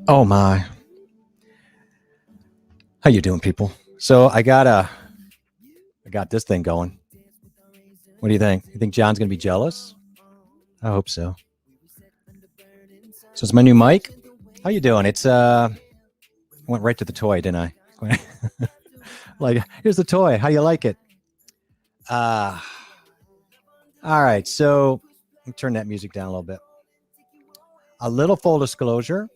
Oh my. How you doing, people? So I got this thing going. What do you think? You think John's gonna be jealous? I hope so. So it's my new mic. How you doing? It's went right to the toy, didn't I? Like, here's the toy. How you like it? All right. So let me turn that music down a little bit. A little full disclosure.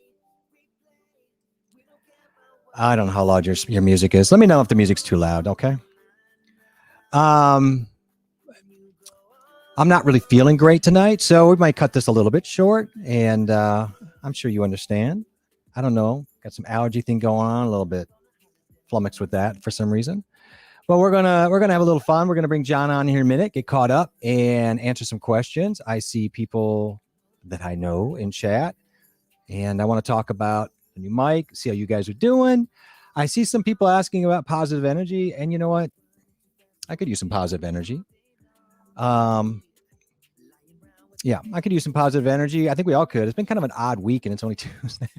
I don't know how loud your music is. Let me know if the music's too loud, okay? I'm not really feeling great tonight, so we might cut this a little bit short, and I'm sure you understand. I don't know. Got some allergy thing going on, a little bit flummoxed with that for some reason. But we're gonna have a little fun. We're gonna bring John on here in a minute, get caught up, and answer some questions. I see people that I know in chat, and I want to talk about the new mic, see how you guys are doing. I see some people asking about positive energy, and you know what? I could use some positive energy. Yeah, I could use some positive energy. I think we all could. It's been kind of an odd week, and it's only Tuesday.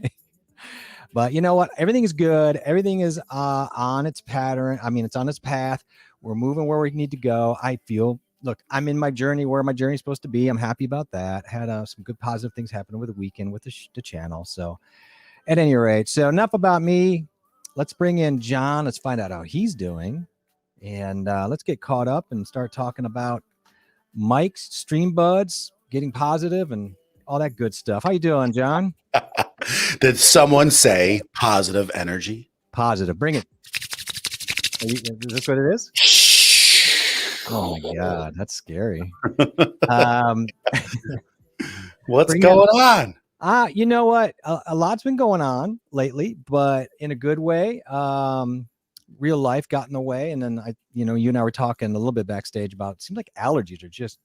But you know what? Everything is good. Everything is on its pattern. I mean, it's on its path. We're moving where we need to go. I feel, look, I'm in my journey where my journey is supposed to be. I'm happy about that. Had some good positive things happen over the weekend with the channel. So at any rate, so enough about me. Let's bring in John. Let's find out how he's doing. And let's get caught up and start talking about mics, stream buds, getting positive, and all that good stuff. How you doing, John? Did someone say positive energy? Positive. Bring it. Is this what it is? Oh my God, that's scary. What's going on? You know what? A lot's been going on lately, but in a good way. Real life got in the way, and then you and I were talking a little bit backstage about. It seems like allergies are just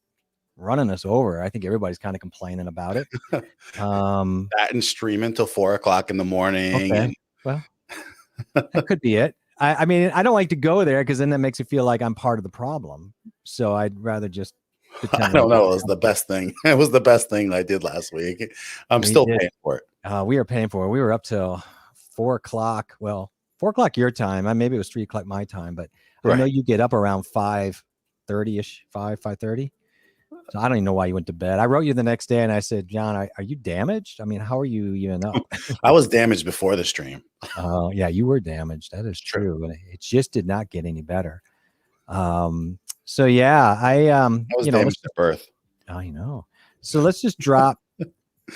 running us over. I think everybody's kind of complaining about it. That and streaming till 4 o'clock in the morning. Okay. And... Well, that could be it. I mean, I don't like to go there because then that makes it feel like I'm part of the problem. So I'd rather just pretend. I don't know. It was the best thing. It was the best thing I did last week. I'm still paying for it. We are paying for it. We were up till 4 o'clock. Well, 4 o'clock your time. Maybe it was 3 o'clock my time, but right. I know you get up around 5:30ish, 5:30. So I don't even know why you went to bed. I wrote you the next day and I said, John, are you damaged? I mean, how are you even up? I was damaged before the stream. Oh, yeah, you were damaged. That is true. And it just did not get any better. So yeah, I was damaged at birth. I know. So let's just drop.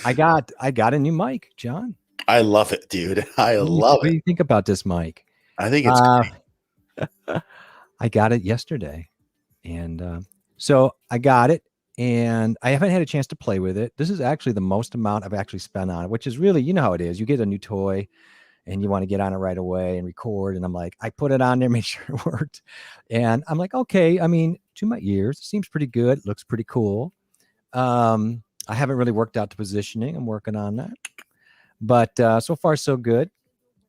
I got a new mic, John. I love it, dude. I love it. What do you think about this mic? I think it's great. I got it yesterday. And so I got it. And I haven't had a chance to play with it. This is actually the most amount I've actually spent on it, which is really, you know how it is. You get a new toy and you want to get on it right away and record. And I'm like, I put it on there, make sure it worked. And I'm like, okay, I mean, to my ears, it seems pretty good. Looks pretty cool. I haven't really worked out the positioning. I'm working on that. But so far, so good.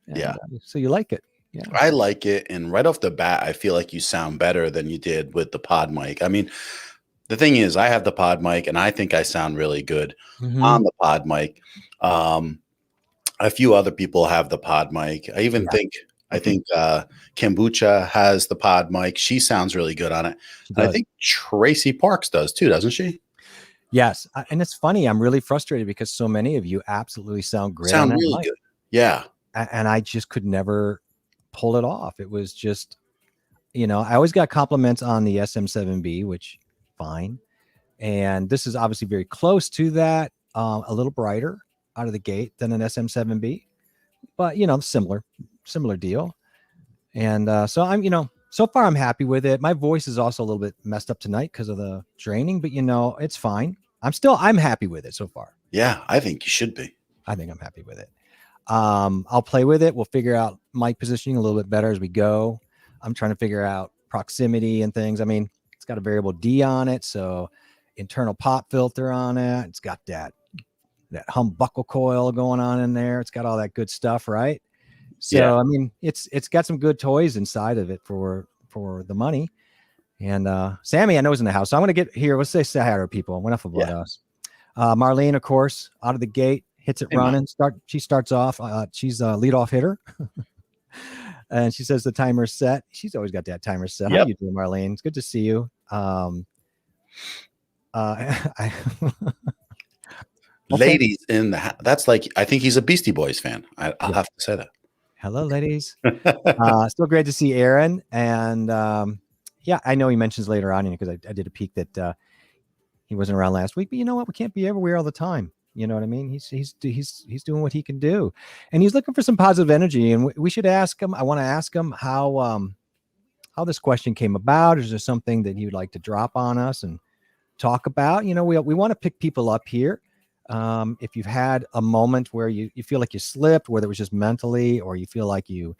And, yeah. So you like it? Yeah. I like it. And right off the bat, I feel like you sound better than you did with the PodMic. I mean, the thing is, I have the PodMic, and I think I sound really good on the PodMic. A few other people have the PodMic. I think Kimbuucha has the PodMic. She sounds really good on it. And I think Tracy Parks does too, doesn't she? Yes. And it's funny. I'm really frustrated because so many of you absolutely sound great on that really mic. good. Yeah. And I just could never pull it off. It was just, I always got compliments on the SM7B, which fine. And this is obviously very close to that, a little brighter out of the gate than an SM7B, but similar deal. And so I'm, so far I'm happy with it. My voice is also a little bit messed up tonight because of the draining, but it's fine. I'm happy with it so far. Yeah, I think you should be. I think I'm happy with it. I'll play with it. We'll figure out mic positioning a little bit better as we go. I'm trying to figure out proximity and things. I mean, it's got a variable D on it, so internal pop filter on it. It's got that humbuckle coil going on in there. It's got all that good stuff, right? So yeah. I mean, it's got some good toys inside of it for the money. And Sammy, I know, is in the house. So I'm going to get here. Let's say hi to people. Enough about us. Marlene, of course, out of the gate, hits it running. She starts off. She's a leadoff hitter. And she says the timer's set. She's always got that timer set. Yep. How you doing, Marlene? It's good to see you. Ladies in the house. That's like, I think he's a Beastie Boys fan. I'll have to say that. Hello, ladies. Still great to see Aaron. And yeah, I know he mentions later on because I did a peek that he wasn't around last week. But you know what? We can't be everywhere all the time. You know what I mean? He's doing what he can do, and he's looking for some positive energy. And we should ask him. I want to ask him how this question came about. Is there something that he would like to drop on us and talk about? We want to pick people up here. If you've had a moment where you feel like you slipped, whether it was just mentally or you feel like you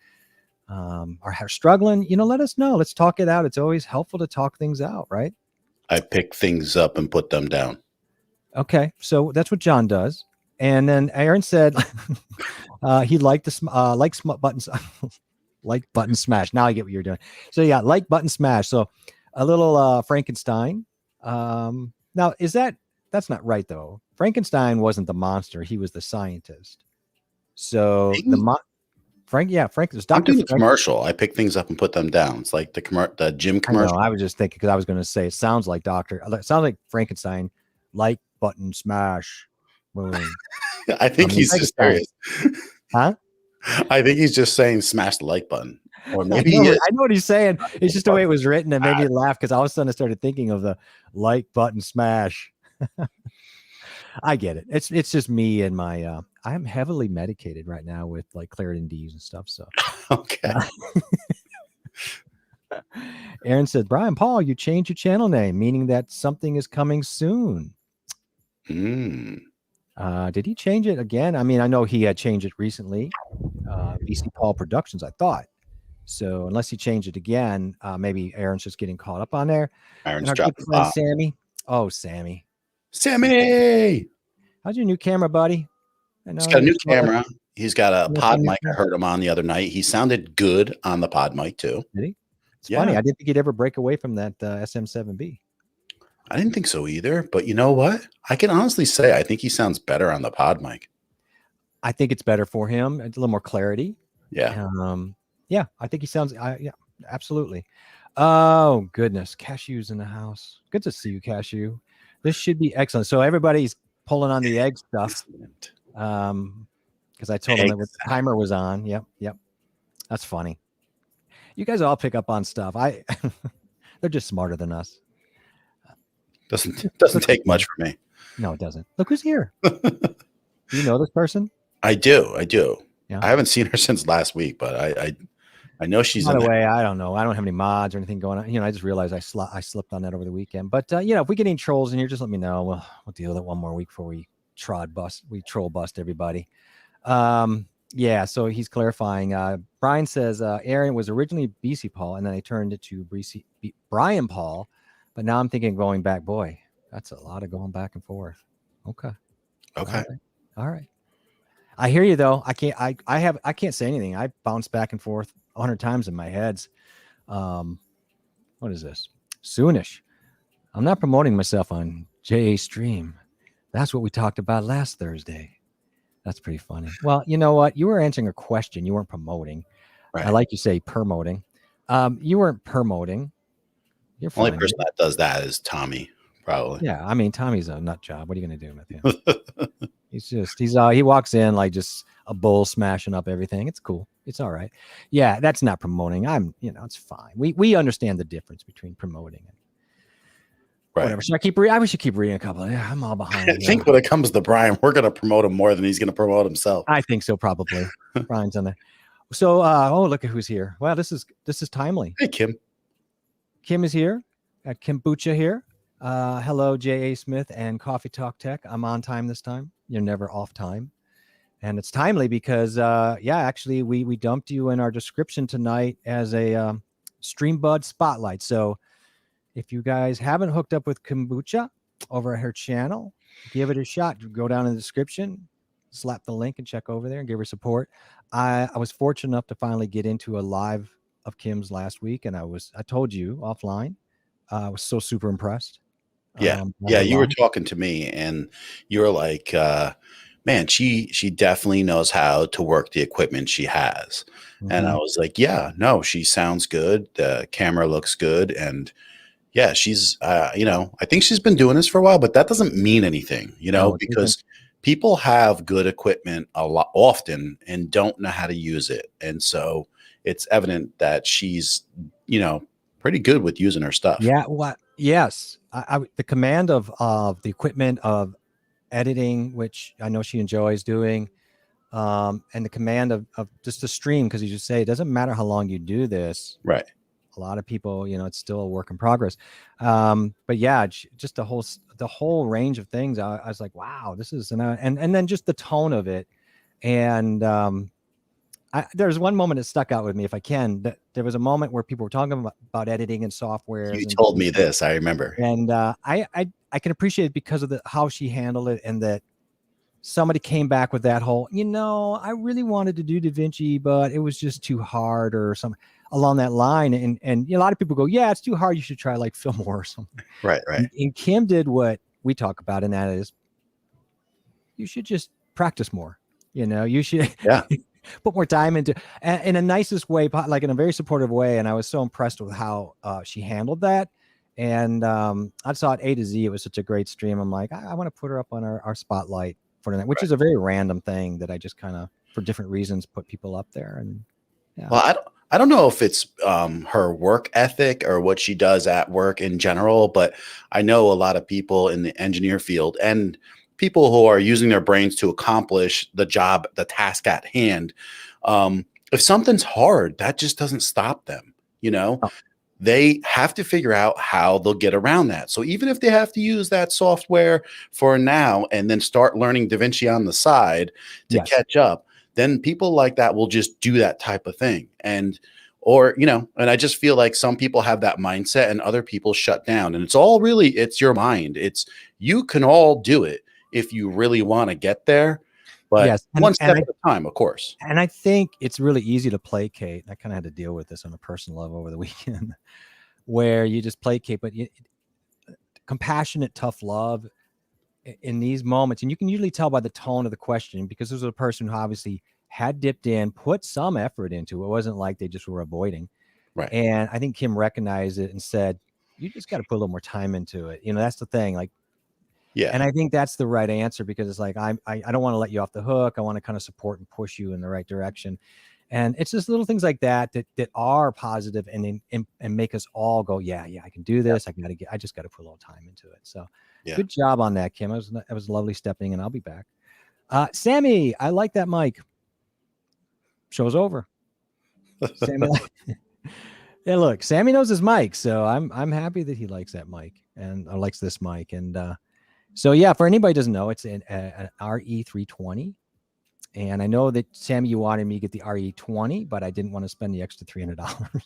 are struggling, let us know. Let's talk it out. It's always helpful to talk things out, right? I pick things up and put them down. Okay, so that's what John does. And then Aaron said he liked the buttons, like button smash. Now I get what you're doing. So yeah, like button smash. So a little Frankenstein. Now that's not right though. Frankenstein wasn't the monster; he was the scientist. So Frank was Dr. I'm doing a commercial. I pick things up and put them down. It's like the gym commercial. I was just thinking because I was going to say it sounds like Frankenstein, like button smash. I think he's just serious. Huh? I think he's just saying smash the like button. Or maybe I know what he's saying. It's just the way it was written and made me laugh because all of a sudden I started thinking of the like button smash. I get it. It's just me and my I'm heavily medicated right now with like Claritin D's and stuff. So okay. Aaron said, Brian Paul, you changed your channel name, meaning that something is coming soon. Did he change it again? I mean, I know he had changed it recently. BC Paul Productions, I thought. So unless he changed it again, maybe Aaron's just getting caught up on there. Aaron's dropping off. Sammy. Oh, Sammy. How's your new camera, buddy? He's got a new camera. He's got a PodMic. I heard him on the other night. He sounded good on the PodMic too. Did he? It's funny. I didn't think he'd ever break away from that SM7B. I didn't think so either. But you know what? I can honestly say I think he sounds better on the PodMic. I think it's better for him. It's a little more clarity. Yeah. Yeah. I think he sounds. Yeah. Absolutely. Oh goodness, Cashew's in the house. Good to see you, Cashew. This should be excellent. So everybody's pulling on the egg stuff. Because I told them that the timer was on. Yep. That's funny. You guys all pick up on stuff. They're just smarter than us. Doesn't take much for me. No, it doesn't. Look who's here. Do you know this person? I do. Yeah. I haven't seen her since last week, but I know she's. By the way, I don't know. I don't have any mods or anything going on. I just realized I slipped on that over the weekend. But if we get any trolls in here, just let me know. We'll deal with it one more week before we troll bust everybody. Yeah. So he's clarifying. Brian says Aaron was originally BC Paul, and then they turned it to Brian Paul. But now I'm thinking going back. Boy, that's a lot of going back and forth. Okay. All right. I hear you though. I can't say anything. I bounce back and forth 100 times in my heads. What is this? Soonish. I'm not promoting myself on JA Stream. That's what we talked about last Thursday. That's pretty funny. Well, you know what? You were answering a question. You weren't promoting. I Right. like you say promoting. You weren't promoting. You're Only fine. person that does that is Tommy, probably. Yeah, I mean, Tommy's a nut job. What are you going to do with him? He walks in like just a bull smashing up everything. It's cool. It's all right. Yeah, that's not promoting. It's fine. We understand the difference between promoting and Right. whatever. So I wish you keep reading a couple. Yeah, I'm all behind. I think when it comes to Brian, we're going to promote him more than he's going to promote himself. I think so, probably. Brian's on there. So, look at who's here. Wow, this is timely. Hey, Kim. Kim is here. Kimbuucha here. Hello, J.A. Smith and Coffee Talk Tech. I'm on time this time. You're never off time. And it's timely because, actually, we dumped you in our description tonight as a StreamBud Spotlight. So if you guys haven't hooked up with Kimbuucha over at her channel, give it a shot. Go down in the description, slap the link and check over there and give her support. I was fortunate enough to finally get into a live of Kim's last week, and I told you offline, I was so super impressed. Yeah. You were talking to me and you were like, man, she definitely knows how to work the equipment she has. Mm-hmm. And I was like, yeah, no, she sounds good. The camera looks good. And yeah, she's, I think she's been doing this for a while, but that doesn't mean anything, because people have good equipment a lot often and don't know how to use it. And so it's evident that she's, pretty good with using her stuff. Yeah. Yes. The command of the equipment of editing, which I know she enjoys doing, and the command of just the stream, because you just say it doesn't matter how long you do this. Right. A lot of people, it's still a work in progress. But yeah, just the whole range of things. I was like, wow, this is, and then just the tone of it. And there's one moment that stuck out with me, if I can. That there was a moment where people were talking about editing and software. You told me this, I remember. And I can appreciate it because of how she handled it, and that somebody came back with that whole, I really wanted to do DaVinci, but it was just too hard or something along that line. And a lot of people go, yeah, it's too hard. You should try like Filmora or something. Right. And Kim did what we talk about, and that is you should just practice more. You should put more time into, in a nicest way, like in a very supportive way. And I was so impressed with how she handled that. And I saw it A to Z. It was such a great stream. I'm like, I want to put her up on our spotlight for tonight, which is a very random thing that I just kind of, for different reasons, put people up there. And yeah. Well, I don't know if it's her work ethic or what she does at work in general, but I know a lot of people in the engineer field and people who are using their brains to accomplish the job, the task at hand. If something's hard, that just doesn't stop them. They have to figure out how they'll get around that. So even if they have to use that software for now and then start learning DaVinci on the side to catch up, then people like that will just do that type of thing. And I just feel like some people have that mindset and other people shut down. And it's your mind. You can all do it if you really want to get there. But one step at a time, of course. And I think it's really easy to placate. I kind of had to deal with this on a personal level over the weekend, where you just placate, but compassionate, tough love in these moments. And you can usually tell by the tone of the question, because this was a person who obviously had dipped in, put some effort into it. It wasn't like they just were avoiding. Right. And I think Kim recognized it and said, you just got to put a little more time into it. That's the thing. Like, yeah. And I think that's the right answer, because it's like, I don't want to let you off the hook. I want to kind of support and push you in the right direction. And it's just little things like that are positive and make us all go, yeah, I can do this. I just got to put a little time into it. So good job on that, Kim. It was lovely stepping in. I'll be back. Sammy, I like that mic. Show's over. Sammy, yeah, look, Sammy knows his mic, so I'm happy that he likes that mic and likes this mic. And so yeah, for anybody who doesn't know, it's an RE320. And I know that, Sammy, you wanted me to get the RE20, but I didn't want to spend the extra $300.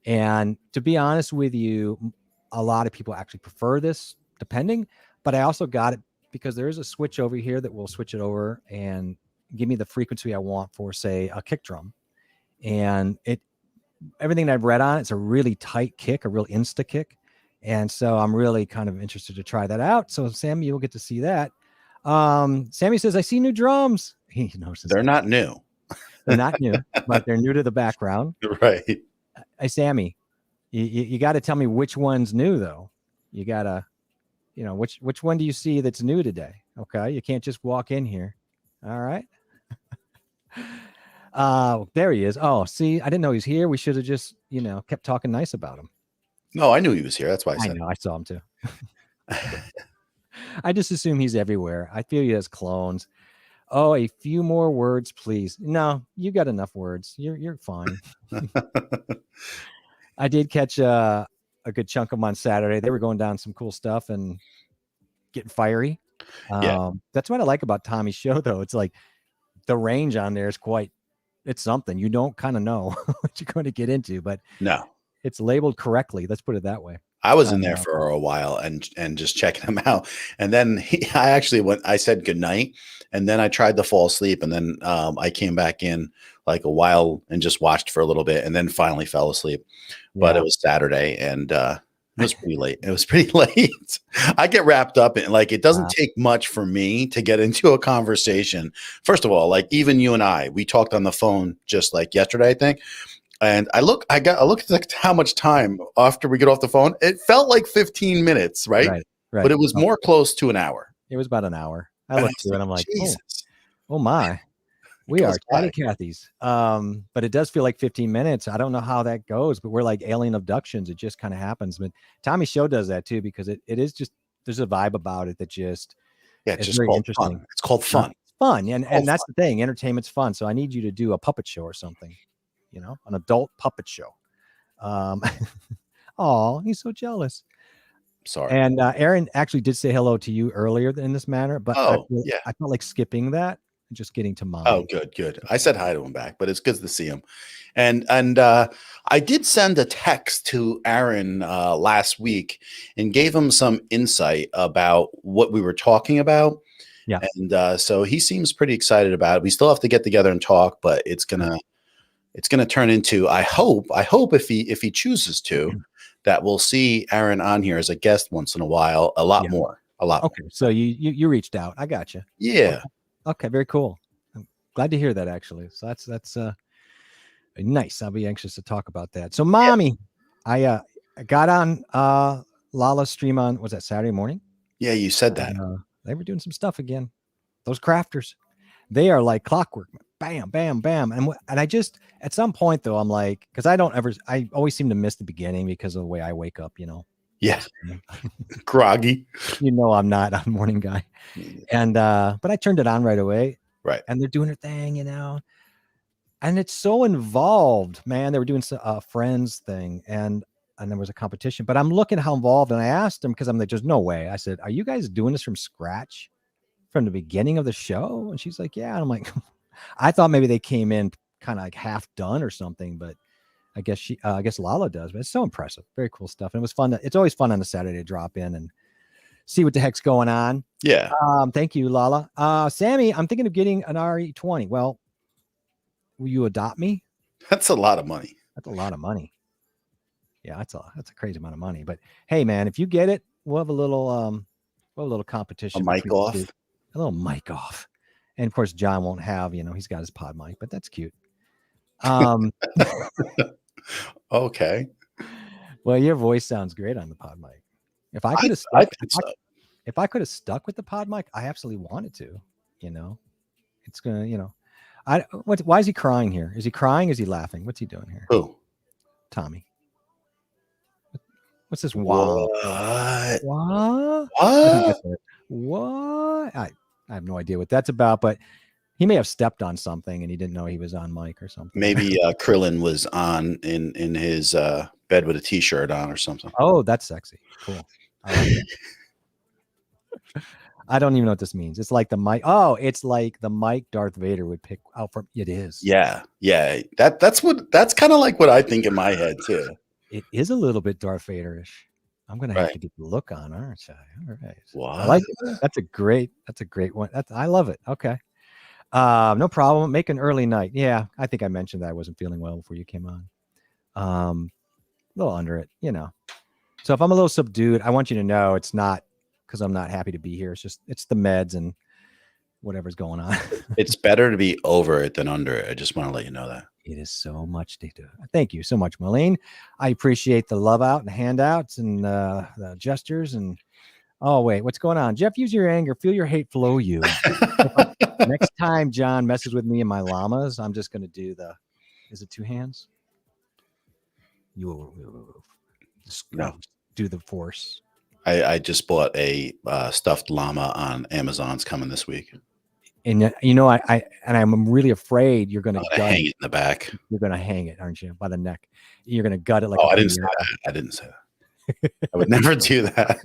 And to be honest with you, a lot of people actually prefer this, depending. But I also got it because there is a switch over here that will switch it over and give me the frequency I want for, say, a kick drum. And everything that I've read on it's a really tight kick, a real insta kick. And so I'm really kind of interested to try that out. So, Sammy, you'll get to see that. Sammy says, I see new drums. He knows they're not new. They're not new, but they're new to the background. Right. Hey, Sammy, you got to tell me which one's new, though. You got to, which one do you see that's new today? Okay. You can't just walk in here. All right. There he is. Oh, see, I didn't know he's here. We should have just, kept talking nice about him. No, I knew he was here. That's why I said. I know. I saw him too. I just assume he's everywhere. I feel he has clones. Oh, a few more words, please. No, you got enough words. You're fine. I did catch a good chunk of them on Saturday. They were going down some cool stuff and getting fiery. That's what I like about Tommy's show, though. It's like the range on there is it's something. You don't kind of know what you're going to get into, but no, it's labeled correctly. Let's put it that way. I was in there for a while and just checking him out. And then I said goodnight, and then I tried to fall asleep. And then I came back in like a while and just watched for a little bit and then finally fell asleep. Yeah. But it was Saturday and it was pretty late. It was pretty late. I get wrapped up in it doesn't take much for me to get into a conversation. First of all, like even you and we talked on the phone just like yesterday, I think. And I looked at how much time after we get off the phone. It felt like 15 minutes, right? Right. But it was more close to an hour. It was about an hour. I looked through it and I'm like, Jesus. Oh my. We are Chatty Cathy's. But it does feel like 15 minutes. I don't know how that goes, but we're like alien abductions. It just kind of happens. But Tommy's show does that too, because it is just, there's a vibe about it that just, it's just very interesting. Fun. It's called fun. It's fun. And that's the thing. Entertainment's fun. So I need you to do a puppet show or something. An adult puppet show. Oh, he's so jealous. Sorry. And Aaron actually did say hello to you earlier in this manner, but I felt like skipping that and just getting to Mom. Oh, good. I said hi to him back, but it's good to see him. And I did send a text to Aaron last week and gave him some insight about what we were talking about. Yeah. And so he seems pretty excited about it. We still have to get together and talk, but it's gonna turn into, I hope if he chooses to, that we'll see Aaron on here as a guest once in a while, a lot more. Okay. So you reached out. I got you. Yeah. Okay. Very cool. I'm glad to hear that actually. So that's nice. I'll be anxious to talk about that. So Mommy, I got on Lala's stream on, was that Saturday morning? Yeah. You said that. They were doing some stuff again. Those crafters, they are like clockwork. Bam, bam, bam. And I just, at some point though, I'm like, because I always seem to miss the beginning because of the way I wake up, Yeah. Groggy. I'm not a morning guy. And, but I turned it on right away. Right. And they're doing their thing, and it's so involved, man. They were doing a friends thing and there was a competition, but I'm looking how involved. And I asked them, because I'm like, there's no way. I said, are you guys doing this from scratch from the beginning of the show? And she's like, yeah. And I'm like, I thought maybe they came in kind of like half done or something, but I guess Lala does. But it's so impressive, very cool stuff. And it was fun. It's always fun on a Saturday to drop in and see what the heck's going on. Yeah. Thank you, Lala. Sammy, I'm thinking of getting an RE20. Well, will you adopt me? That's a lot of money. That's a lot of money. Yeah, that's a crazy amount of money. But hey, man, if you get it, we'll have a little competition. A mic off. A little mic off. And of course, John won't have, he's got his PodMic, but that's cute. Okay. Well, your voice sounds great on the PodMic. If I could have stuck with the PodMic, I absolutely wanted to. It's gonna, why is he crying here? Is he crying? Is he laughing? What's he doing here? Who? Tommy. What's this? Wow. What? What? I have no idea what that's about, but he may have stepped on something and he didn't know he was on mic or something. Maybe Krillin was on in his bed with a t-shirt on or something. Oh, that's sexy. Cool. I don't even know what this means. It's like the mic. Oh, it's like the mic Darth Vader would pick out from. It is. Yeah. That's kind of like what I think in my head too. It is a little bit Darth Vader-ish. I'm gonna have to get the look on, aren't I? All right. What? I like it. That's a great one. I love it. Okay. No problem. Make an early night. Yeah, I think I mentioned that I wasn't feeling well before you came on. A little under it, So if I'm a little subdued, I want you to know it's not because I'm not happy to be here. It's the meds, and whatever's going on. It's better to be over it than under it. I just want to let you know that. It is so much to do. Thank you so much, Marlene. I appreciate the love out and handouts and the gestures. And oh, wait, what's going on? Jeff, use your anger. Feel your hate flow you. Next time John messes with me and my llamas, I'm just going to do is it two hands? Do the force. I just bought a stuffed llama on Amazon. It's coming this week. And I'm really afraid you're going to hang it in the back. You're going to hang it, aren't you, by the neck? You're going to gut it like. Oh, I didn't say that. I didn't say that. I would never do that.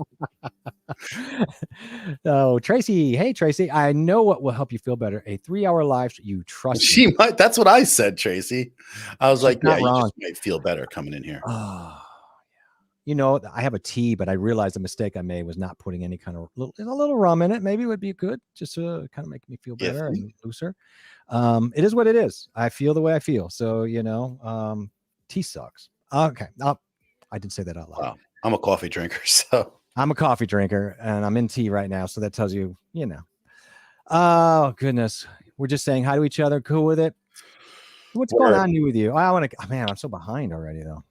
Oh, Tracy. Hey, Tracy. I know what will help you feel better. A 3-hour live. You trust she me. Might. That's what I said, Tracy. I was like, yeah, wrong. You just might feel better coming in here. Oh, yeah. I have a tea, but I realized the mistake I made was not putting any kind of a little rum in it. Maybe it would be good just to kind of make me feel better and looser. It is what it is. I feel the way I feel. So, tea sucks. Okay. I did say that out loud. Wow. I'm a coffee drinker, so. I'm a coffee drinker and I'm in tea right now. So that tells you, oh goodness. We're just saying hi to each other. Cool with it. What's going on new with you? Man, I'm so behind already though.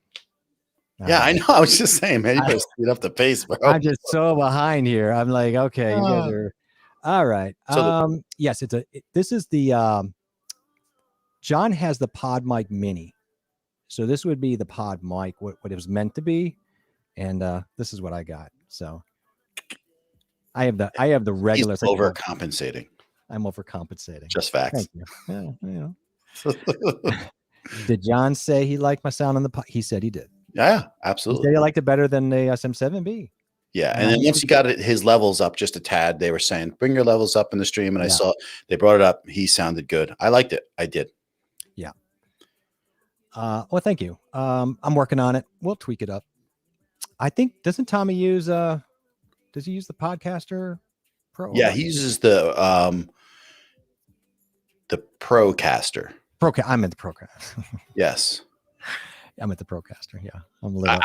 Yeah, I know. I was just saying, man, you better speed up the pace, bro. I'm just so behind here. I'm like, okay, you guys are all right. So yes, this is the John has the PodMic Mini. So this would be the PodMic, what it was meant to be. And this is what I got. So I have the regular. He's overcompensating. I'm overcompensating. Just facts. Thank you. Yeah. Did John say he liked my sound on the pod? He said he did. Yeah, absolutely. He said he liked it better than the SM7B. Yeah, and then once he got his levels up just a tad, they were saying, bring your levels up in the stream. And I saw they brought it up. He sounded good. I liked it. I did. Yeah. Well, thank you. I'm working on it. We'll tweak it up. I think, doesn't Tommy use, does he use the Podcaster Pro? Yeah, he uses the Procaster. I'm at the Procaster. Yes. I'm at the Procaster. Yeah.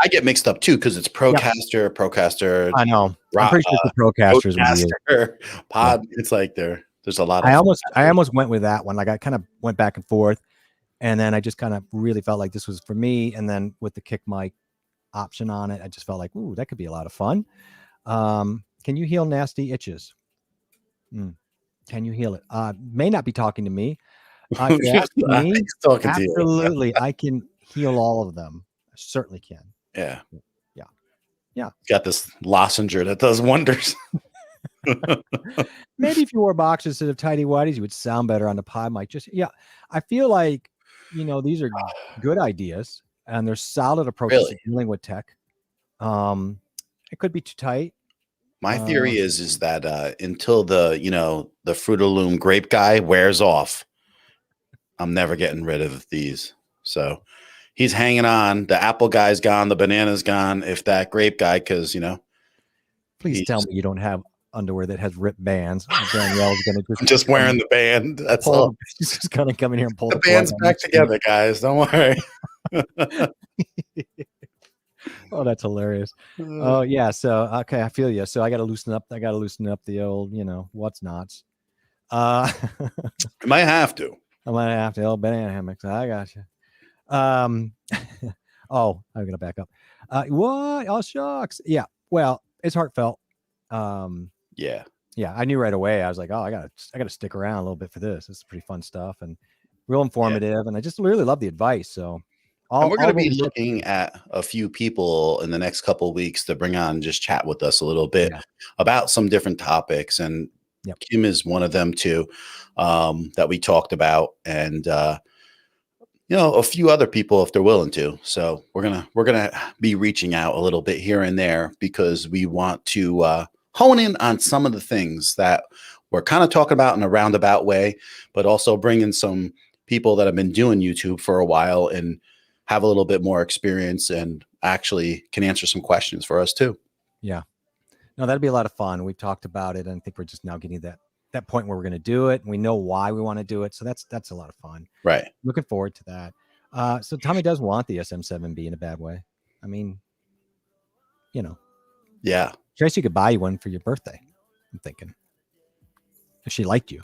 I get mixed up too because it's Procaster, Procaster. I know. I'm pretty sure the Procaster. Pod. It's like there's a lot of. I almost went with that one. Like I kind of went back and forth, and then I just kind of really felt like this was for me. And then with the kick mic option on it, I just felt like, ooh, that could be a lot of fun. Can you heal nasty itches? Can you heal it? May not be talking to me. Me, absolutely, I can heal all of them. I certainly can. Yeah. Got this lozenge that does wonders. Maybe if you wore boxers instead of tidy whities, you would sound better on the PodMic. I feel like these are good ideas and they're solid approaches to dealing with tech. It could be too tight. My theory is that until the Fruit of the Loom grape guy wears off, I'm never getting rid of these. So he's hanging on. The apple guy's gone. The banana's gone. If that grape guy, because please tell me you don't have underwear that has ripped bands. Danielle's gonna just wearing the band. That's all. She's just gonna come in here and pull the band's back together, guys. Don't worry. Oh, that's hilarious. Oh yeah. So okay, I feel you. So I got to loosen up. I got to loosen up the old, what's nots. You might have to. I might have to. Old banana hammocks. I got you. I'm gonna back up. What? Oh shucks. Yeah. Well, it's heartfelt. Yeah. I knew right away. I was like, oh, I gotta stick around a little bit for this. This is pretty fun stuff and real informative. And I just really love the advice. So we're going to be looking at a few people in the next couple of weeks to bring on, just chat with us a little bit about some different topics. And Kim is one of them too, that we talked about. And, a few other people if they're willing to. So we're going to be reaching out a little bit here and there because we want to hone in on some of the things that we're kind of talking about in a roundabout way, but also bring in some people that have been doing YouTube for a while and have a little bit more experience and actually can answer some questions for us too. Yeah. No, that'd be a lot of fun. We've talked about it. And I think we're just now getting that point where we're going to do it. And we know why we want to do it. So that's a lot of fun. Right. Looking forward to that. So Tommy does want the SM7B in a bad way. I mean, yeah. Tracy could buy you one for your birthday. I'm thinking if she liked you.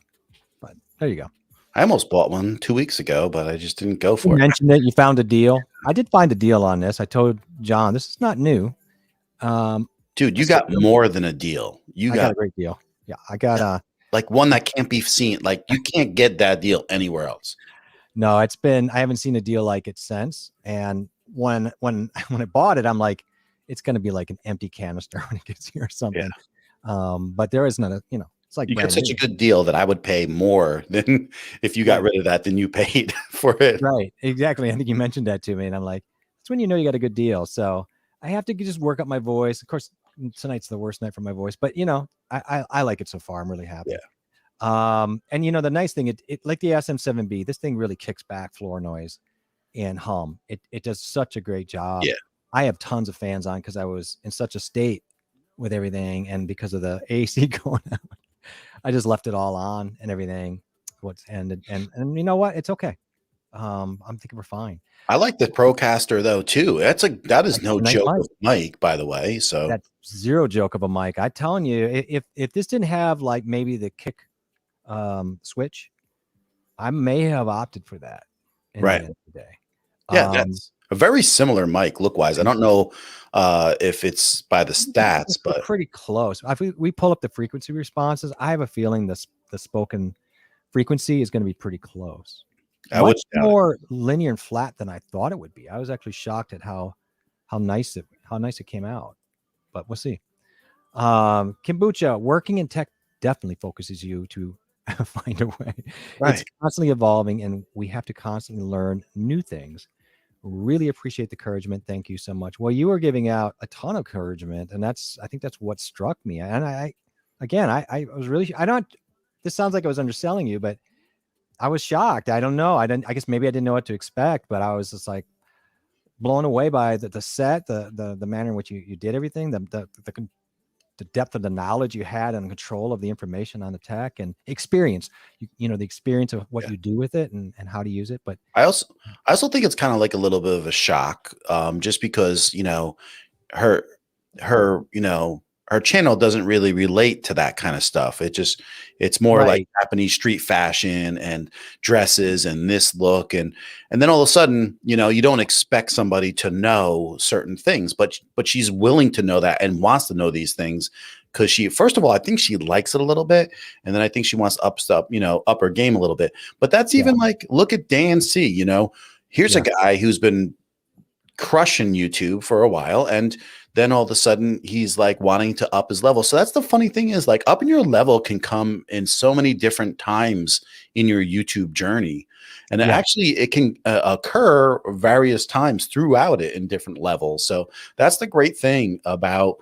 There you go. I almost bought one 2 weeks ago, but I just didn't go You for it. mentioned it. You found a deal. I did find a deal on this. I told John, this is not new. Dude, you got more than a deal. I got a great deal. Yeah, I got like one that can't be seen. Like you can't get that deal anywhere else. No, I haven't seen a deal like it since. And when I bought it, I'm like, it's going to be like an empty canister when it gets here or something. Yeah. But there is none. It's like you got such a good deal that I would pay more than if you got rid of that than you paid for it. Right. Exactly. I think you mentioned that to me, and I'm like, that's when you know you got a good deal. So I have to just work up my voice. Of course, tonight's the worst night for my voice, but I like it so far. I'm really happy. Yeah. And the nice thing, it like the SM7B, this thing really kicks back floor noise and hum. It does such a great job. Yeah. I have tons of fans on because I was in such a state with everything, and because of the AC going out, I just left it all on and everything. And you know what? It's okay. I'm thinking we're fine. I like the Procaster though too. That is no joke of mic, by the way. So that's zero joke of a mic. I'm telling you, if this didn't have like maybe the kick switch, I may have opted for that. Right. The end of the day. Yeah, that's a very similar mic look wise. I don't know if it's by the stats, but pretty close. If we pull up the frequency responses, I have a feeling the spoken frequency is going to be pretty close. Much more linear and flat than I thought it would be. I was actually shocked at how nice it came out. But we'll see. Kimbuucha, working in tech definitely focuses you to find a way. Right. It's constantly evolving, and we have to constantly learn new things. Really appreciate the encouragement. Thank you so much. Well, you were giving out a ton of encouragement, and I think that's what struck me. And I was really, this sounds like I was underselling you, but I was shocked. I don't know. I guess maybe I didn't know what to expect, but I was just like blown away by the set, the manner in which you did everything, the depth of the knowledge you had and control of the information on the tech and experience, the experience of what you do with it and how to use it. But I also think it's kind of like a little bit of a shock, just because, her channel doesn't really relate to that kind of stuff. It's more like Japanese street fashion and dresses and this look. And then all of a sudden, you don't expect somebody to know certain things, but she's willing to know that and wants to know these things because first of all, I think she likes it a little bit. And then I think she wants to up her game a little bit. But that's even like, look at Dan C, here's a guy who's been crushing YouTube for a while, and then all of a sudden he's like wanting to up his level. So that's the funny thing is like upping your level can come in so many different times in your YouTube journey. And actually it can occur various times throughout it in different levels. So that's the great thing about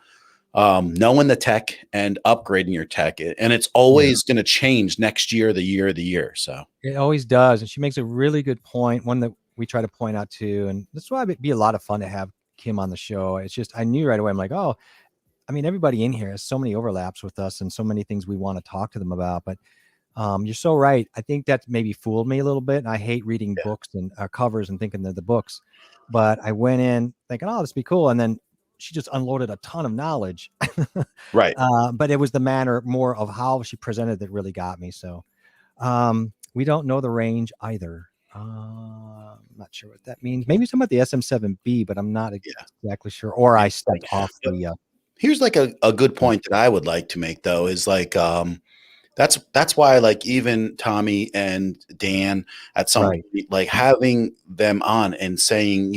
knowing the tech and upgrading your tech. And it's always going to change next year, the year. So it always does. And she makes a really good point. One that we try to point out too. And that's why it'd be a lot of fun to have Kim on the show. It's just, I knew right away, I'm like, oh, I mean, everybody in here has so many overlaps with us and so many things we want to talk to them about. But you're so right. I think that maybe fooled me a little bit. And I hate reading books and covers and thinking they're the books. But I went in thinking, oh, this would be cool. And then she just unloaded a ton of knowledge. Right. But it was the manner more of how she presented that really got me. So we don't know the range either. I'm not sure what that means. Maybe some of the SM7B, but I'm not exactly sure. Or I stepped off the. Here's like a good point that I would like to make though is like that's why like even Tommy and Dan at some point, like having them on and saying,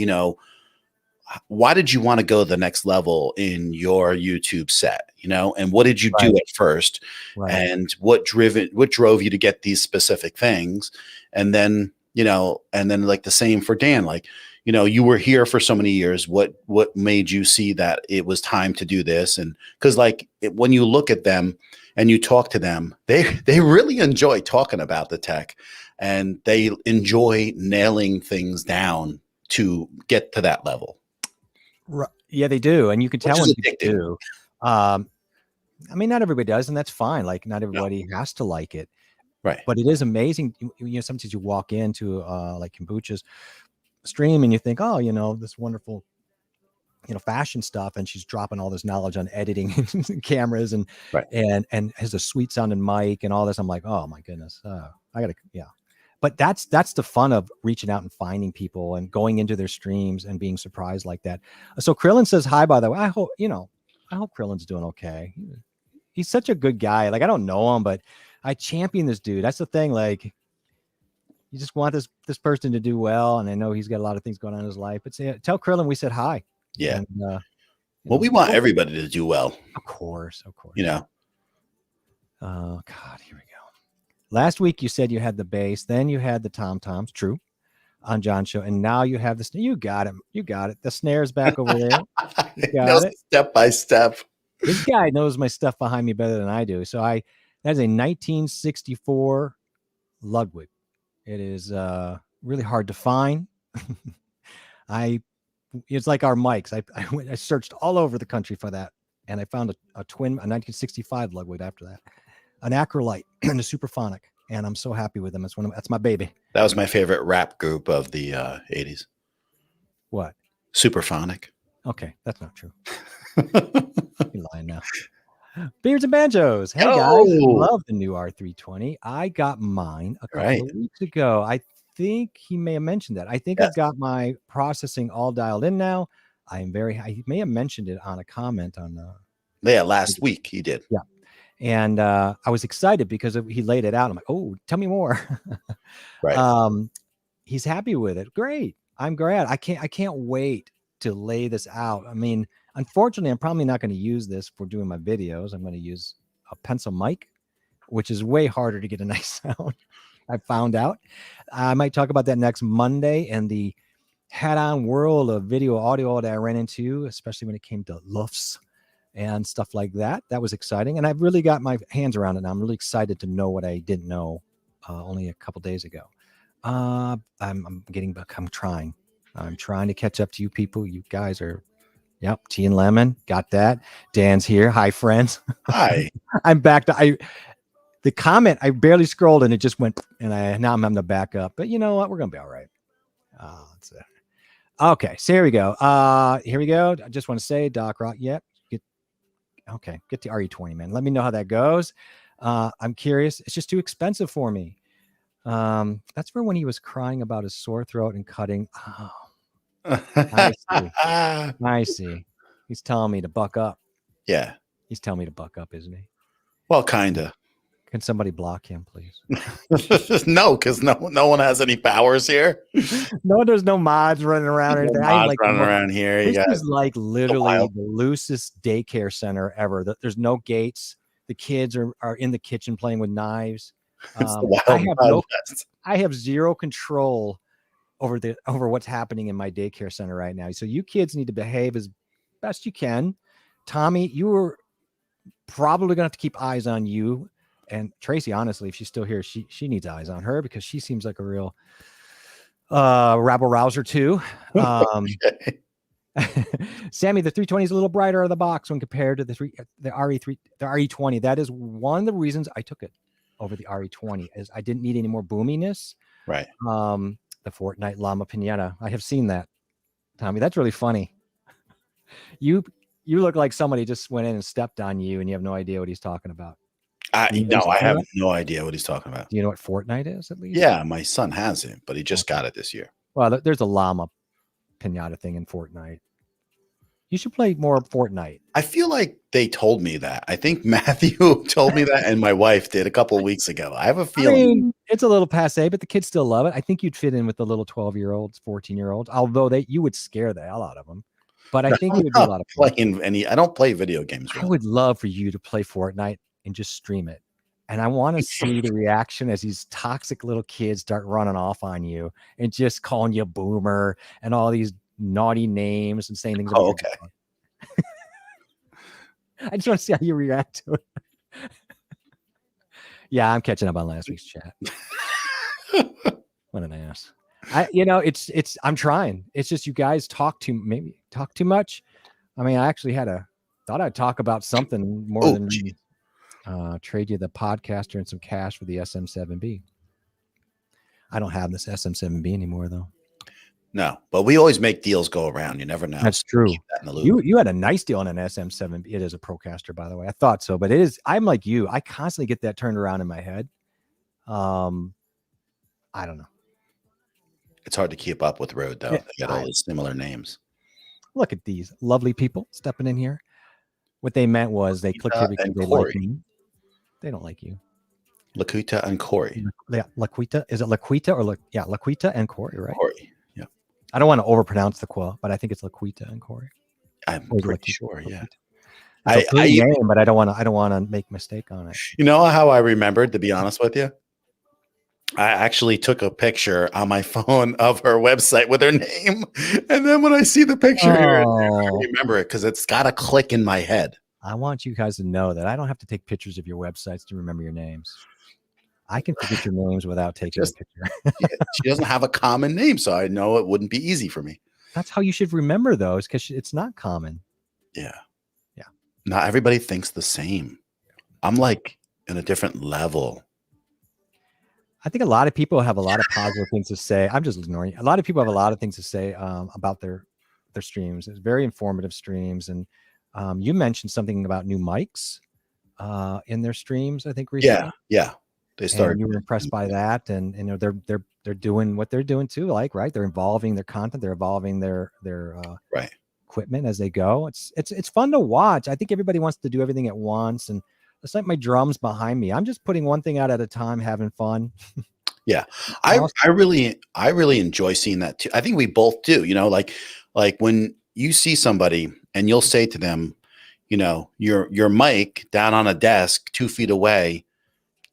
why did you want to go the next level in your YouTube set, and what did you do at first, and what drove you to get these specific things, and then like the same for Dan, like you were here for so many years, what made you see that it was time to do this? And because when you look at them and you talk to them, they really enjoy talking about the tech, and they enjoy nailing things down to get to that level. Right. Yeah, they do. And you can tell when people do. I mean, not everybody does, and that's fine. Like not everybody has to like it. Right. But it is amazing. Sometimes you walk into like Kimbuucha's stream and you think, oh, this wonderful, fashion stuff. And she's dropping all this knowledge on editing cameras and has a sweet sounding mic and all this. I'm like, oh my goodness. Yeah. But that's the fun of reaching out and finding people and going into their streams and being surprised like that. So Krillin says hi, by the way. I hope Krillin's doing okay. He's such a good guy. Like, I don't know him, but I champion this dude. That's the thing. Like, you just want this person to do well. And I know he's got a lot of things going on in his life, but tell Krillin we said hi. Yeah. And, we want everybody to do well. Of course. You know. Oh God, here we go. Last week you said you had the bass, then you had the tom-toms, true, on John's show, and now you have the you got it. The snare's back over there. You got it. Step by step. This guy knows my stuff behind me better than I do. So that is a 1964 Ludwig. It is really hard to find. It's like our mics. I searched all over the country for that, and I found a 1965 Ludwig after that. An Acrolite and a Superphonic, and I'm so happy with them. That's my baby. That was my favorite rap group of the 80s. What? Superphonic. Okay, that's not true. You're lying now. Beards and Banjos. Hey guys, I love the new R320. I got mine a couple of weeks ago. I think he may have mentioned that. I think I've got my processing all dialed in now. He may have mentioned it on a comment on last week he did. Yeah. And I was excited because he laid it out. I'm like, oh, tell me more. Right. He's happy with it. Great. I'm glad. I can't wait to lay this out. I mean, unfortunately, I'm probably not going to use this for doing my videos. I'm going to use a pencil mic, which is way harder to get a nice sound. I found out. I might talk about that next Monday and the head-on world of video audio that I ran into, especially when it came to LUFS and stuff like that. That was exciting. And I've really got my hands around it. And I'm really excited to know what I didn't know only a couple days ago. I'm getting back. I'm trying to catch up to you people. You guys are, yep. Tea and lemon. Got that. Dan's here. Hi, friends. Hi. I'm back to, the comment, I barely scrolled and it just went, and now I'm having to back up. But you know what? We're going to be all right. That's it. Okay. So here we go. Here we go. I just want to say, Doc Rock. Yep. Get the RE20, man. Let me know how that goes. I'm curious. It's just too expensive for me. That's for when he was crying about his sore throat and cutting. Oh, I see. He's telling me to buck up. Yeah. He's telling me to buck up, isn't he? Well, kind of. Can somebody block him, please? No, because no one has any powers here. No, there's no mods running around or anything. Running around here. This is like literally the loosest daycare center ever. There's no gates. The kids are in the kitchen playing with knives. I have zero control over what's happening in my daycare center right now. So you kids need to behave as best you can. Tommy, you are probably gonna have to keep eyes on you. And Tracy, honestly, if she's still here, she needs eyes on her because she seems like a real rabble rouser too. Sammy, the 320 is a little brighter out of the box when compared to the RE20. That is one of the reasons I took it over the RE20 is I didn't need any more boominess. Right. The Fortnite Llama Pinata. I have seen that. Tommy, that's really funny. You look like somebody just went in and stepped on you and you have no idea what he's talking about. No, I have no idea what he's talking about. Do you know what Fortnite is at least? Yeah, my son has it, but he just got it this year. Well, there's a llama pinata thing in Fortnite. You should play more Fortnite. I feel like they told me that. I think Matthew told me that, and my wife did a couple of weeks ago. I have a feeling it's a little passe, but the kids still love it. I think you'd fit in with the little 12-year-olds, 14-year-olds, although you would scare the hell out of them. But I think it would be a lot of fun. I don't play video games. Really. I would love for you to play Fortnite and just stream it. And I want to see the reaction as these toxic little kids start running off on you and just calling you boomer and all these naughty names and saying things. Oh, okay. I just want to see how you react to it. Yeah, I'm catching up on last week's chat. What an ass. I'm trying. It's just you guys talk too much. I mean, I actually thought I'd talk about something more than trade you the podcaster and some cash for the SM7B. I don't have this SM7B anymore though. No, but we always make deals go around. You never know. That's true. You had a nice deal on an SM7B. It is a Procaster, by the way. I thought so, but it is. I'm like you. I constantly get that turned around in my head. I don't know. It's hard to keep up with Rode, though. They got all these similar names. Look at these lovely people stepping in here. What they meant was they clicked here because they like me. They don't like you. Laquita and Corey. Yeah, Laquita. Is it Laquita or Laquita and Corey, right? Corey. Yeah. I don't want to overpronounce the quote, but I think it's Laquita and Corey. I'm pretty sure. Yeah. It's a name, but I don't want to make a mistake on it. You know how I remembered, to be honest with you? I actually took a picture on my phone of her website with her name. And then when I see the picture here, I remember it because it's got a click in my head. I want you guys to know that I don't have to take pictures of your websites to remember your names. I can forget your names without taking a picture. She doesn't have a common name, so I know it wouldn't be easy for me. That's how you should remember those, because it's not common. Yeah. Yeah. Not everybody thinks the same. I'm like in a different level. I think a lot of people have a lot of positive things to say. I'm just ignoring you. A lot of people have a lot of things to say about their streams. It's very informative streams. And you mentioned something about new mics in their streams, I think recently. Yeah. They started. And you were impressed by that, and you know they're doing what they're doing too. Like, right, they're evolving their content, they're evolving their right equipment as they go. It's fun to watch. I think everybody wants to do everything at once, and it's like my drums behind me. I'm just putting one thing out at a time, having fun. Yeah, I really enjoy seeing that too. I think we both do. You know, like when you see somebody and you'll say to them, you know, your mic down on a desk 2 feet away.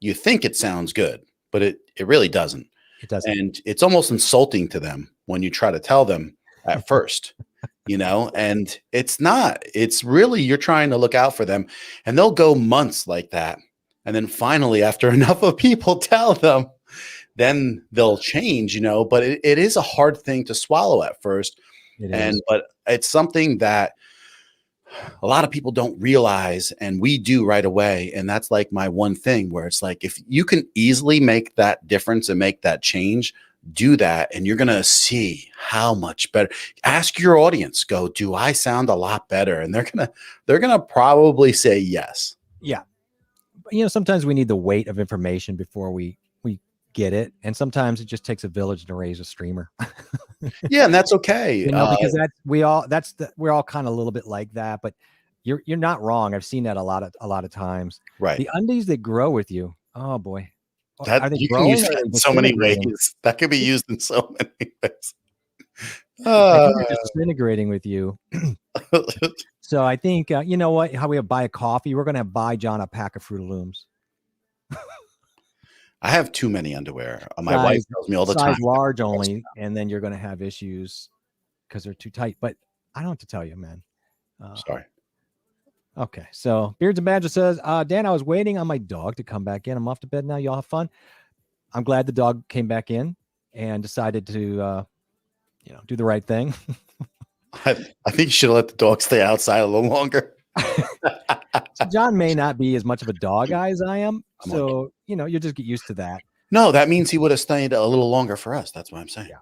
You think it sounds good, but it really doesn't. It doesn't. And it's almost insulting to them when you try to tell them at first, you know, and it's not. It's really, you're trying to look out for them, and they'll go months like that. And then finally, after enough of people tell them, then they'll change, you know, but it is a hard thing to swallow at first. But it's something that a lot of people don't realize, and we do right away. And that's like my one thing where it's like, if you can easily make that difference and make that change, do that. And you're going to see how much better. Ask your audience, go, do I sound a lot better? And they're going to probably say yes. Yeah. You know, sometimes we need the weight of information before we get it. And sometimes it just takes a village to raise a streamer. Yeah. And that's okay. You know, because we're all kind of a little bit like that, but you're not wrong. I've seen that a lot of times. Right. The undies that grow with you. Oh boy. That you can use that in so many ways. That can be used in so many ways. Disintegrating with you. So I think, you know what, how we have buy a coffee, we're going to buy John a pack of Fruit of Looms. I have too many underwear. My wife tells me all the time. Size large only, and then you're going to have issues because they're too tight. But I don't have to tell you, man. Sorry. Okay, so Beards and Badger says, Dan, I was waiting on my dog to come back in. I'm off to bed now. Y'all have fun. I'm glad the dog came back in and decided to, do the right thing. I think you should let the dog stay outside a little longer. So John may not be as much of a dog guy as I am. So, you'll just get used to that. No, that means he would have stayed a little longer for us. That's what I'm saying. Yeah.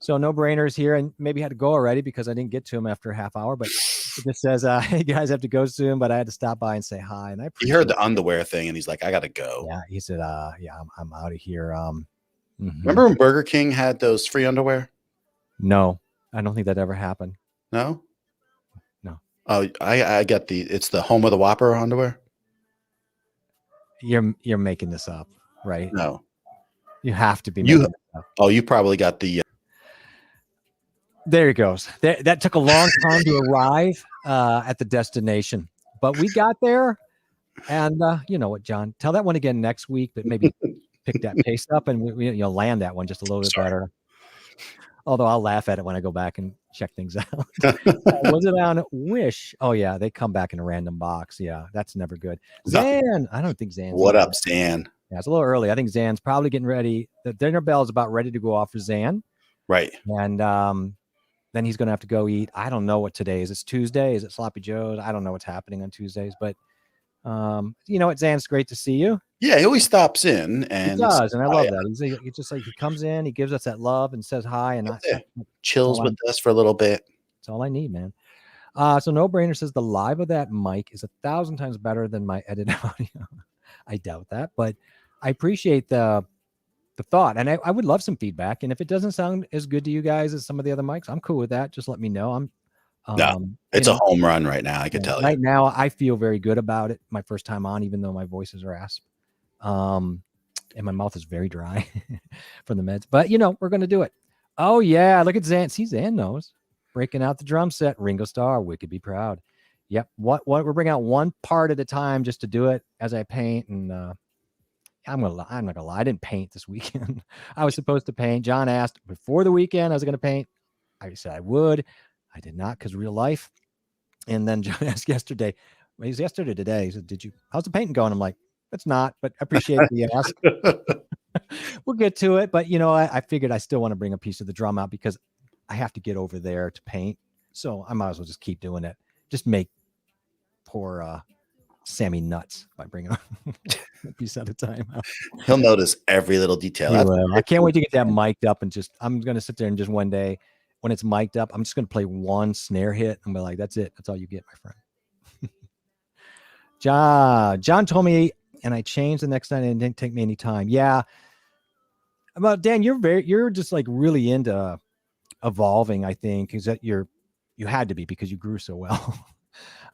So no brainers here, and maybe had to go already because I didn't get to him after a half hour, but it just says, hey guys, have to go soon, but I had to stop by and say hi. And he heard the underwear thing and he's like, I got to go. Yeah. He said, I'm out of here. Remember when Burger King had those free underwear? No, I don't think that ever happened. No. Oh, I get it's the home of the Whopper underwear. You're making this up, right? No, you have to be. Making this up. Oh, you probably got the. There it goes. That took a long time to arrive at the destination, but we got there. And you know what, John? Tell that one again next week, but maybe pick that pace up and you'll land that one just a little bit better. Although I'll laugh at it when I go back and check things out. Was it on Wish? Oh, yeah. They come back in a random box. Yeah, that's never good. Zan. I don't think Zan's. What up, Zan? Yeah, it's a little early. I think Zan's probably getting ready. The dinner bell is about ready to go off for Zan. Right. And then he's going to have to go eat. I don't know what today is. It's Tuesday. Is it Sloppy Joe's? I don't know what's happening on Tuesdays. But you know what, Zan? It's great to see you. Yeah, he always stops in, and he does, and I love that. He's just like, he comes in, he gives us that love and says hi, and chills with us for a little bit. That's all I need, man. So No Brainer says the live of that mic is 1,000 times better than my edited audio. I doubt that, but I appreciate the the thought. And I would love some feedback. And if it doesn't sound as good to you guys as some of the other mics, I'm cool with that. Just let me know. No, it's a home run right now. I can tell you. Right now, I feel very good about it. My first time on, even though my voice is rasp. And my mouth is very dry from the meds. But, we're going to do it. Oh, yeah. Look at Zan. See, Zan knows. Breaking out the drum set. Ringo Starr. We could be proud. Yep. What we're bringing out one part at a time just to do it as I paint. And I'm not gonna lie. I didn't paint this weekend. I was supposed to paint. John asked before the weekend I was going to paint. I said I would. I did not because real life. And then John asked yesterday. Well, he was yesterday today. He said, how's the painting going? I'm like, it's not, but I appreciate the ask. We'll get to it. But, I figured I still want to bring a piece of the drum out because I have to get over there to paint. So I might as well just keep doing it. Just make poor Sammy nuts by bringing a piece at a time out. He'll notice every little detail. I can't wait to get that mic'd up and I'm going to sit there and just one day when it's mic'd up, I'm just going to play one snare hit and be like, that's it. That's all you get, my friend. John told me, and I changed the next night and it didn't take me any time. Yeah. Well, Dan, you're just like really into evolving, I think, is that you had to be because you grew so well.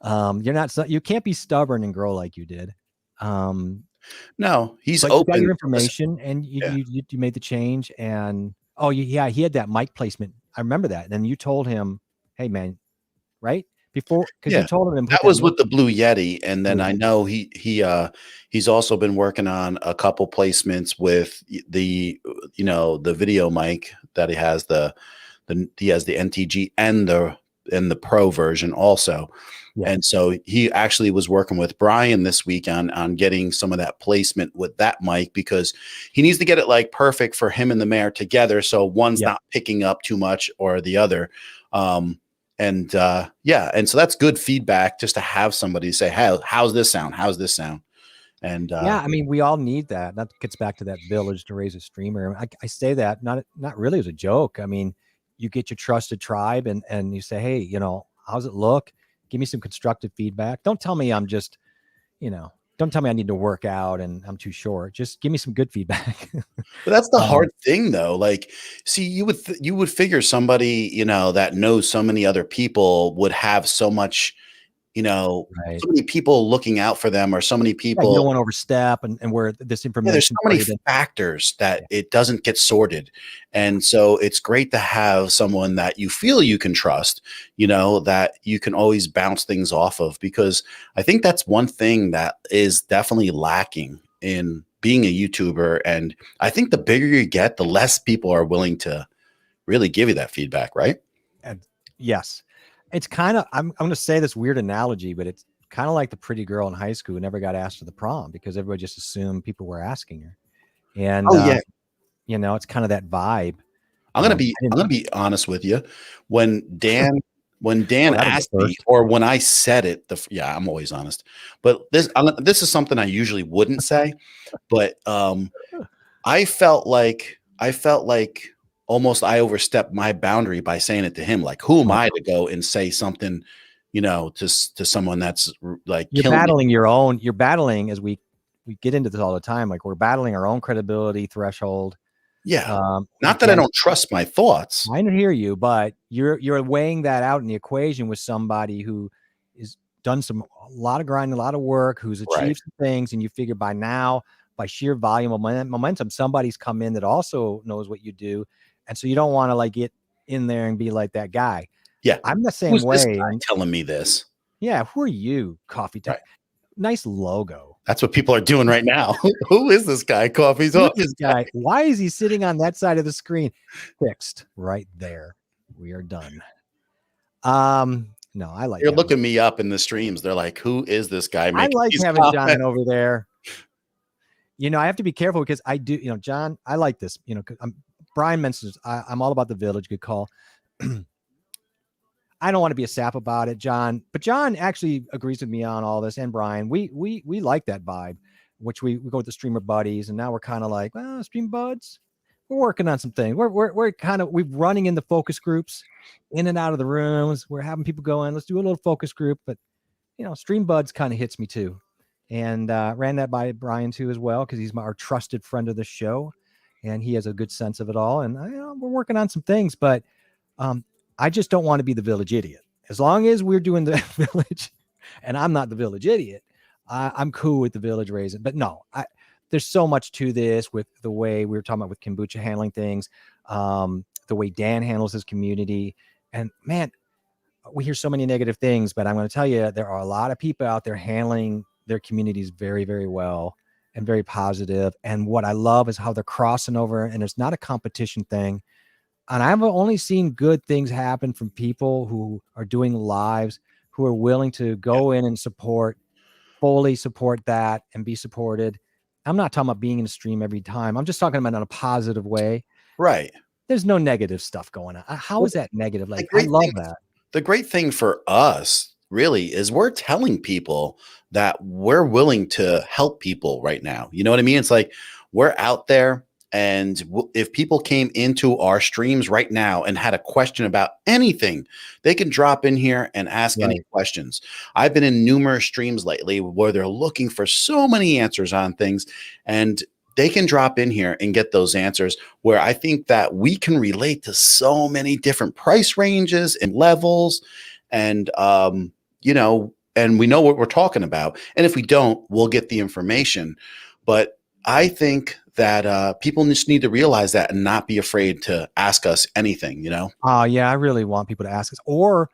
You can't be stubborn and grow like you did. No, he's but open. You got your information and you made the change. And he had that mic placement. I remember that. And then you told him, hey man, right? Before, because you told him that was with the Blue Yeti. And then I know he's also been working on a couple placements with the video mic that he has he has the NTG and the Pro version also. Yeah. And so he actually was working with Brian this week on getting some of that placement with that mic because he needs to get it like perfect for him and the Mayor together. So one's not picking up too much or the other. And so that's good feedback just to have somebody say, how's this sound? How's this sound? And I mean, we all need that. That gets back to that village to raise a streamer. I say that not really as a joke. I mean, you get your trusted tribe and you say, hey, how's it look? Give me some constructive feedback. Don't tell me I'm just, don't tell me I need to work out and I'm too short. Just give me some good feedback. But that's the hard thing though. Like, see, you would figure somebody, that knows so many other people would have so much, so many people looking out for them or so many people. You don't want to overstep and where this information. There's so many factors that it doesn't get sorted. And so it's great to have someone that you feel you can trust, that you can always bounce things off of, because I think that's one thing that is definitely lacking in being a YouTuber. And I think the bigger you get, the less people are willing to really give you that feedback, right? Yes. It's kind of, I'm going to say this weird analogy, but it's kind of like the pretty girl in high school who never got asked to the prom because everybody just assumed people were asking her. And, it's kind of that vibe. I'm going to be honest with you. When Dan asked me, or when I said it, I'm always honest, but this is something I usually wouldn't say, but, I felt like almost I overstepped my boundary by saying it to him. Like, who am I to go and say something, to someone that's like you're battling as we get into this all the time. Like we're battling our own credibility threshold. Yeah. Not that I don't trust my thoughts. I hear you, but you're weighing that out in the equation with somebody who is done a lot of grinding, a lot of work, who's achieved some things. And you figure by now, by sheer volume of momentum, somebody's come in that also knows what you do. And so you don't want to like get in there and be like that guy. Yeah. I'm the same way. This guy telling me this. Yeah. Who are you? Coffee Time. Right. Nice logo. That's what people are doing right now. Who is this guy? Coffee's off. This guy. Why is he sitting on that side of the screen? Fixed right there. We are done. No, I like. You're looking me up in the streams. They're like, "Who is this guy?" I like having John over there. I have to be careful because I do. John, I like this. Brian mentions I'm all about the village. Good call. I don't want to be a sap about it, John, but John actually agrees with me on all this. And Brian, we like that vibe, which we go with the streamer buddies. And now we're kind of like, well, stream buds, we're working on some things. We're running in the focus groups in and out of the rooms. We're having people go in, let's do a little focus group, but stream buds kind of hits me too. And ran that by Brian too, as well. Cause he's our trusted friend of the show. and he has a good sense of it all. And we're working on some things, but I just don't want to be the village idiot. As long as we're doing the village and I'm not the village idiot, I'm cool with the village raising. But no, there's so much to this with the way we were talking about with Kimbuucha handling things, the way Dan handles his community. And man, we hear so many negative things, but I'm going to tell you, there are a lot of people out there handling their communities very, very well and very positive. And what I love is how they're crossing over, and it's not a competition thing. And I've only seen good things happen from people who are doing lives, who are willing to go in and fully support that and be supported. I'm not talking about being in a stream every time. I'm just talking about in a positive way. Right. There's no negative stuff going on. How is that negative? Like, I love that. The great thing for us really is we're telling people that we're willing to help people right now. You know what I mean? It's like we're out there. And if people came into our streams right now and had a question about anything, they can drop in here and ask any questions. I've been in numerous streams lately where they're looking for so many answers on things, and they can drop in here and get those answers, where I think that we can relate to so many different price ranges and levels. And, and we know what we're talking about. And if we don't, we'll get the information. But I think that people just need to realize that and not be afraid to ask us anything, Oh yeah, I really want people to ask us, or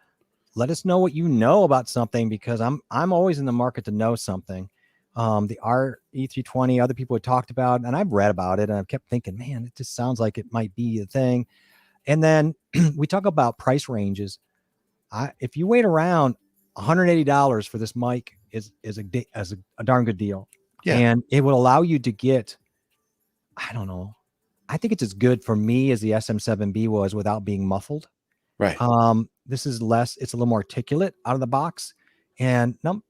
let us know what you know about something, because I'm always in the market to know something. The RE320, other people had talked about, and I've read about it, and I've kept thinking, man, it just sounds like it might be the thing. And then we talk about price ranges. If you wait around, $180 for this mic is a darn good deal. Yeah. And it will allow you to get, I don't know, I think it's as good for me as the SM7B was without being muffled. Right. This is less, it's a little more articulate out of the box. And I'm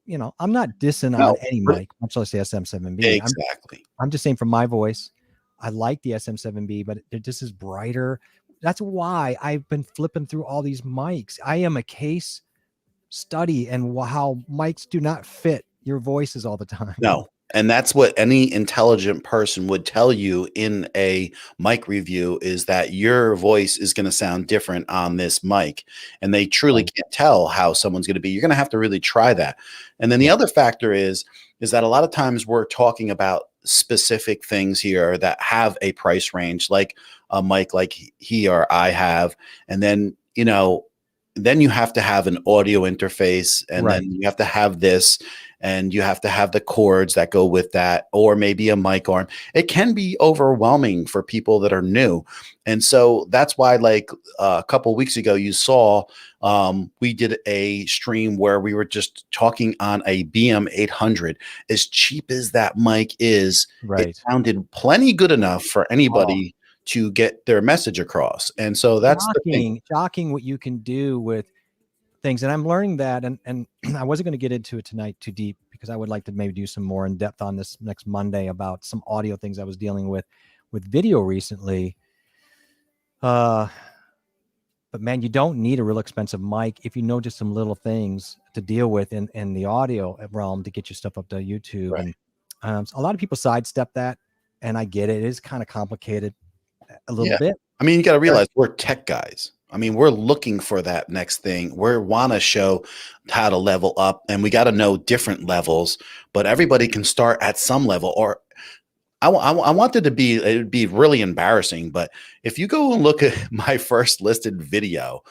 not dissing on any mic, much less the SM7B. Exactly. I'm just saying, from my voice, I like the SM7B, but it just is brighter. That's why I've been flipping through all these mics. I am a case study and how mics do not fit your voices all the time. No. And that's what any intelligent person would tell you in a mic review, is that your voice is going to sound different on this mic. And they truly can't tell how someone's going to be. You're going to have to really try that. And then the other factor is that a lot of times we're talking about specific things here that have a price range, like a mic like he or I have. And then, then you have to have an audio interface, and then you have to have this, and you have to have the cords that go with that, or maybe a mic arm. It can be overwhelming for people that are new. And so that's why, like a couple of weeks ago, you saw we did a stream where we were just talking on a BM800. As cheap as that mic is, it sounded plenty good enough for anybody to get their message across. And so that's shocking what you can do with things. And I'm learning that, and I wasn't going to get into it tonight too deep, because I would like to maybe do some more in depth on this next Monday about some audio things I was dealing with video recently. But man, you don't need a real expensive mic if you know just some little things to deal with in the audio realm to get your stuff up to YouTube. And a lot of people sidestep that, and I get it. It is kind of complicated a little bit. I mean, you got to realize we're tech guys. I mean, we're looking for that next thing. We want to show how to level up, and we got to know different levels, but everybody can start at some level. Or I wanted to be, it would be really embarrassing, but if you go and look at my first listed video,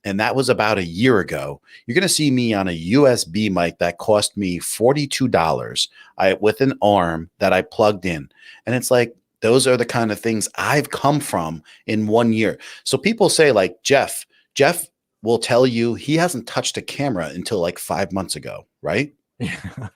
and that was about a year ago, you're going to see me on a USB mic that cost me $42 with an arm that I plugged in. And it's like, those are the kind of things I've come from in 1 year. So people say, like, Jeff will tell you he hasn't touched a camera until like 5 months ago, right? I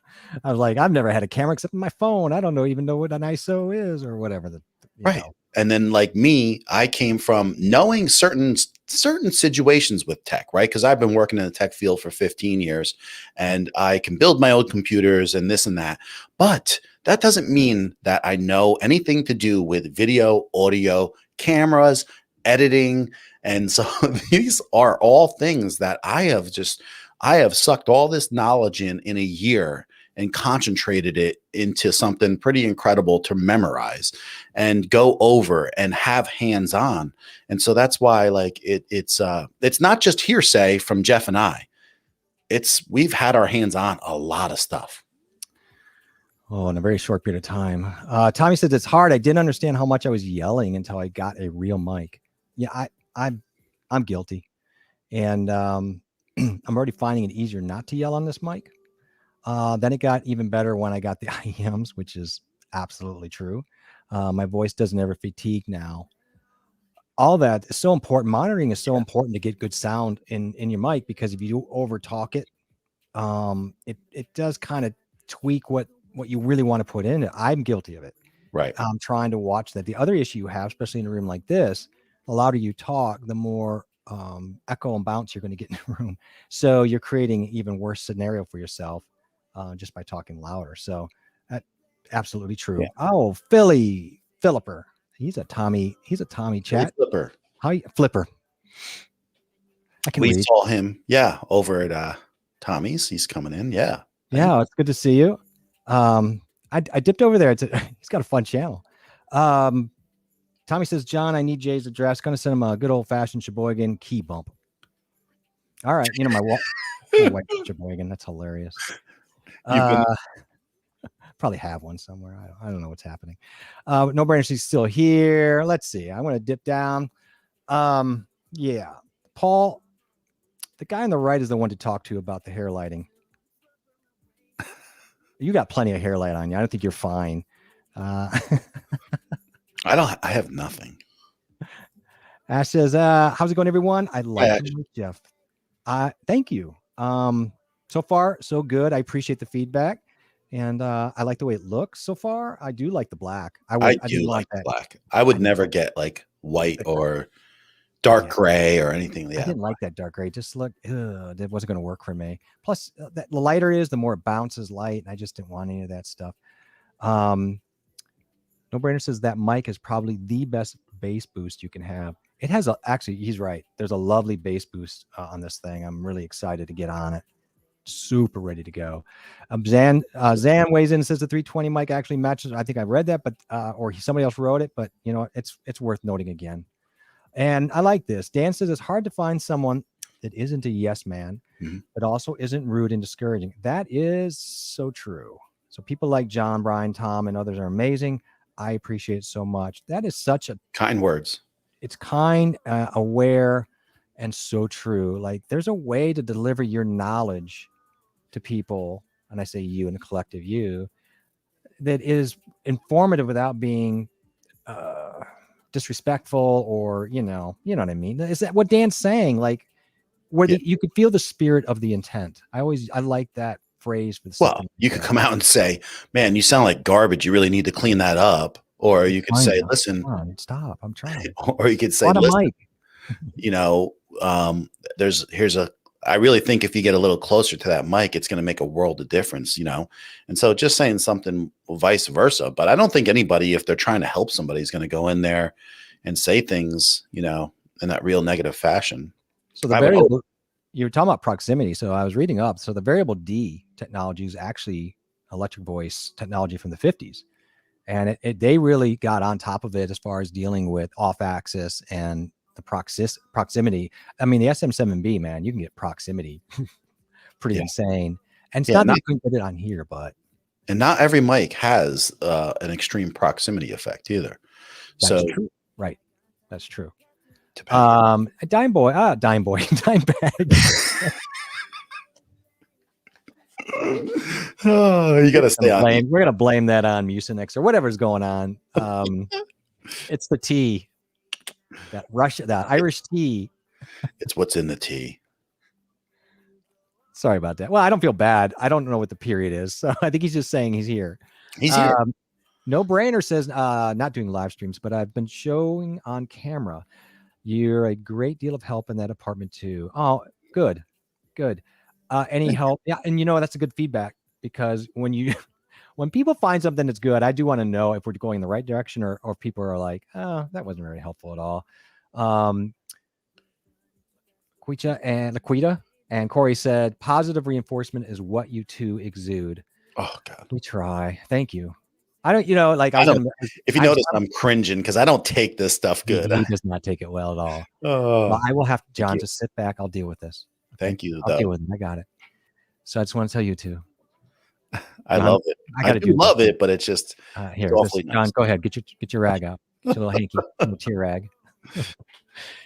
was like, I've never had a camera except my phone. I don't even know what an ISO is or whatever. Right. And then, like me, I came from knowing certain situations with tech, right? Because I've been working in the tech field for 15 years, and I can build my own computers and this and that. But that doesn't mean that I know anything to do with video, audio, cameras, editing. And so these are all things that I have sucked all this knowledge in a year. and concentrated it into something pretty incredible to memorize and go over and have hands-on. And so that's why like it's not just hearsay from Jeff and I. We've had our hands on a lot of stuff. Oh, in a very short period of time. Tommy says it's hard. I didn't understand how much I was yelling until I got a real mic. Yeah, I'm guilty. And I'm already finding it easier not to yell on this mic. Then it got even better when I got the IEMs, which is absolutely true. My voice doesn't ever fatigue now. All that is so important. Monitoring is so important to get good sound in your mic, because if you over talk it, it does kind of tweak what you really want to put in it. I'm guilty of it. Right. I'm trying to watch that. The other issue you have, especially in a room like this, the louder you talk, the more echo and bounce you're going to get in the room. So you're creating an even worse scenario for yourself just by talking louder. So that's absolutely true. Yeah. Oh, Philipper. He's a Tommy chat. Hey, Flipper. Hi, Flipper. We saw him, over at Tommy's. He's coming in. Yeah. Yeah, it's good to see you. I dipped over there. He's got a fun channel. Tommy says, John, I need Jay's address. Going to send him a good old fashioned Sheboygan key bump. All right. You know, my white Sheboygan. That's hilarious. Probably have one somewhere. I don't know what's happening. No brainer. She's still here. Let's see. I'm going to dip down. Yeah. Paul, the guy on the right is the one to talk to about the hair lighting. You got plenty of hair light on you. I don't think you're fine. I have nothing. Ash says, how's it going, everyone? I like you, Jeff. Thank you. So far, so good. I appreciate the feedback. And I like the way it looks so far. I do like the black. I do like that. Black. I would never get like white or dark gray or anything. I didn't like that dark gray. Just look, that wasn't going to work for me. Plus, the lighter is, the more it bounces light. And I just didn't want any of that stuff. No Brainer says that mic is probably the best bass boost you can have. It has actually, he's right. There's a lovely bass boost on this thing. I'm really excited to get on it. Super ready to go. Zan weighs in and says the 320 mic actually matches. I think I read that, but or somebody else wrote it, but you know, it's worth noting again. And I like this. Dan says it's hard to find someone that isn't a yes man, but also isn't rude and discouraging. That is so true. So people like John, Brian, Tom, and others are amazing. I appreciate it so much. That is such a kind words. It's kind, aware, and so true. Like there's a way to deliver your knowledge to people, and I say you and the collective you, that is informative without being disrespectful or you know what I mean. Is that what Dan's saying? Like where you could feel the spirit of the intent. I like that phrase for the you could come out and say, man, you sound like garbage, you really need to clean that up. Or you could say, listen, stop, I'm trying. Or you could say, listen, you know, I really think if you get a little closer to that mic, it's going to make a world of difference, you know? And so just saying something vice versa, but I don't think anybody, if they're trying to help somebody, is going to go in there and say things, you know, in that real negative fashion. So the variable, you were talking about proximity. So I was reading up. So the variable D technology is actually electric voice technology from the 50s. And they really got on top of it as far as dealing with off axis and the proximity. I mean, the SM7B, man, you can get proximity pretty insane. And it's not that you can get it on here, but. And not every mic has an extreme proximity effect either. That's true. Right. That's true. Dime bag. Oh, you got to stay on. We're going to blame that on Mucinex or whatever's going on. It's the tea. That Irish tea. It's what's in the tea. Sorry about that. Well, I don't feel bad. I don't know what the period is. So I think he's just saying he's here. He's here. No Brainer says, not doing live streams, but I've been showing on camera. You're a great deal of help in that apartment too. Oh, good. Any help? Yeah. And you know, that's a good feedback because when people find something that's good, I do want to know if we're going in the right direction or if people are like, oh, that wasn't very helpful at all. Laquita and Corey said, positive reinforcement is what you two exude. Oh God. We try. Thank you. I don't, like I I was don't. gonna. If you notice, I'm cringing because I don't take this stuff good. He does not take it well at all. Oh, Well, I will have to, thank John, you. just sit back. I'll deal with this. Okay, Thank you, I'll deal though. with it. I got it. So I just want to tell you too. I John, love it. I I got to do do love this. it, but it's just it's Here, awfully John, nice. go ahead. Get your rag out. Get your little hanky, your tear rag.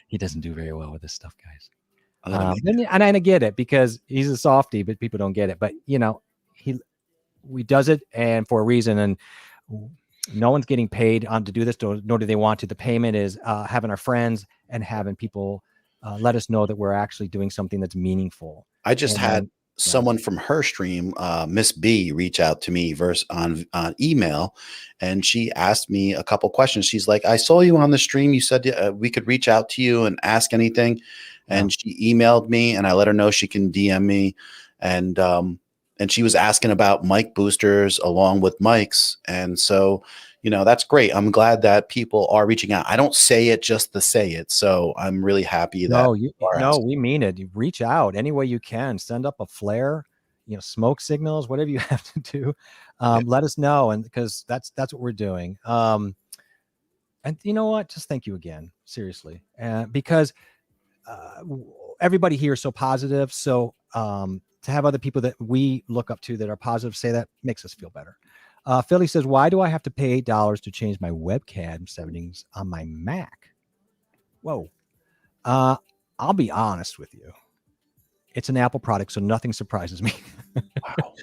He doesn't do very well with this stuff, guys. And I get it because he's a softie, but people don't get it. But we does it and for a reason, and no one's getting paid to do this, nor do they want to. The payment is having our friends and having people let us know that we're actually doing something that's meaningful. I just had someone from her stream, Miss B, reach out to me on email, and she asked me a couple questions. She's like, "I saw you on the stream. You said we could reach out to you and ask anything," and she emailed me, and I let her know she can DM me, and she was asking about mic boosters along with mics, and so that's great. I'm glad that people are reaching out. I don't say it just to say it, so I'm really happy that we mean it. You reach out any way you can. Send up a flare, smoke signals, whatever you have to do. Let us know, and because that's what we're doing. And you know what? Just thank you again, seriously, because everybody here is so positive. So to have other people that we look up to that are positive say that makes us feel better. Philly says, why do I have to pay $8 to change my webcam settings on my Mac? Whoa. I'll be honest with you. It's an Apple product, so nothing surprises me. Wow.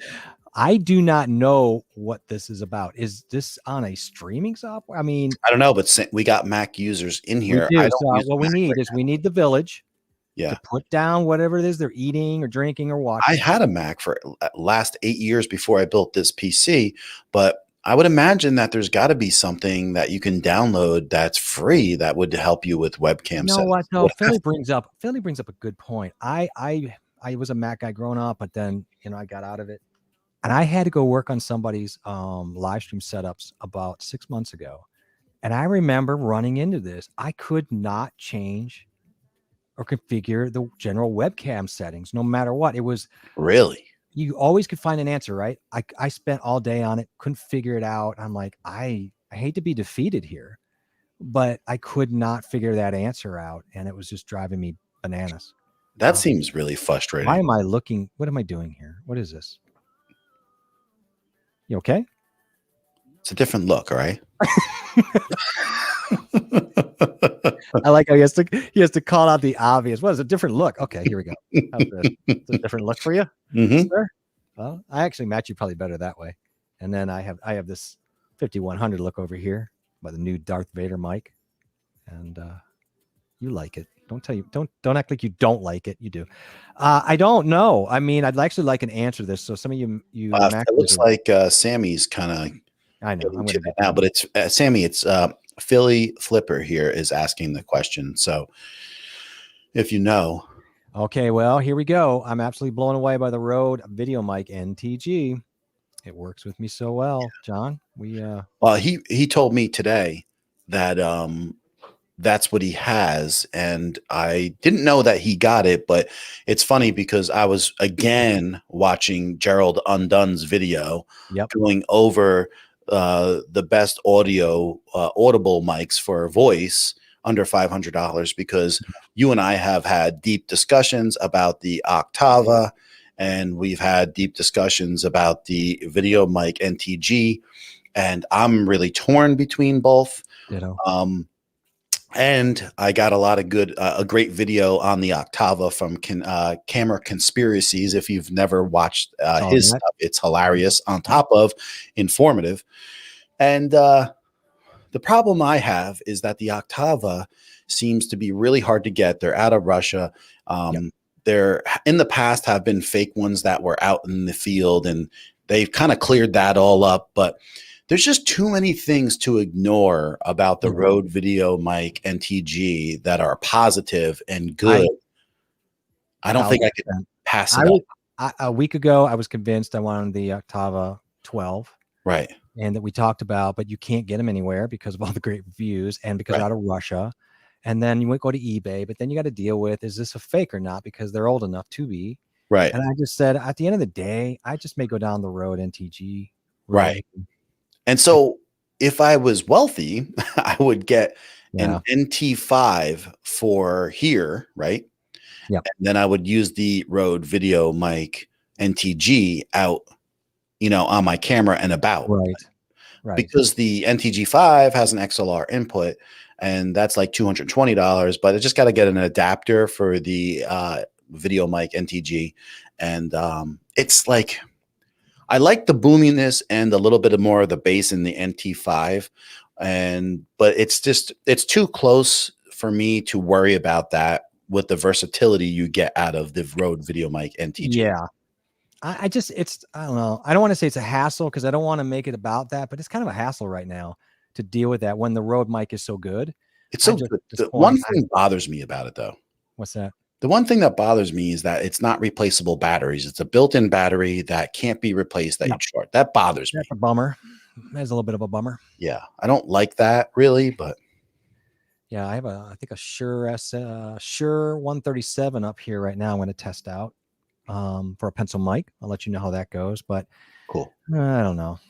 I do not know what this is about. Is this on a streaming software? I mean, I don't know, but we got Mac users in here. We do. So what we need is we need the village to put down whatever it is they're eating or drinking or watching. I had a Mac for last 8 years before I built this PC, but I would imagine that there's got to be something that you can download that's free that would help you with webcam. You know what? No, Philly brings up a good point. I was a Mac guy growing up, but then I got out of it, and I had to go work on somebody's live stream setups about 6 months ago, and I remember running into this. I could not change or configure the general webcam settings, no matter what. It was really, you always could find an answer, right? I spent all day on it, couldn't figure it out. I'm like, I hate to be defeated here, but I could not figure that answer out. And it was just driving me bananas. That seems really frustrating. Why am I looking? What am I doing here? What is this? You okay? It's a different look, all right? I like how he has to call out the obvious. What is a different look? Okay, here we go. It's a different look for you, sir? Well, I actually match you probably better that way. And then I have this 5100 look over here by the new Darth Vader mic, and you like it. Don't act like you don't like it. You do. I don't know. I mean, I'd actually like an answer to this. So some of you it looks like Sammy's kind of. I know. I'm going to now, but it's Sammy. It's Philly Flipper here is asking the question. So if you know. Okay, well, here we go. I'm absolutely blown away by the Rode Video Mic NTG. It works with me so well, John. Well, he told me today that that's what he has, and I didn't know that he got it, but it's funny because I was again watching Gerald Undone's video going over the best audible mics for voice under $500, because you and I have had deep discussions about the Octava, and we've had deep discussions about the Video Mic NTG, and I'm really torn between both. And I got a lot of a great video on the Octava from Camera Conspiracies. If you've never watched his stuff, it's hilarious on top of informative. And the problem I have is that the Octava seems to be really hard to get. They're out of Russia. There in the past have been fake ones that were out in the field, and they've kind of cleared that all up. But there's just too many things to ignore about the Rode Video Mic NTG that are positive and good. I don't think I could pass it up. A week ago, I was convinced I wanted the Octava 12. Right. And that we talked about, but you can't get them anywhere because of all the great reviews and because out of Russia. And then you would go to eBay, but then you got to deal with, is this a fake or not? Because they're old enough to be. Right. And I just said, at the end of the day, I just may go down the road NTG road. Right. And so if I was wealthy, I would get an NT5 for here, right? Yeah. And then I would use the Rode Video Mic NTG out, on my camera and about. Right. Because the NTG5 has an XLR input, and that's like $220, but I just got to get an adapter for the Video Mic NTG. And it's like, I like the boominess and a little bit of more of the bass in the NT5, but it's too close for me to worry about that with the versatility you get out of the Rode Video Mic NTG. Yeah. I don't know. I don't want to say it's a hassle because I don't want to make it about that, but it's kind of a hassle right now to deal with that when the Rode mic is so good. It's so good. The one thing bothers me about it though. What's that? The one thing that bothers me is that it's not replaceable batteries. It's a built-in battery that can't be replaced that you charge. That bothers me. That's a bummer. That's a little bit of a bummer. Yeah. I don't like that really, but yeah, I have I think a Shure 137 up here right now. I'm going to test out for a pencil mic. I'll let you know how that goes, but cool. I don't know.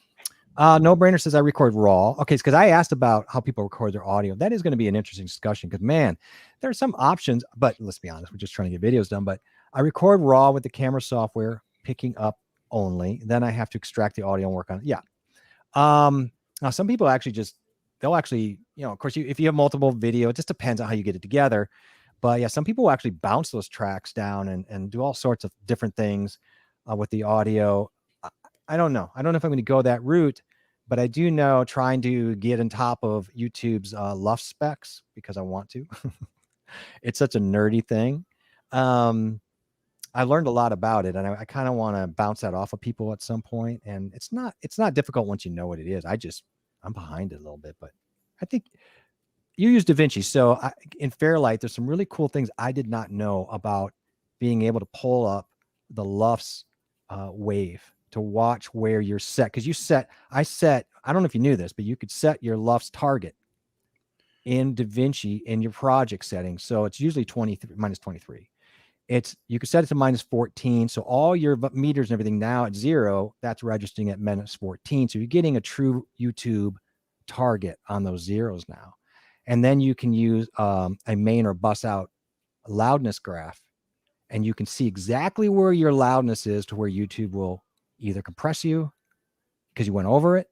No Brainer says I record raw. Okay, because I asked about how people record their audio. That is going to be an interesting discussion because, man, there are some options, but let's be honest, we're just trying to get videos done. But I record raw with the camera software, picking up only. Then I have to extract the audio and work on it. Yeah. Now, some people actually they'll actually, of course, if you have multiple video, it just depends on how you get it together. But yeah, some people will actually bounce those tracks down and do all sorts of different things with the audio. I don't know. I don't know if I'm going to go that route, but I do know trying to get on top of YouTube's LUF specs because I want to. It's such a nerdy thing. I learned a lot about it, and I kind of want to bounce that off of people at some point. And it's not difficult once you know what it is. I'm behind it a little bit, but I think you use DaVinci. So in Fairlight, there's some really cool things I did not know about being able to pull up the LUFS wave to watch where you're set. Because I don't know if you knew this, but you could set your LUFS target in DaVinci in your project settings. So it's usually minus 23. You can set it to minus 14. So all your meters and everything now at 0, that's registering at minus 14. So you're getting a true YouTube target on those zeros now. And then you can use a main or bus out loudness graph, and you can see exactly where your loudness is to where YouTube will either compress you because you went over it,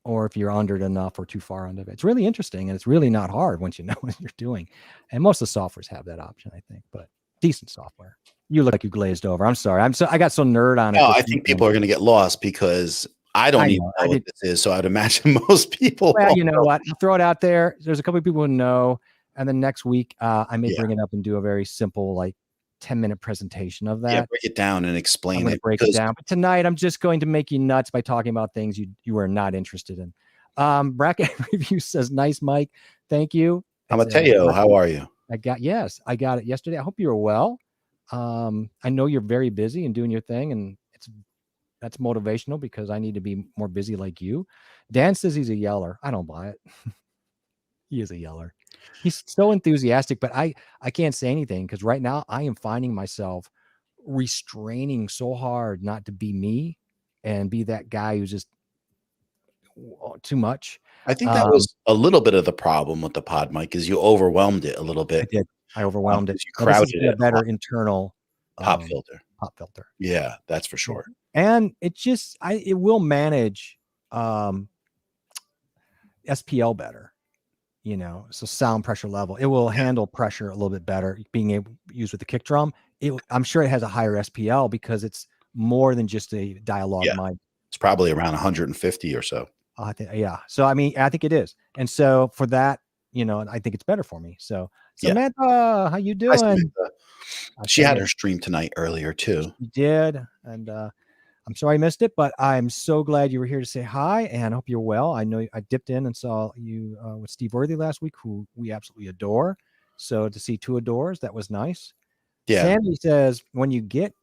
or if you're under it enough or too far under it. It's really interesting, and it's really not hard once you know what you're doing. And most of the softwares have that option, I think, but decent software. You look like you glazed over. I'm sorry. I got so nerd on it. No, I think people are going to get lost because I don't even know what this is. So I'd imagine most people. Well, you know what? I'll throw it out there. There's a couple of people who know. And then next week, I may bring it up and do a very simple, 10-minute presentation of that. Yeah, break it down and explain I'm going to break it down. But tonight, I'm just going to make you nuts by talking about things you are not interested in. Bracket Review says, nice, Mike. Thank you. Mateo, how are you? I got it yesterday. I hope you were well. I know you're very busy and doing your thing, and that's motivational because I need to be more busy like you. Dan says he's a yeller. I don't buy it. He is a yeller. He's so enthusiastic, but I can't say anything because right now I am finding myself restraining so hard not to be me and be that guy who's just too much. I think that was a little bit of the problem with the PodMic is you overwhelmed it a little bit. I did. I overwhelmed it. You crowded it. A better internal pop filter. Yeah, that's for sure. And it will manage SPL better. So sound pressure level, it will handle pressure a little bit better. Being able to use with the kick drum, I'm sure it has a higher SPL because it's more than just a dialogue mic. It's probably around 150 or so. I think, yeah. So I think it is, and so for that, I think it's better for me. So Samantha, how you doing? She had her stream tonight earlier too. She did, and I'm sorry I missed it, but I'm so glad you were here to say hi, and I hope you're well. I know I dipped in and saw you with Steve Worthy last week, who we absolutely adore. So to see two adores, that was nice. Yeah. Sandy says, when you get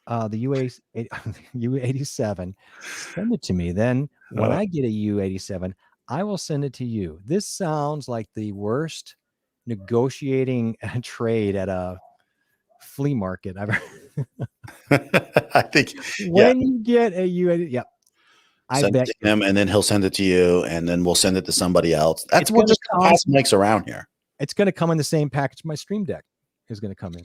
the U87, send it to me. Then when I get a U87, I will send it to you. This sounds like the worst negotiating trade at a flea market ever. I think, when you get a UAD, yep. I send bet it to him, and then he'll send it to you, and then we'll send it to somebody else. That's it's we'll gonna just come. pass mics around here. It's gonna come in the same package my Stream Deck is gonna come in.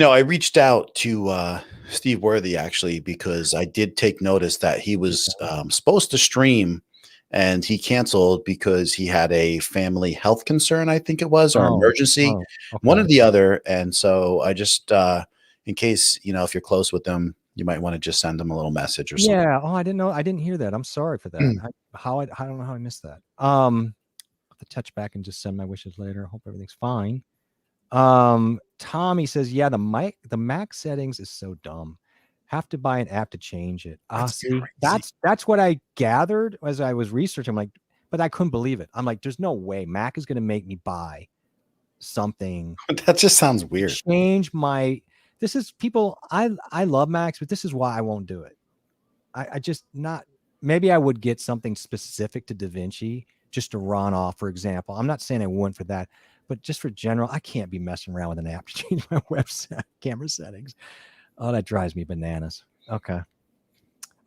I reached out to Steve Worthy actually because I did take notice that he was supposed to stream and he canceled because he had a family health concern, I think it was, or emergency, one or the other. And so I just, in case, if you're close with them, you might want to just send them a little message or something. Yeah. Oh, I didn't know. I didn't hear that. I'm sorry for that. I don't know how I missed that. I'll have to touch back and just send my wishes later. Hope everything's fine. Tommy says, yeah, the Mac settings is so dumb. Have to buy an app to change it. See, that's what I gathered as I was researching. I'm like, but I couldn't believe it. I'm like, there's no way Mac is going to make me buy something. That just sounds weird. Change my. This is people. I love Macs, but this is why I won't do it. I just not. Maybe I would get something specific to DaVinci just to run off, for example. I'm not saying I wouldn't for that. But just for general, I can't be messing around with an app to change my website camera settings. Oh, that drives me bananas. Okay.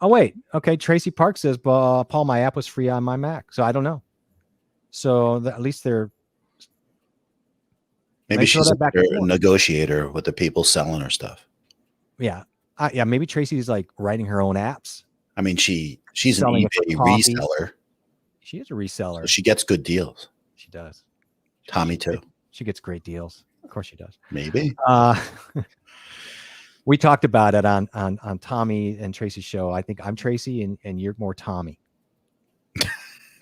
Oh, wait. Okay. Tracy Park says, Paul, my app was free on my Mac. So I don't know. So at least they're. Maybe she's a negotiator with the people selling her stuff. Yeah. Yeah. Maybe Tracy's like writing her own apps. I mean, she's an eBay reseller. She is a reseller. So she gets good deals. She does. Tommy too. She gets great deals. Of course she does. Maybe. We talked about it on Tommy and Tracy's show. I think I'm Tracy and you're more Tommy.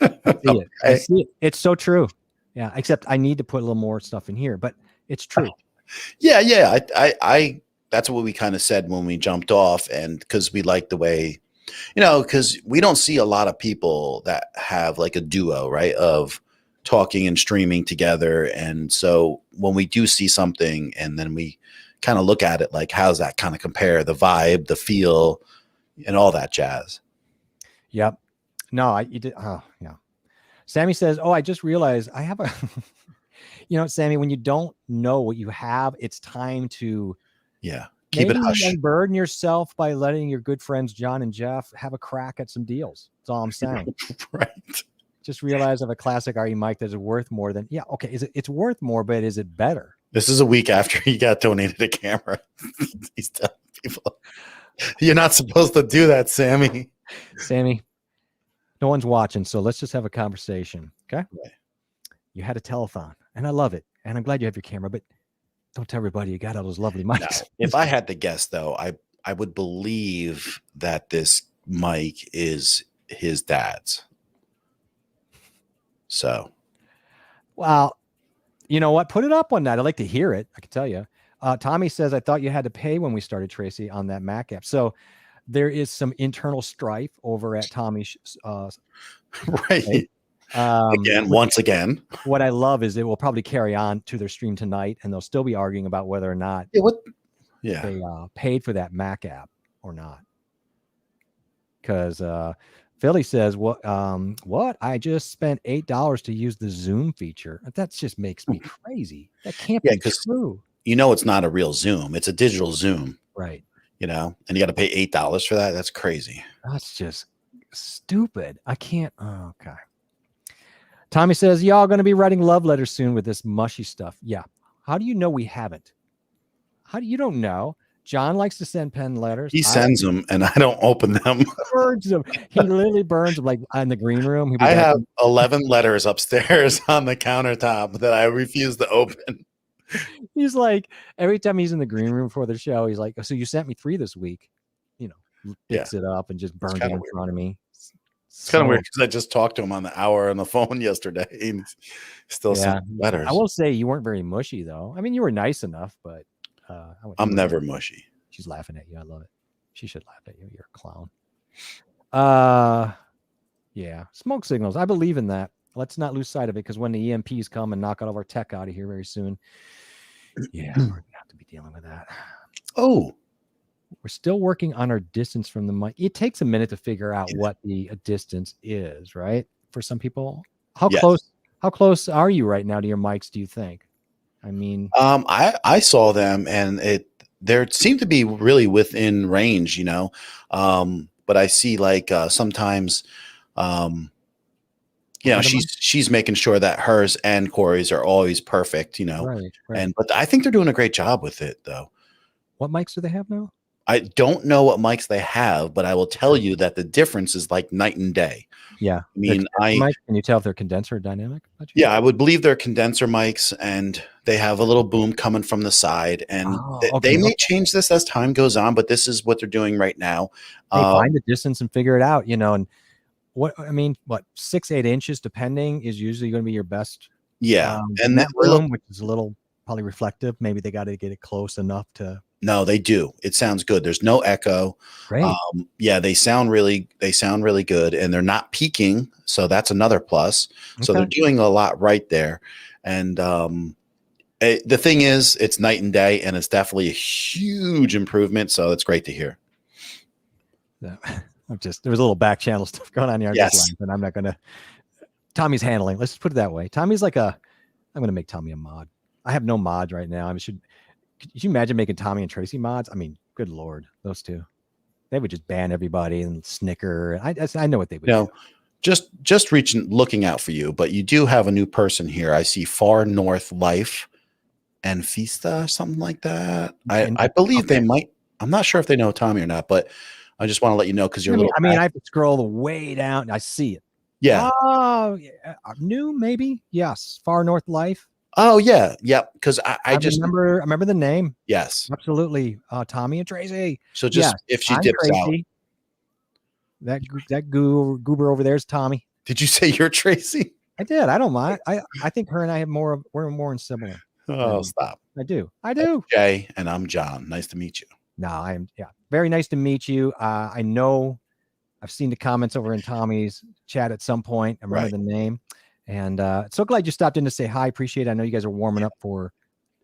I see it. It's so true. Yeah. Except I need to put a little more stuff in here, but it's true. Yeah. Yeah. I that's what we kind of said when we jumped off, and because we like the way, because we don't see a lot of people that have like a duo, right, of talking and streaming together. And so when we do see something and then we kind of look at it like, how's that kind of compare, the vibe, the feel, and all that jazz. Yep. No, you did. Oh, yeah. Sammy says, I just realized I have a, Sammy, when you don't know what you have, it's time to keep it hush. Unburden yourself by letting your good friends, John and Jeff, have a crack at some deals. That's all I'm saying. Right. Just realize of a classic RE mic that is worth more than, okay. It's worth more, but is it better? This is a week after he got donated a camera. He's telling people, you're not supposed to do that, Sammy. Sammy, no one's watching, so let's just have a conversation, okay? Right. You had a telethon, and I love it, and I'm glad you have your camera, but don't tell everybody you got all those lovely mics. No. If I had to guess, though, I would believe that this mic is his dad's. So, well, you know what? Put it up one night. I'd like to hear it. I can tell you. Tommy says, I thought you had to pay when we started, Tracy, on that Mac app. So there is some internal strife over at Tommy's. Right. Once again. What I love is it will probably carry on to their stream tonight, and they'll still be arguing about whether or not they paid for that Mac app or not. Because Philly says, what? I just spent $8 to use the Zoom feature. That just makes me crazy. That can't be true. It's not a real Zoom. It's a digital Zoom. Right. And you got to pay $8 for that. That's crazy. That's just stupid. I can't. Oh, okay. Tommy says, y'all going to be writing love letters soon with this mushy stuff. Yeah. How do you know we haven't? You don't know? John likes to send pen letters. He sends them, and I don't open them. Burns them. He literally burns them like in the green room. I have 11 letters upstairs on the countertop that I refuse to open. He's like, every time he's in the green room for the show, he's like, so you sent me 3 this week. Picks it up and just burns it in front of me. It's kind of weird because I just talked to him on the hour on the phone yesterday. And still sending letters. I will say you weren't very mushy, though. I mean, you were nice enough, but I'm never mushy. She's laughing at you. I love it. She should laugh at you. You're a clown. Yeah. Smoke signals. I believe in that. Let's not lose sight of it, because when the EMPs come and knock all of our tech out of here very soon, we're gonna have to be dealing with that. Oh, we're still working on our distance from the mic. It takes a minute to figure out what the distance is, right? For some people, how close are you right now to your mics, do you think? I mean, I saw them, and they seem to be really within range, you know. But I see like sometimes, um, you know, Other mics? she's making sure that hers and Corey's are always perfect, you know. Right, right. And but I think they're doing a great job with it, though. What mics do they have now? I don't know what mics they have, but I will tell you that the difference is like night and day. Yeah. I mean, Mics. Can you tell if they're condenser or dynamic? yeah, I would believe they're condenser mics, and they have a little boom coming from the side. And Oh, they okay. may change this as time goes on, but this is what they're doing right now. Hey, find the distance and figure it out, you know. And what 6-8 inches, depending, is usually going to be your best. Yeah, in that room, which is a little probably reflective. Maybe they got to get it close enough to. No, they do. It sounds good. There's no echo. Great. Yeah, they sound really good, and they're not peaking, so that's another plus. So they're doing a lot right there. And the thing is, it's night and day, and it's definitely a huge improvement. So it's great to hear. Yeah. There was a little back channel stuff going on here. Yes. And I'm not going to. Tommy's handling. Let's put it that way. Tommy's like I'm going to make Tommy a mod. I have no mods right now. Could you imagine making Tommy and Tracy mods? I mean, good Lord, those two. They would just ban everybody and snicker. I know what they would do. Just looking out for you, but you do have a new person here. I see Far North Life and Fista, something like that. I believe they might. I'm not sure if they know Tommy or not, but I just want to let you know because you're I have to scroll way down. And I see it. Yeah. Oh, yeah. New, maybe. Yes. Far North Life. Oh yeah, yep. Because I just remember the name. Yes, absolutely. Tommy and Tracy. So just if she dips Tracy. Out, that goober over there is Tommy. Did you say you're Tracy? I did. I don't mind. I think her and I have we're more in similar. Oh, stop. I do. I'm Jay, and I'm John. Nice to meet you. No, I am. Yeah, very nice to meet you. I know I've seen the comments over in Tommy's chat at some point. I remember the name. And so glad you stopped in to say hi. Appreciate it. I know you guys are warming up for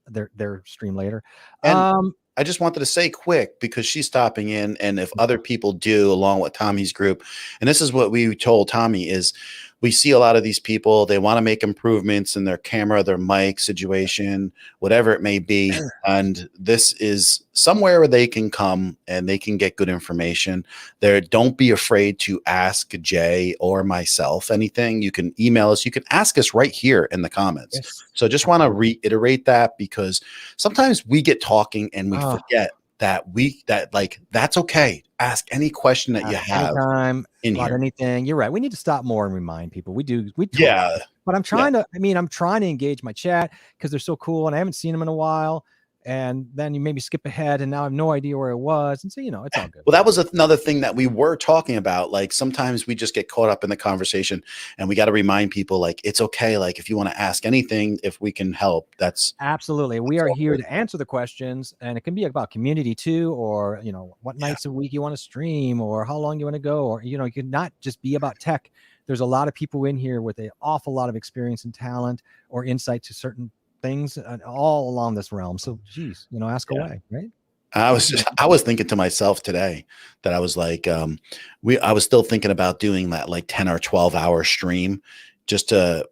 their stream later. And I just wanted to say quick, because she's stopping in, and if other people do along with Tommy's group, and this is what we told Tommy, is we see a lot of these people, they want to make improvements in their camera, their mic situation, whatever it may be. And this is somewhere where they can come and they can get good information there. Don't be afraid to ask Jay or myself anything. You can email us. You can ask us right here in the comments. Yes. So just want to reiterate that, because sometimes we get talking and we forget that's okay. Ask any question that you have anytime about anything. You're right. We need to stop more and remind people. We talk, but I'm trying to engage my chat because they're so cool and I haven't seen them in a while. And then you maybe skip ahead and now I have no idea where it was. And so, it's all good. Well, that was another thing that we were talking about. Like sometimes we just get caught up in the conversation and we got to remind people, like, it's okay. Like if you want to ask anything, if we can help, that's absolutely. We are here to answer the questions, and it can be about community too, or, what nights a week you want to stream, or how long you want to go, or, you can not just be about tech. There's a lot of people in here with an awful lot of experience and talent or insight to certain things all along this realm. So geez, ask away, right? I was thinking to myself today that I was like, I was still thinking about doing that like 10 or 12 hour stream just to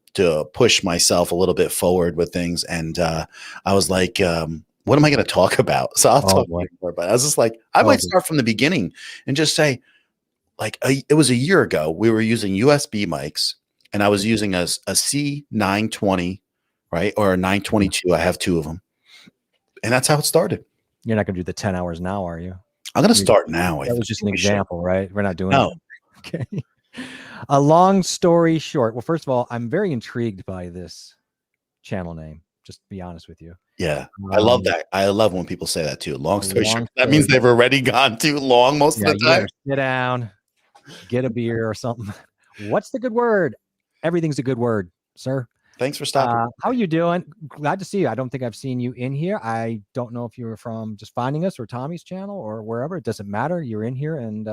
push myself a little bit forward with things. And I was like, what am I going to talk about? So I'll talk more about it. I was just like, I might start from the beginning and just say, like, it was a year ago, we were using USB mics, and I was using a C920, right? Or a 922. I have two of them. And that's how it started. You're not going to do the 10 hours now, are you? I'm going to start now. That was just an example, right? We're not doing it. Okay. A long story short. Well, first of all, I'm very intrigued by this channel name. Just to be honest with you. Yeah. I love that. I love when people say that too. Long story short. That means they've already gone too long most of the time. Sit down, get a beer or something. What's the good word? Everything's a good word, sir. Thanks for stopping. How are you doing? Glad to see you. I don't think I've seen you in here. I don't know if you were from just finding us or Tommy's channel or wherever. It doesn't matter. You're in here, and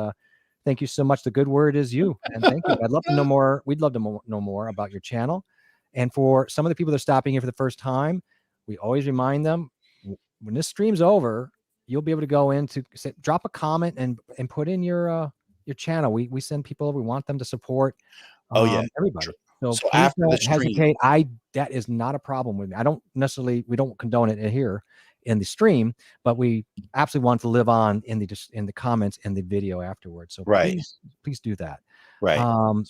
thank you so much. The good word is you, and thank you. I'd love to know more. We'd love to know more about your channel. And for some of the people that are stopping here for the first time, we always remind them, when this stream's over, you'll be able to go in to drop a comment and put in your channel. We send people. We want them to support. Everybody. So please don't hesitate. That is not a problem with me. I don't necessarily, we don't condone it here. in the stream, but we absolutely want to live on in the comments and the video afterwards. So please do that. Right.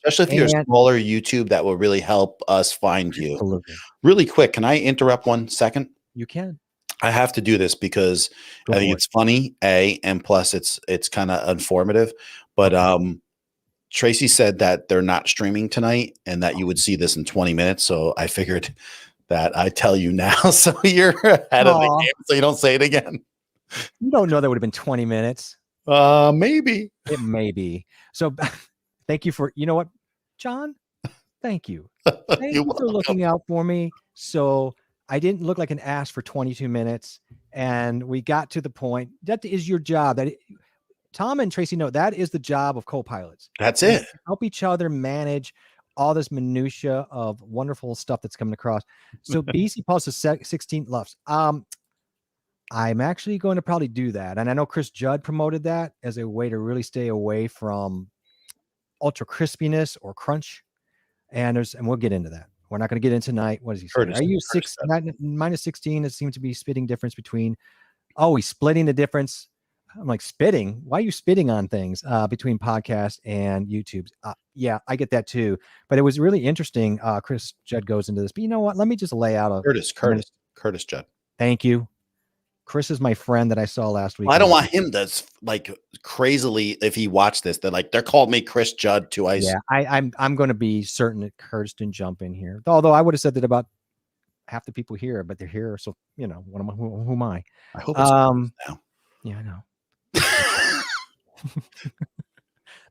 Especially if you're a smaller YouTube, that will really help us find you. Absolutely. Really quick, can I interrupt 1 second? You can. I have to do this because I think it's funny, and plus it's kind of informative. But Tracy said that they're not streaming tonight and that you would see this in 20 minutes. So I figured that I tell you now, so you're ahead of the game, so you don't say it again. You don't know that would have been 20 minutes. Maybe. It may be. So thank you for, you know what, John? Thank you. Thank you for looking out for me. So I didn't look like an ass for 22 minutes. And we got to the point. That is your job. Tom and Tracy know that is the job of co-pilots. That's it. Help each other manage all this minutia of wonderful stuff that's coming across. So BC Pulse is 16 loves. I'm actually going to probably do that. And I know Chris Judd promoted that as a way to really stay away from ultra crispiness or crunch. And we'll get into that. We're not going to get into tonight. What does he say? I use minus 16. It seems to be spitting difference between. Oh, he's splitting the difference. I'm like, spitting? Why are you spitting on things between podcast and YouTube? Yeah, I get that too. But it was really interesting. Chris Judd goes into this. But you know what? Let me just lay out Curtis Judd. Thank you. Chris is my friend that I saw last week. Well, I don't want him to like crazily, if he watched this, they're called me Chris Judd twice. Yeah, I'm going to be certain that Curtis didn't jump in here. Although I would have said that about half the people here, but they're here. So, who am I? I hope it's now. Yeah, I know.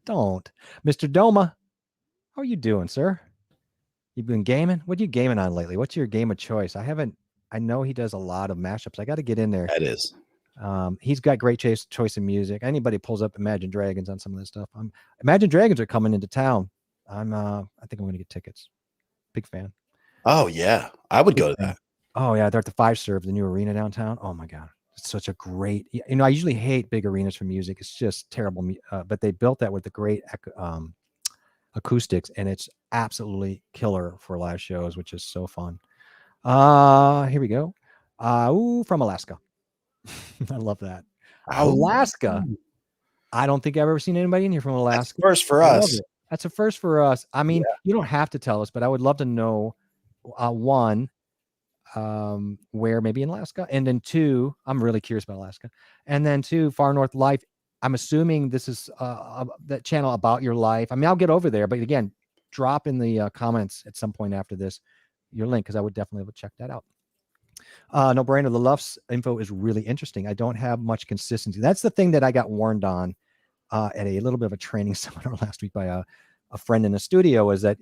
Don't. Mr. Doma, how are you doing, sir? You've been gaming? What are you gaming on lately? What's your game of choice? I know he does a lot of mashups. I got to get in there. That is. He's got great choice in music. Anybody pulls up Imagine Dragons on some of this stuff. Imagine Dragons are coming into town. I think I'm going to get tickets. Big fan. Oh yeah, I would go to that. Oh yeah, they're at the 5 Serve, the new arena downtown. Oh my god, it's such a great. I usually hate big arenas for music. It's just terrible. But they built that with the great acoustics, and it's absolutely killer for live shows, which is so fun. Here we go. From Alaska. I love that. Alaska. I don't think I've ever seen anybody in here from Alaska. That's first for us. That's a first for us. I mean, you don't have to tell us, but I would love to know one, where maybe in Alaska, and then 2, I'm really curious about Alaska, and then 2, Far North Life. I'm assuming this is that channel about your life. I mean, I'll get over there, but again, drop in the comments at some point after this your link, because I would definitely check that out. No brainer. The Luffs info is really interesting. I don't have much consistency. That's the thing that I got warned on at a little bit of a training seminar last week by a friend in the studio, is that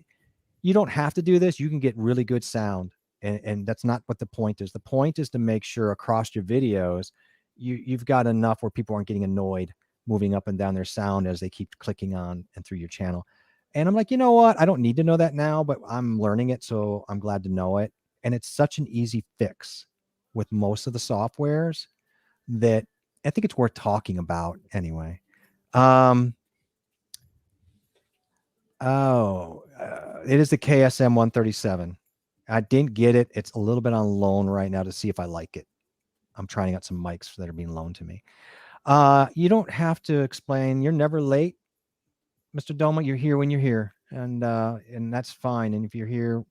you don't have to do this. You can get really good sound, and that's not what the point is. The point is to make sure across your videos you've got enough where people aren't getting annoyed moving up and down their sound as they keep clicking on and through your channel. And I'm like, you know what? I don't need to know that now, but I'm learning it, so I'm glad to know it. And it's such an easy fix with most of the softwares that I think it's worth talking about anyway. It is the KSM 137. I didn't get it. It's a little bit on loan right now to see if I like it. I'm trying out some mics that are being loaned to me. You don't have to explain. You're never late, Mr. Doma. You're here when you're here, and that's fine. And if you're here,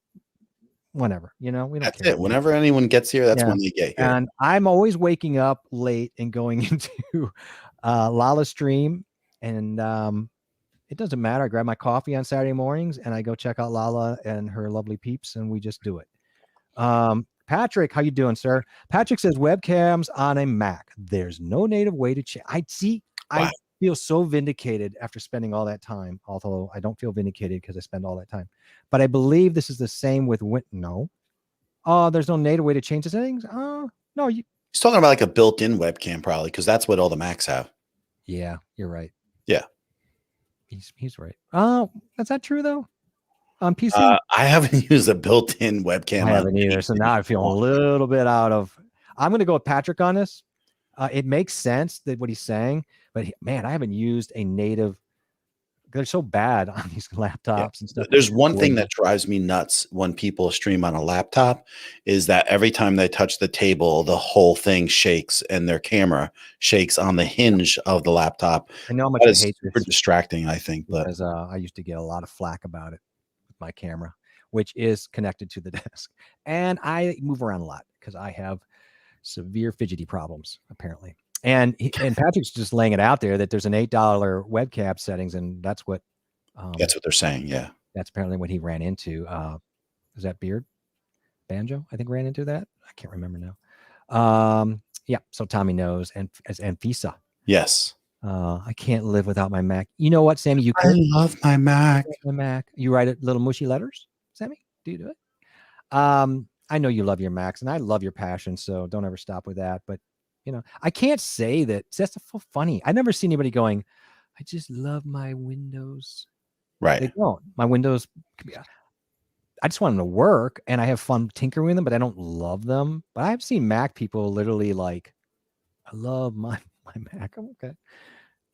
whenever, we don't that's care. It. Whenever anyone gets here, that's when they get here. And I'm always waking up late and going into Lala's stream, and it doesn't matter. I grab my coffee on Saturday mornings and I go check out Lala and her lovely peeps, and we just do it. Patrick, how you doing, sir? Patrick says webcams on a Mac. There's no native way to change. I feel so vindicated after spending all that time, although I don't feel vindicated because I spend all that time. But I believe this is the same with no. There's no native way to change the settings. No, he's talking about like a built-in webcam, probably, because that's what all the Macs have. Yeah, you're right. Yeah, he's right. That's not true though. On PC, I haven't used a built-in webcam. I haven't either. So now I feel a little bit out of. I'm going to go with Patrick on this. It makes sense that what he's saying, but man, I haven't used a native they're so bad on these laptops and stuff. There's one thing that drives me nuts when people stream on a laptop is that every time they touch the table, the whole thing shakes and their camera shakes on the hinge of the laptop. I know how much that I is hate super this distracting, I think. But because I used to get a lot of flack about it with my camera, which is connected to the desk. And I move around a lot because I have severe fidgety problems, apparently. And Patrick's just laying it out there that there's an $8 webcam settings, and that's what they're saying. Yeah, that's apparently what he ran into. Is that Beard Banjo? I think ran into that. I can't remember now. Yeah. So Tommy knows, and as Anfisa. Yes. I can't live without my Mac. You know what, Sammy? You could. I love my Mac. My Mac. You write little mushy letters, Sammy? Do you do it? I know you love your Macs, and I love your passion, so don't ever stop with that. But I can't say that. That's so funny. I never see anybody going, I just love my Windows. Right. They don't. My Windows, I just want them to work, and I have fun tinkering with them, but I don't love them. But I've seen Mac people literally like, I love my Mac. I'm okay.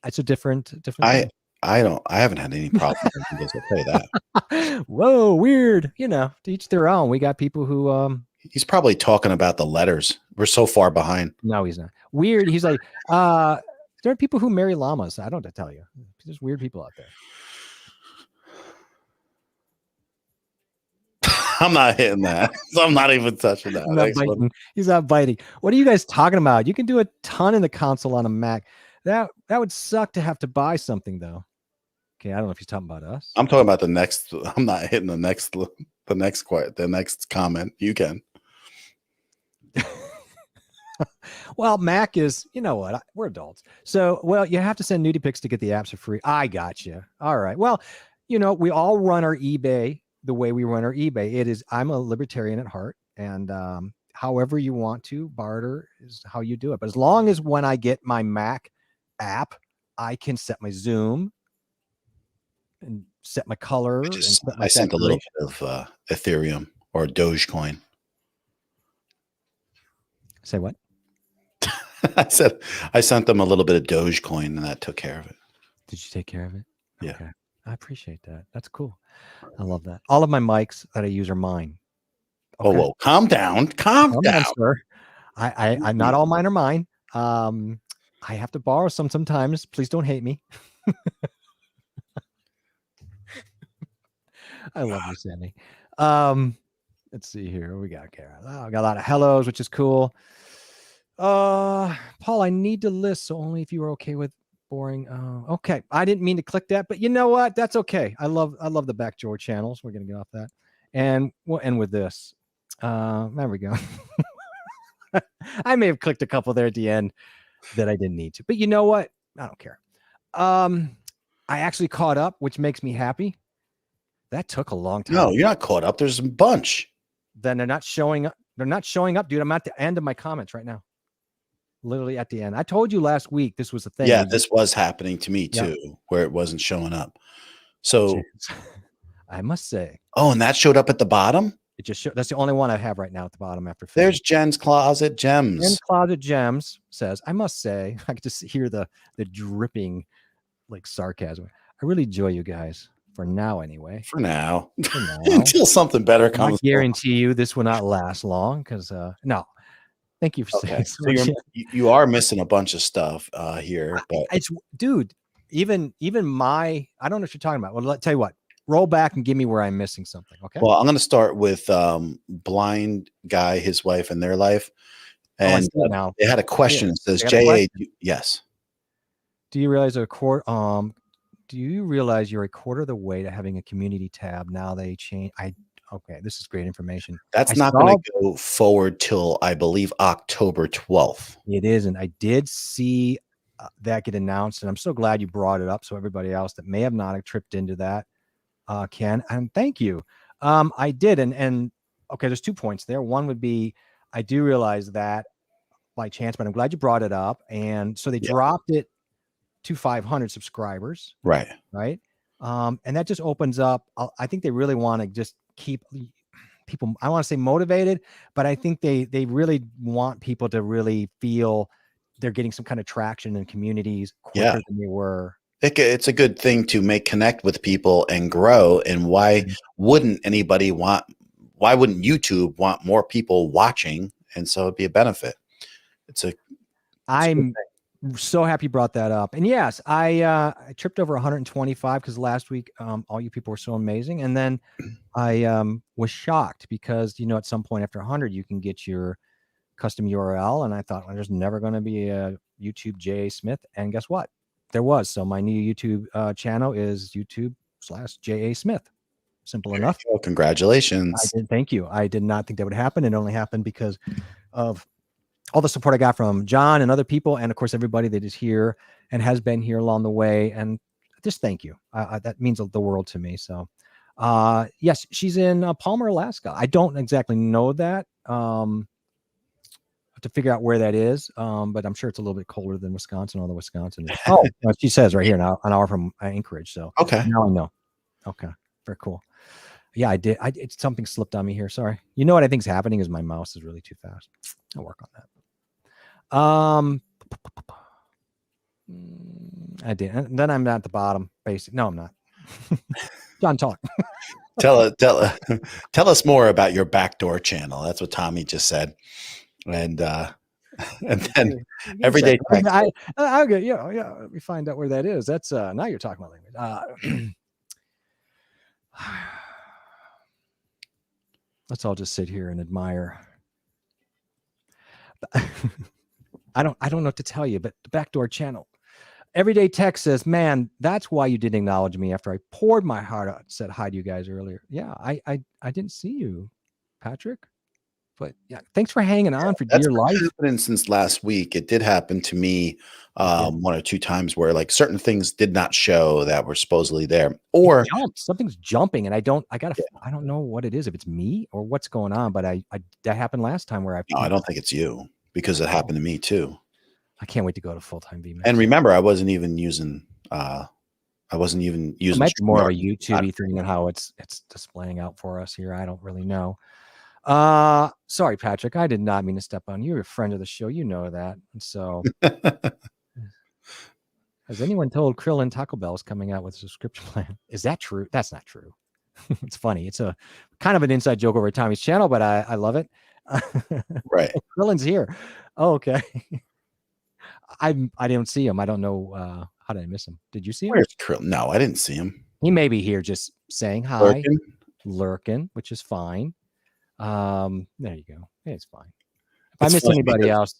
It's a different thing. I haven't had any problem with Windows. I'll tell you that. Whoa, weird. To each their own. We got people who he's probably talking about the letters. We're so far behind. No, he's not. Weird. He's like, there are people who marry llamas. I don't have to tell you. There's weird people out there. I'm not hitting that. So I'm not even touching that. He's not biting. What are you guys talking about? You can do a ton in the console on a Mac. That would suck to have to buy something though. Okay, I don't know if he's talking about us. I'm talking about the next. I'm not hitting the next comment. You can. Well, Mac is, you know what? We're adults. So, you have to send nudie pics to get the apps for free. I got you. All right. Well, we all run our eBay the way we run our eBay. I'm a libertarian at heart, and however you want to barter is how you do it. But as long as when I get my Mac app, I can set my zoom and set my color. I sent a little bit of Ethereum or Dogecoin. Say what? I sent them a little bit of Dogecoin, and that took care of it. Did you take care of it? Yeah. Okay. I appreciate that. That's cool. I love that. All of my mics that I use are mine. Okay? Whoa, calm down. Calm down, sir. I not all mine are mine. I have to borrow sometimes. Please don't hate me. I love you, Sammy. Let's see here. We got Kara. I got a lot of hellos, which is cool. Paul, I need to list, so only if you were okay with boring. Okay. I didn't mean to click that, but you know what? That's okay. I love the backdoor channels. We're gonna get off that. And we'll end with this. There we go. I may have clicked a couple there at the end that I didn't need to, but you know what? I don't care. I actually caught up, which makes me happy. That took a long time. No, you're not caught up. There's a bunch. Then they're not showing up. They're not showing up, dude. I'm at the end of my comments right now. Literally at the end. I told you last week this was a thing. Yeah, this was happening to me too, where it wasn't showing up. So I must say. Oh, and that showed up at the bottom? It just showed. That's the only one I have right now at the bottom after. There's Jen's Closet Gems. Jen's Closet Gems says, I must say, I could just hear the dripping like sarcasm. I really enjoy you guys. For now, anyway. For now. Until something better comes. I guarantee you this will not last long because no. Thank you for saying so. You are missing a bunch of stuff here. But it's dude, even my I don't know what you're talking about. Well, let's tell you what. Roll back and give me where I'm missing something. Okay. Well, I'm going to start with blind guy, his wife, and their life. And now they had a question that says, "JA, yes. Do you realize do you realize you're a quarter of the way to having a community tab? Now they change. Okay, this is great information. That's not going to go forward till I believe October 12th. It isn't. I did see that get announced, and I'm so glad you brought it up. So everybody else that may have not tripped into that can, and thank you. I did, and okay, there's 2 points there. One would be I do realize that by chance, but I'm glad you brought it up. And so they dropped it to 500 subscribers. Right. And that just opens up. I think they really want to just keep people, I want to say motivated, but I think they really want people to really feel they're getting some kind of traction in communities quicker than they were It's a good thing to connect with people and grow. And why wouldn't YouTube want more people watching? And so it'd be a benefit. I'm so happy you brought that up. And yes, I tripped over 125 because last week all you people were so amazing. And then I was shocked because, at some point after 100, you can get your custom URL. And I thought, well, there's never going to be a YouTube J.A. Smith. And guess what? There was. So my new YouTube channel is YouTube/J.A. Smith. Simple enough. Congratulations. Thank you. I did not think that would happen. It only happened because of all the support I got from John and other people. And of course, everybody that is here and has been here along the way. And just thank you. That means the world to me. So yes, she's in Palmer, Alaska. I don't exactly know that. To figure out where that is, but I'm sure it's a little bit colder than Wisconsin, although Wisconsin is. Oh, she says right here now, an hour from Anchorage. So okay, now I know. Okay, very cool. Yeah, I did. It's something slipped on me here. Sorry. You know what I think is happening is my mouse is really too fast. I'll work on that. I did. And then I'm at the bottom. Basic. No, I'm not. John, talk. Tell us more about your backdoor channel. That's what Tommy just said. And then everyday I'll get let me find out where that is. That's now you're talking about language. Let's all just sit here and admire. I don't know what to tell you, but the backdoor channel. Everyday Tech says, man, that's why you didn't acknowledge me after I poured my heart out, said hi to you guys earlier. Yeah, I didn't see you, Patrick. But yeah, thanks for hanging on for dear life. Happening since last week. It did happen to me one or two times where like certain things did not show that were supposedly there, or something's jumping, and I don't know what it is, if it's me or what's going on. But that happened last time where I don't think it's you, because it happened to me too. I can't wait to go to full-time VMix. And remember, I wasn't even using more of a YouTube thing and how it's displaying out for us here. I don't really know. Sorry, Patrick, I did not mean to step on you. You're a friend of the show, you know that. And so has anyone told Krillin Taco Bell is coming out with a subscription plan? Is that true? That's not true. It's funny. It's a kind of an inside joke over Tommy's channel, but I love it. Right. Krillin's here. Oh, okay. I didn't see him. I don't know how did I miss him? Did you see him? Where's Krillin? No, I didn't see him. He may be here just saying hi, lurking, which is fine. There you go. Yeah, it's fine. If I miss anybody else,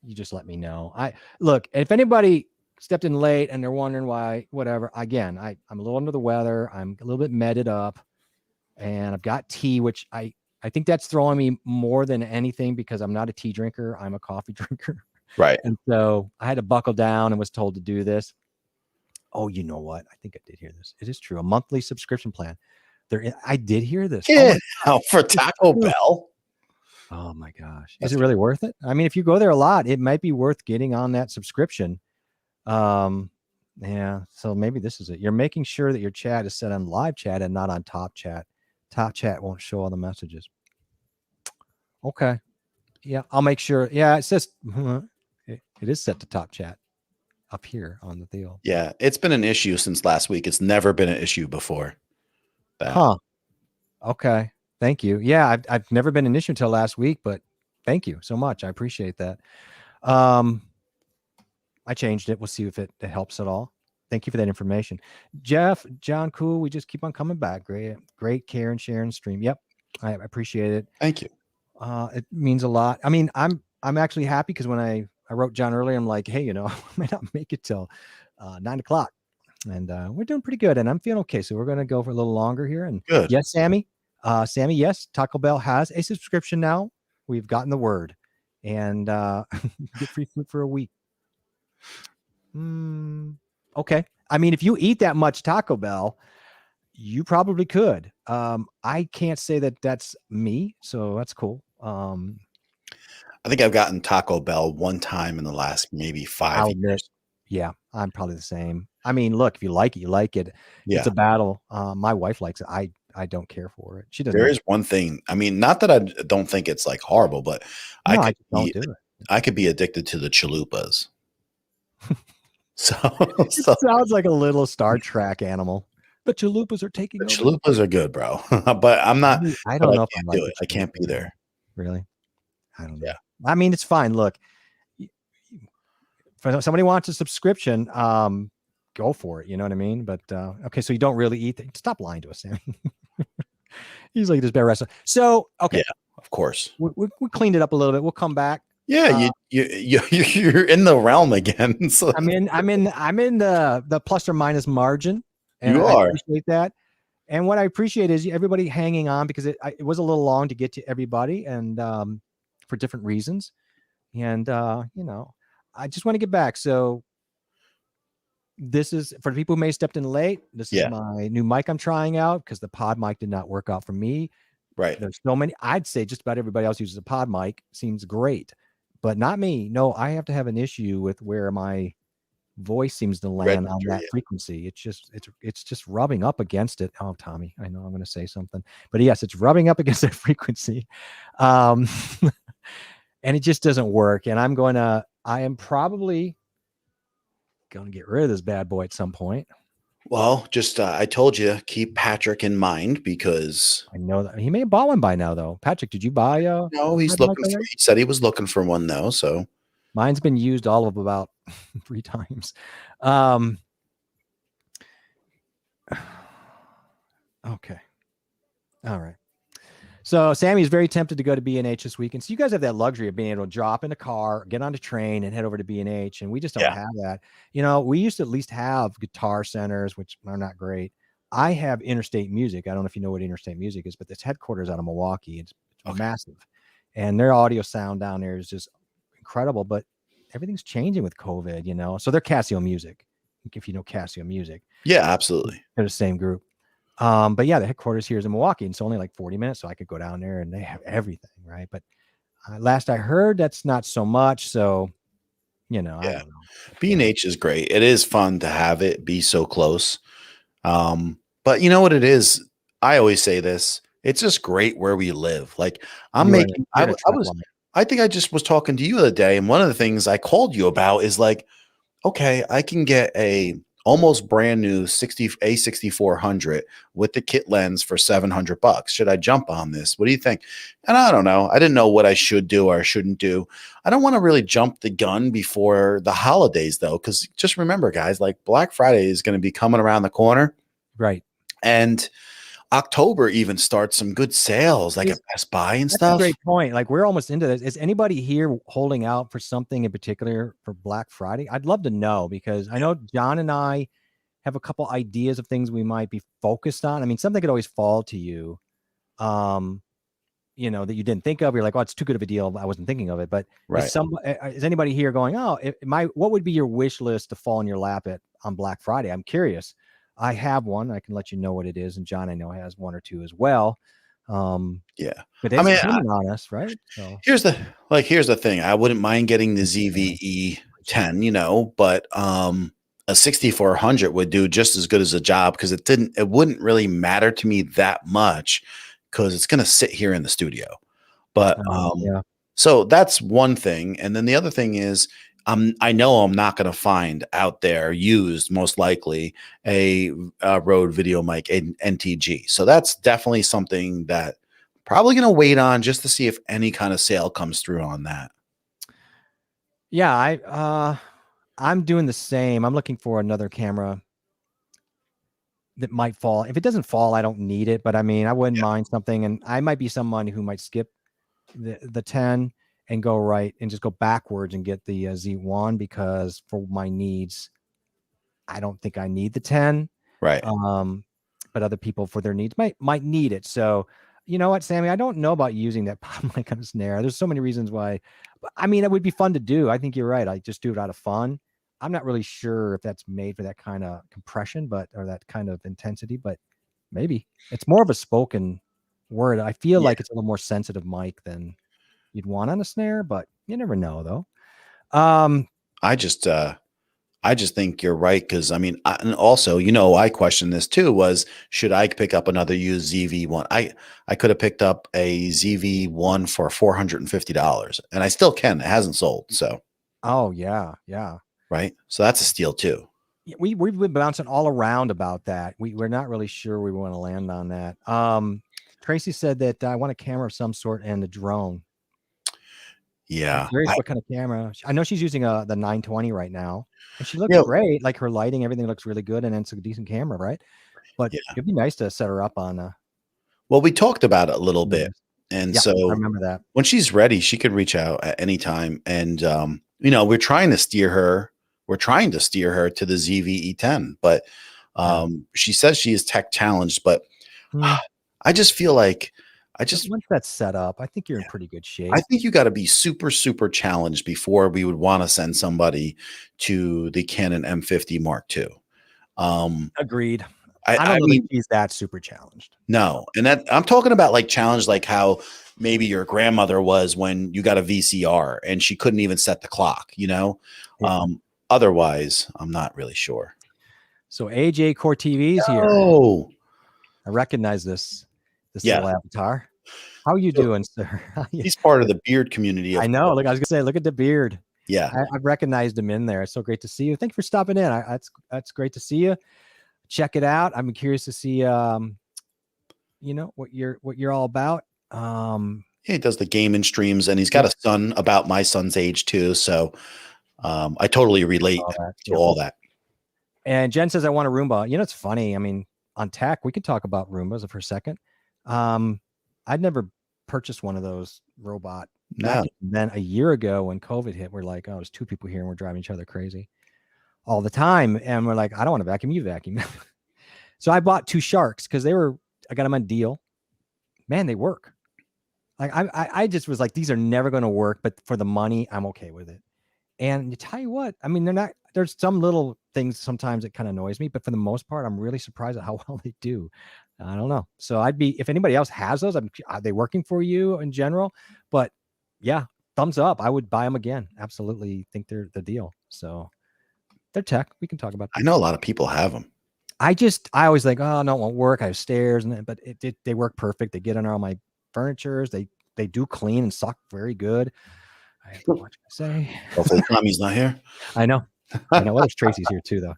you just let me know. Look, if anybody stepped in late and they're wondering why, whatever, again, I'm a little under the weather. I'm a little bit medded up, and I've got tea, which I think that's throwing me more than anything, because I'm not a tea drinker. I'm a coffee drinker. Right. And so I had to buckle down and was told to do this. Oh, you know what? I think I did hear this. It is true. A monthly subscription plan. I did hear this. For Taco Bell. Oh my gosh. Is it really worth it? I mean, if you go there a lot, it might be worth getting on that subscription. Yeah. So maybe this is it. You're making sure that your chat is set on live chat and not on top chat. Top chat won't show all the messages. Okay. Yeah. I'll make sure. Yeah. It says it is set to top chat up here on the deal. Yeah. It's been an issue since last week. It's never been an issue before. Huh. Okay. Thank you. Yeah, I've never been an issue until last week, but thank you so much. I appreciate that. I changed it. We'll see if it helps at all. Thank you for that information. Jeff, John, cool. We just keep on coming back. Great care and sharing stream. Yep. I appreciate it. Thank you. It means a lot. I mean, I'm actually happy because when I wrote John earlier, I'm like, hey, I might not make it till 9 o'clock. And we're doing pretty good, and I'm feeling okay. So we're going to go for a little longer here. And good. Yes, Sammy, yes, Taco Bell has a subscription now. We've gotten the word, and get free food for a week. Okay. I mean, if you eat that much Taco Bell, you probably could. I can't say that that's me, so that's cool. I think I've gotten Taco Bell one time in the last maybe 5 years. Yeah, I'm probably the same. I mean, look, if you like it, you like it. Yeah. It's a battle. My wife likes it. I don't care for it. She doesn't. There is one thing. I mean, not that I don't think it's like horrible, but I could be addicted to the chalupas. So, It sounds like a little Star Trek animal. The chalupas are taking the over. chalupas are good, bro. But I'm not. I But don't I know if I can't like do the it. I can't be chalupas. there. Really? I don't know. Yeah. I mean, it's fine. Look, if somebody wants a subscription, go for it. You know what I mean? But okay, so you don't really eat. Stop lying to us, Sammy. He's like this bear wrestler. So okay, Yeah, of course. We cleaned it up a little bit. We'll come back. Yeah, you're in the realm again. So I'm in the plus or minus margin, and you I are. appreciate that. And what I appreciate is everybody hanging on, because it was a little long to get to everybody, and for different reasons. And I just want to get back. So this is for the people who may have stepped in late. This is Yeah. my new mic I'm trying out, because the PodMic did not work out for me. Right. There's so many. I'd say just about everybody else uses a PodMic. Seems great, but not me. No, I have to have an issue with where my voice seems to land on that frequency. It's just rubbing up against it. Oh, Tommy, I know I'm going to say something, but yes, it's rubbing up against that frequency. And it just doesn't work. And I am probably going to get rid of this bad boy at some point. Well, just I told you, keep Patrick in mind, because I know that he may have bought one by now, though. Patrick, did you buy no, he's looking for, he said he was looking for one though. So mine's been used all of about 3 times. Okay. All right. So Sammy's very tempted to go to B&H this weekend. So you guys have that luxury of being able to drop in a car, get on a train, and head over to B&H. And we just don't have that. We used to at least have guitar centers, which are not great. I have Interstate Music. I don't know if you know what Interstate Music is, but it's headquarters out of Milwaukee. It's massive. And their audio sound down there is just incredible. But everything's changing with COVID, So they're Casio Music, if you know Casio Music. Yeah, absolutely. They're the same group. But yeah, the headquarters here is in Milwaukee. And it's only like 40 minutes, so I could go down there and they have everything, right? But last I heard, that's not so much. So, I don't know. B&H is great. It is fun to have it be so close. But you know what it is? I always say this. It's just great where we live. Like I think I just was talking to you the other day, and one of the things I called you about is like, okay, I can get a almost brand new A6400 with the kit lens for $700. Should I jump on this? What do you think? And I don't know. I didn't know what I should do or shouldn't do. I don't want to really jump the gun before the holidays though, because just remember, guys, like Black Friday is going to be coming around the corner. Right. And October even starts some good sales, like at Best Buy and stuff. That's a great point. Like we're almost into this. Is anybody here holding out for something in particular for Black Friday? I'd love to know, because I know John and I have a couple ideas of things we might be focused on. I mean, something could always fall to you, that you didn't think of. You're like, oh, it's too good of a deal. I wasn't thinking of it. But is anybody here going, oh, what would be your wish list to fall in your lap on Black Friday? I'm curious. I have one. I can let you know what it is. And John, I know, has one or two as well. Yeah. But it's coming on us, right? So here's the thing. I wouldn't mind getting the ZVE 10, but a 6400 would do just as good as a job, because it wouldn't really matter to me that much, because it's going to sit here in the studio. But so that's one thing. And then the other thing is, I know I'm not going to find out there used, most likely, a Rode Video Mic NTG. So that's definitely something that I'm probably going to wait on, just to see if any kind of sale comes through on that. Yeah, I'm doing the same. I'm looking for another camera that might fall. If it doesn't fall, I don't need it. But I mean, I wouldn't mind something. And I might be someone who might skip the 10 and go right and just go backwards and get the Z1, because for my needs, I don't think I need the 10. Right. But other people for their needs might need it. So, you know what, Sammy, I don't know about using that PodMic on a snare. There's so many reasons why. But I mean, it would be fun to do. I think you're right. I just do it out of fun. I'm not really sure if that's made for that kind of compression, or that kind of intensity, but maybe it's more of a spoken word. I feel like it's a little more sensitive mic than you'd want on a snare, but you never know though. I just think you're right, because I mean, and also, I questioned this too, was should I pick up another used ZV1? I could have picked up a ZV1 for $450, and I still can. It hasn't sold. So oh yeah. Right. So that's a steal too. We've been bouncing all around about that. We're not really sure we want to land on that. Tracy said that I want a camera of some sort and a drone. I'm Yeah. curious what kind of camera. I know she's using the 920 right now, and she looks Yeah. great. Like her lighting, everything looks really good, and it's a decent camera, right? But Yeah. it'd be nice to set her up on. Well, we talked about it a little bit, and yeah, I so remember that. when she's ready, she could reach out at any time. And we're trying to steer her. We're trying to steer her to the ZV-E10, but she says she is tech challenged. But I just feel like once that's set up, I think you're in pretty good shape. I think you got to be super, super challenged before we would want to send somebody to the Canon M50 Mark II. Agreed. I don't know if he's that super challenged. No. And that I'm talking about like challenge, like how maybe your grandmother was when you got a VCR and she couldn't even set the clock, Yeah. Otherwise, I'm not really sure. So AJ Core TV's here. Oh, I recognize this little avatar. How are you doing, sir? He's part of the beard community. I know. Like I was gonna say, look at the beard. Yeah, I've recognized him in there. It's so great to see you. Thank you for stopping in. That's great to see you. Check it out. I'm curious to see what you're all about. He does the gaming streams, and he's got a son about my son's age too. So I totally relate to all that. And Jen says, I want a Roomba. It's funny. I mean, on tech, we could talk about Roombas for a second. I'd never purchased one of those robot. No. Then a year ago when COVID hit, we're like, oh, there's two people here and we're driving each other crazy all the time. And we're like, I don't want to vacuum, you vacuum. So I bought two Sharks because I got them on deal. Man, they work. Like I just was like, these are never going to work, but for the money, I'm okay with it. And you tell you what, I mean, there's some little things sometimes that kind of annoys me, but for the most part, I'm really surprised at how well they do. I don't know. So if anybody else has those, are they working for you in general? But yeah, thumbs up. I would buy them again. Absolutely think they're the deal. So they're tech. We can talk about them. I know a lot of people have them. I always think, oh, no, it won't work. I have stairs, but they work perfect. They get under all my furnitures. They do clean and suck very good. I have to watch what I say. Hopefully Tommy's not here. I know. Well, there's Tracy's here too, though.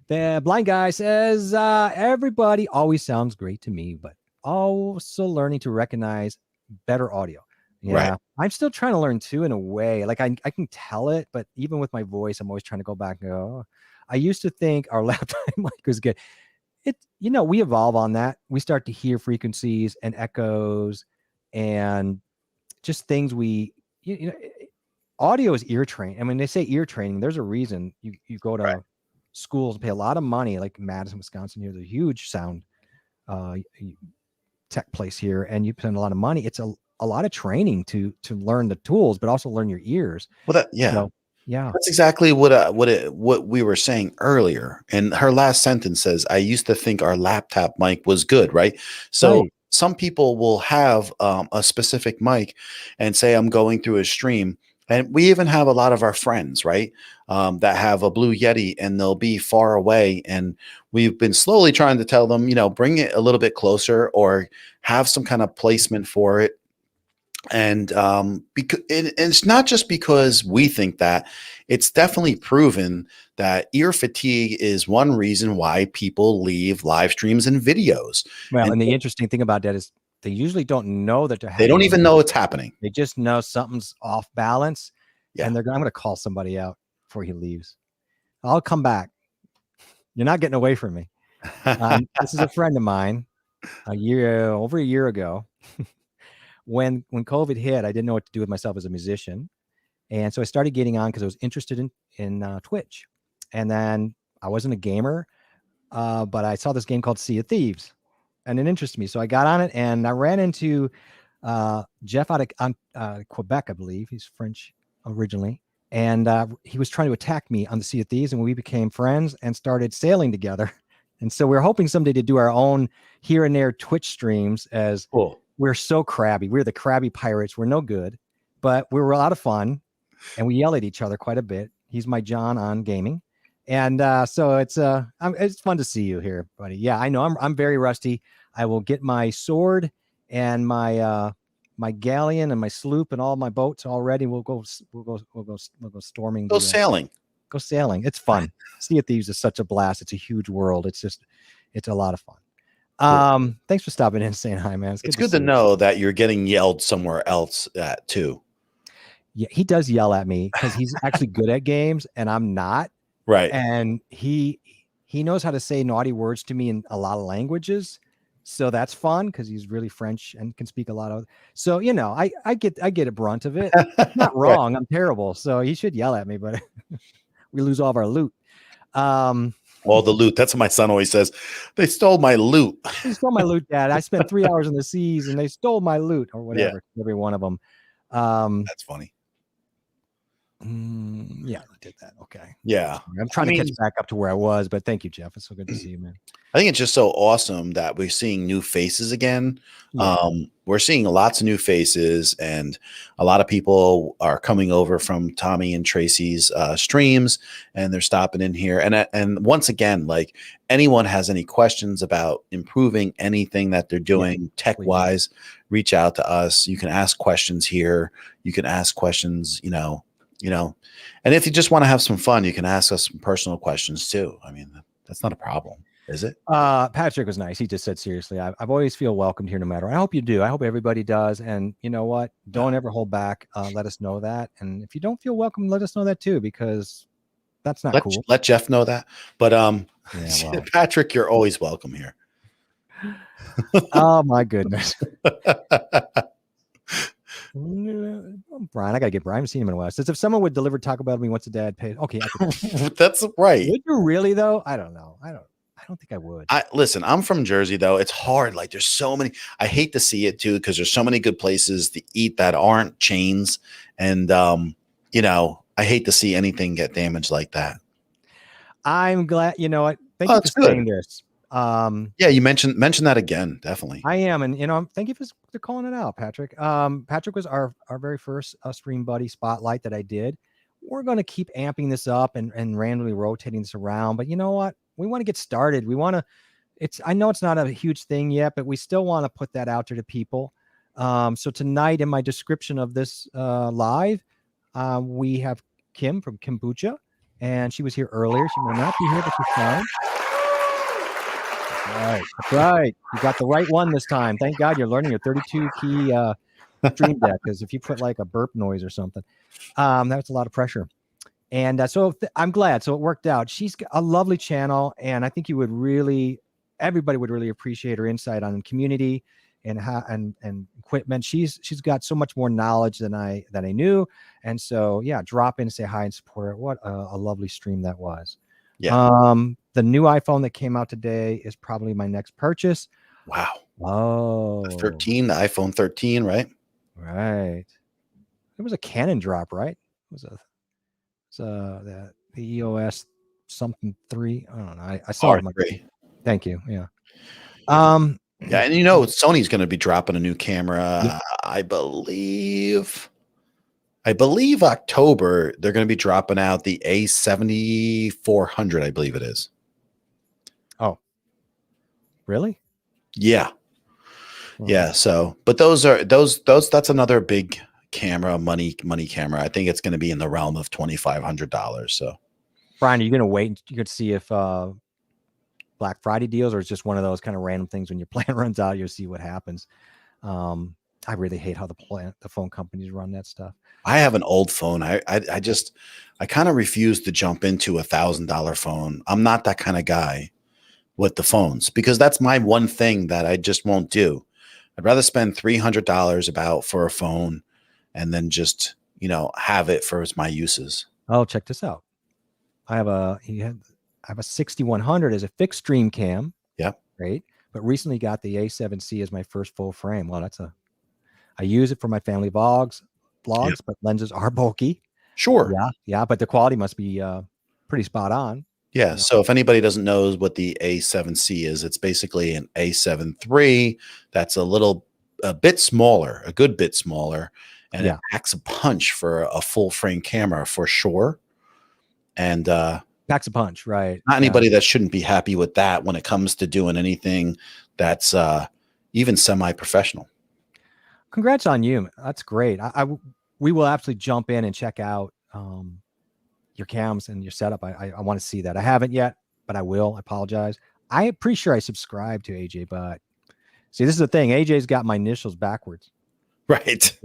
The blind guy says, everybody always sounds great to me, but also learning to recognize better audio. Yeah. Right. I'm still trying to learn too, in a way. Like I can tell it, but even with my voice, I'm always trying to go back and go, I used to think our laptop mic was good. We evolve on that. We start to hear frequencies and echoes and just things audio is ear training. I mean, they say ear training. There's a reason you go to schools and pay a lot of money, like Madison, Wisconsin. Here's a huge sound tech place here, and you spend a lot of money. It's a lot of training to learn the tools, but also learn your ears. Well, that's exactly what we were saying earlier. And her last sentence says, "I used to think our laptop mic was good." Right. So some people will have a specific mic and say, I'm going through a stream. And we even have a lot of our friends, right, that have a Blue Yeti and they'll be far away. And we've been slowly trying to tell them, bring it a little bit closer or have some kind of placement for it. And it's not just because we think that. It's definitely proven that ear fatigue is one reason why people leave live streams and videos. Well, and the interesting thing about that is they usually don't know that they don't even know it's happening. They just know something's off balance. Yeah. And I'm going to call somebody out before he leaves. I'll come back. You're not getting away from me. This is a friend of mine over a year ago. When COVID hit, I didn't know what to do with myself as a musician. And so I started getting on because I was interested in Twitch. And then I wasn't a gamer, but I saw this game called Sea of Thieves. And it interested me. So I got on it and I ran into Jeff out of Quebec, I believe. He's French originally. And he was trying to attack me on the Sea of Thieves. And we became friends and started sailing together. And so we're hoping someday to do our own here and there Twitch streams as we're so crabby. We're the crabby pirates. We're no good, but we were a lot of fun. And we yell at each other quite a bit. He's my John on gaming. And so it's fun to see you here, buddy. Yeah, I know I'm very rusty. I will get my sword and my my galleon and my sloop and all my boats all ready. We'll go storming. Go sailing. Go sailing. It's fun. Sea of Thieves is such a blast. It's a huge world. It's a lot of fun. Thanks for stopping in and saying hi, man. It's good to know that you're getting yelled somewhere else at too. Yeah, he does yell at me because he's actually good at games and I'm not. Right. And he knows how to say naughty words to me in a lot of languages. So that's fun because he's really French and can speak a lot of. So, you know, I get a brunt of it. It's not wrong. I'm terrible. So he should yell at me, but we lose all of our loot. All the loot. That's what my son always says. They stole my loot. They stole my loot, Dad. I spent 3 hours in the seas and they stole my loot or whatever. Yeah. Every one of them. That's funny. Yeah, I did that. Okay. Yeah. I'm trying to catch back up to where I was, but thank you, Jeff. It's so good to see you, man. I think it's just so awesome that we're seeing new faces again. Yeah. We're seeing lots of new faces, and a lot of people are coming over from Tommy and Tracy's streams, and they're stopping in here. And once again, like, anyone has any questions about improving anything that they're doing tech-wise, reach out to us. You can ask questions here. You can ask questions, you know, and if you just want to have some fun, you can ask us some personal questions too. I mean, that's not a problem, is it? Patrick was nice. He just said, seriously, I've always feel welcomed here no matter. I hope you do. I hope everybody does. And you know what? Don't ever hold back. Let us know that. And if you don't feel welcome, let us know that too, because that's not cool. Let Jeff know that. But Patrick, you're always welcome here. Oh my goodness. Brian, I gotta get Brian. I haven't seen him in a while. Says if someone would deliver Taco Bell to me once a dad paid. Okay, that's right. Would you really though? I don't know. I don't think I would. Listen, I'm from Jersey though. It's hard. Like, there's so many. I hate to see it too, because there's so many good places to eat that aren't chains, and you know, I hate to see anything get damaged like that. I'm glad. You know what? Thank you for saying this. Yeah, you mentioned that again. Definitely. I am. And, you know, thank you for calling it out, Patrick. Patrick was our very first Stream Buddy spotlight that I did. We're going to keep amping this up and randomly rotating this around. But you know what? We want to get started. We want to, I know it's not a huge thing yet, but we still want to put that out there to people. So tonight in my description of this live, we have Kim from Kimbuucha, and she was here earlier. She may not be here, but she's fine. That's right. You got the right one this time. Thank God you're learning your 32 key stream deck, because if you put like a burp noise or something, that's a lot of pressure. And so I'm glad. So it worked out. She's got a lovely channel, and I think everybody would really appreciate her insight on community and how and equipment. She's got so much more knowledge than I knew. And so yeah, drop in, say hi, and support her. What a lovely stream that was. Yeah. The new iPhone that came out today is probably my next purchase. Wow. Oh, the iPhone 13, right? Right. It was a Canon drop, right? It was the EOS something 3. I don't know. I saw it. Thank you. Yeah. Yeah, and you know, Sony's going to be dropping a new camera. Yeah. I believe October they're going to be dropping out the A7400. I believe it is. Oh, really? Yeah. Yeah. So, but those that's another big camera, money camera. I think it's going to be in the realm of $2,500. So, Brian, are you going to wait? You could see if Black Friday deals, or it's just one of those kind of random things when your plan runs out, you'll see what happens. I really hate how the phone companies run that stuff. I have an old phone. I kind of refuse to jump into $1,000 phone. I'm not that kind of guy with the phones, because that's my one thing that I just won't do. I'd rather spend $300 for a phone and then just, you know, have it for my uses. Oh, check this out. I have a 6100 as a fixed stream cam. Yeah. Great. But recently got the A7C as my first full frame. Well, I use it for my family vlogs, yeah. But lenses are bulky. Sure. Yeah. But the quality must be pretty spot on. Yeah. You know? So if anybody doesn't know what the A7C is, it's basically an A7 III that's a bit smaller, a good bit smaller, and it packs a punch for a full frame camera for sure. And packs a punch, right? Not anybody that shouldn't be happy with that when it comes to doing anything that's even semi-professional. Congrats on you. That's great. We will absolutely jump in and check out your cams and your setup. I want to see that. I haven't yet, but I will. I apologize. I'm pretty sure I subscribed to AJ, but see, this is the thing. AJ's got my initials backwards. Right.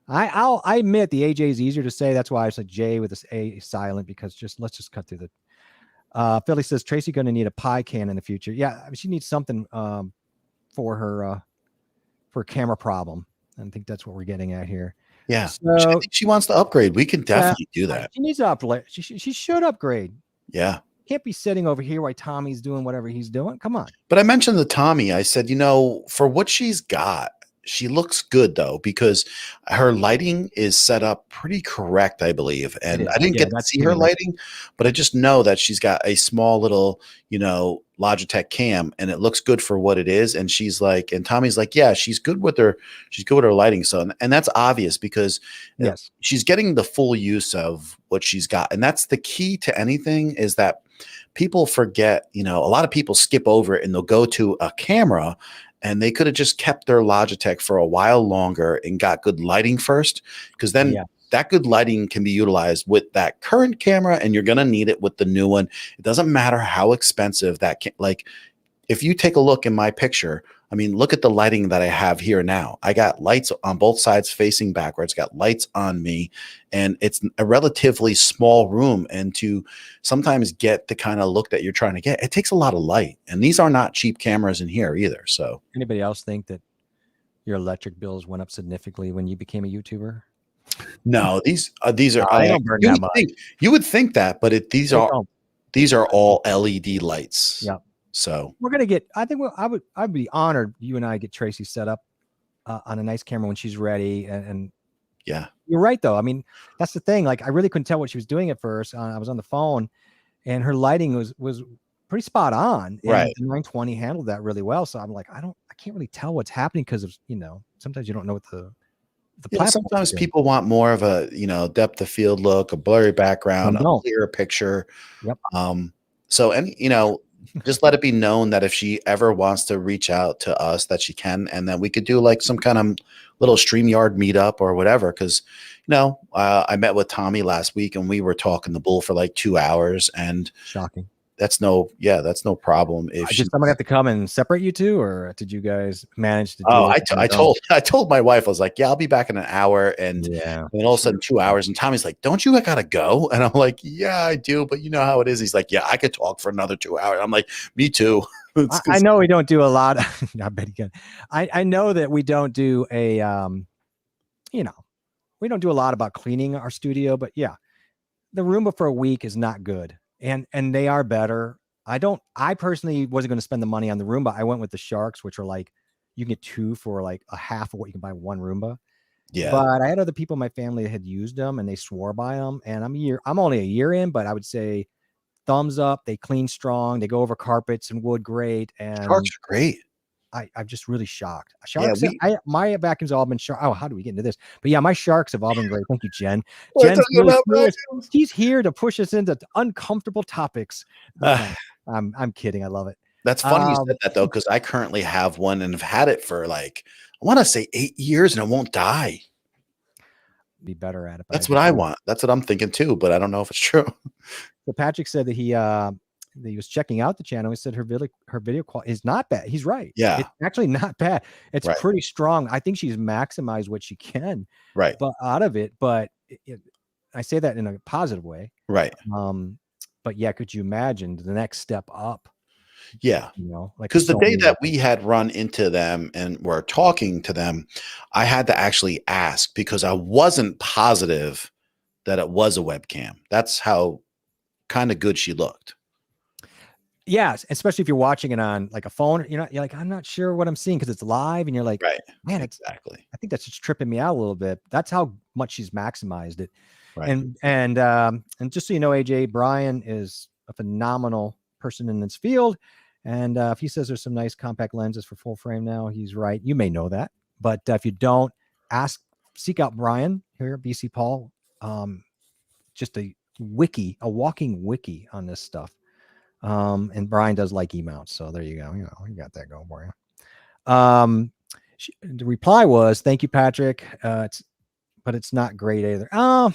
I admit the AJ is easier to say. That's why I said J with this A silent, because let's just cut through the. Philly says Tracy going to need a pie can in the future. Yeah, she needs something for her camera problem. I think that's what we're getting at here. Yeah. So, I think she wants to upgrade. We can definitely do that. She needs to upgrade. She should upgrade. Yeah. Can't be sitting over here while Tommy's doing whatever he's doing. Come on. But I mentioned the Tommy. I said, for what she's got, she looks good though, because her lighting is set up pretty correct, I believe. And I didn't get to see her lighting, but I just know that she's got a small little, Logitech cam, and it looks good for what it is. And she's like, and Tommy's like, yeah, she's good with her lighting. So, and that's obvious because she's getting the full use of what she's got. And that's the key to anything, is that people forget, a lot of people skip over it and they'll go to a camera, and they could have just kept their Logitech for a while longer and got good lighting first, because then that good lighting can be utilized with that current camera, and you're going to need it with the new one. It doesn't matter how expensive like if you take a look in my picture, I mean, look at the lighting that I have here now. I got lights on both sides facing backwards, got lights on me, and it's a relatively small room. And to sometimes get the kind of look that you're trying to get, it takes a lot of light. And these are not cheap cameras in here either. So anybody else think that your electric bills went up significantly when you became a YouTuber? No, these are they don't burn that much. You would think that, but these are all LED lights. Yeah. So we're gonna get. I think I'd be honored you and I get Tracy set up on a nice camera when she's ready. And yeah, you're right though. I mean, that's the thing. Like, I really couldn't tell what she was doing at first. I was on the phone, and her lighting was pretty spot on. And right. The 920 handled that really well. So I'm like, I can't really tell what's happening, because of sometimes you don't know what the sometimes people want more of a depth of field look, a blurry background, a clearer picture. Yep. So, and just let it be known that if she ever wants to reach out to us, that she can, and then we could do like some kind of little StreamYard meetup or whatever. Because I met with Tommy last week, and we were talking the bull for like 2 hours. And shocking. That's no problem. If someone have to come and separate you two, or did you guys manage to? I told my wife, I was like, yeah, I'll be back in an hour, and then all of a sudden 2 hours, and Tommy's like, don't you gotta go? And I'm like, yeah, I do, but you know how it is. He's like, yeah, I could talk for another 2 hours. I'm like, me too. I know we don't do a lot. I bet he can. I know that we don't do we don't do a lot about cleaning our studio, but yeah, the Roomba for a week is not good. And they are better. I personally wasn't going to spend the money on the Roomba. I went with the Sharks, which are like, you can get two for like a half of what you can buy one Roomba. Yeah. But I had other people in my family that had used them, and they swore by them. And I'm only a year in, but I would say thumbs up. They clean strong. They go over carpets and wood great. And Sharks are great. I'm just really shocked. Sharks, my vacuums have all been shark. Oh, how do we get into this? But yeah, my Sharks have all been great. Thank you, Jen. She's here to push us into uncomfortable topics. I'm kidding. I love it. That's funny you said that though, because I currently have one and have had it for like, I want to say 8 years, and it won't die. Be better at it. That's what I want. That's what I'm thinking too, but I don't know if it's true. So Patrick said that he was checking out the channel. He said her video quality is not bad. He's right. Yeah, it's actually not bad. It's pretty strong. I think she's maximized what she can but out of it. But I say that in a positive way. Right. But yeah, could you imagine the next step up? Yeah. Because the day that we had run into them and were talking to them, I had to actually ask, because I wasn't positive that it was a webcam. That's how kind of good she looked. Yes, especially if you're watching it on like a phone, you're like, I'm not sure what I'm seeing, because it's live, and you're like, man, exactly. I think that's just tripping me out a little bit. That's how much she's maximized it. Right. And just so you know, AJ, Brian is a phenomenal person in this field. And if he says there's some nice compact lenses for full frame now, he's right. You may know that, but if you don't, seek out Brian here at BC Paul. Just a walking wiki on this stuff. And Brian does like E-mounts. So there you go. You got that going for you. The reply was, "Thank you, Patrick. But it's not great either." Oh,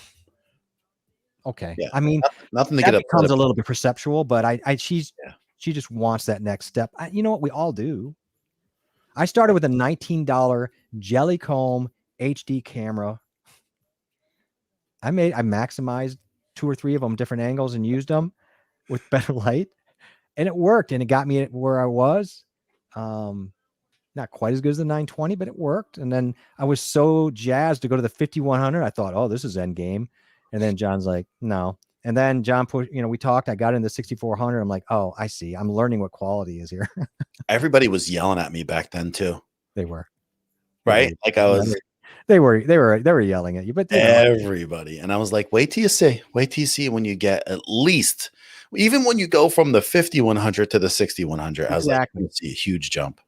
okay. Yeah, I mean, nothing to that get becomes upset a about. little bit perceptual, but Yeah. she just wants that next step. You know what? We all do. I started with a $19 Jellycomb HD camera. I maximized 2 or 3 of them different angles and used them with better light, and it worked, and it got me where I was. Not quite as good as the 920, but it worked. And then I was so jazzed to go to the 5100. I thought, oh, this is end game. And then John's like, no. And then John pushed, we talked. I got in the 6400. I'm like, oh, I see. I'm learning what quality is here. Everybody was yelling at me back then too. They were. Right? Like I was. They were yelling at you, but everybody. And I was like, wait till you see when you get at least, even when you go from the 5100 to the 6100, I was like, I see a huge jump.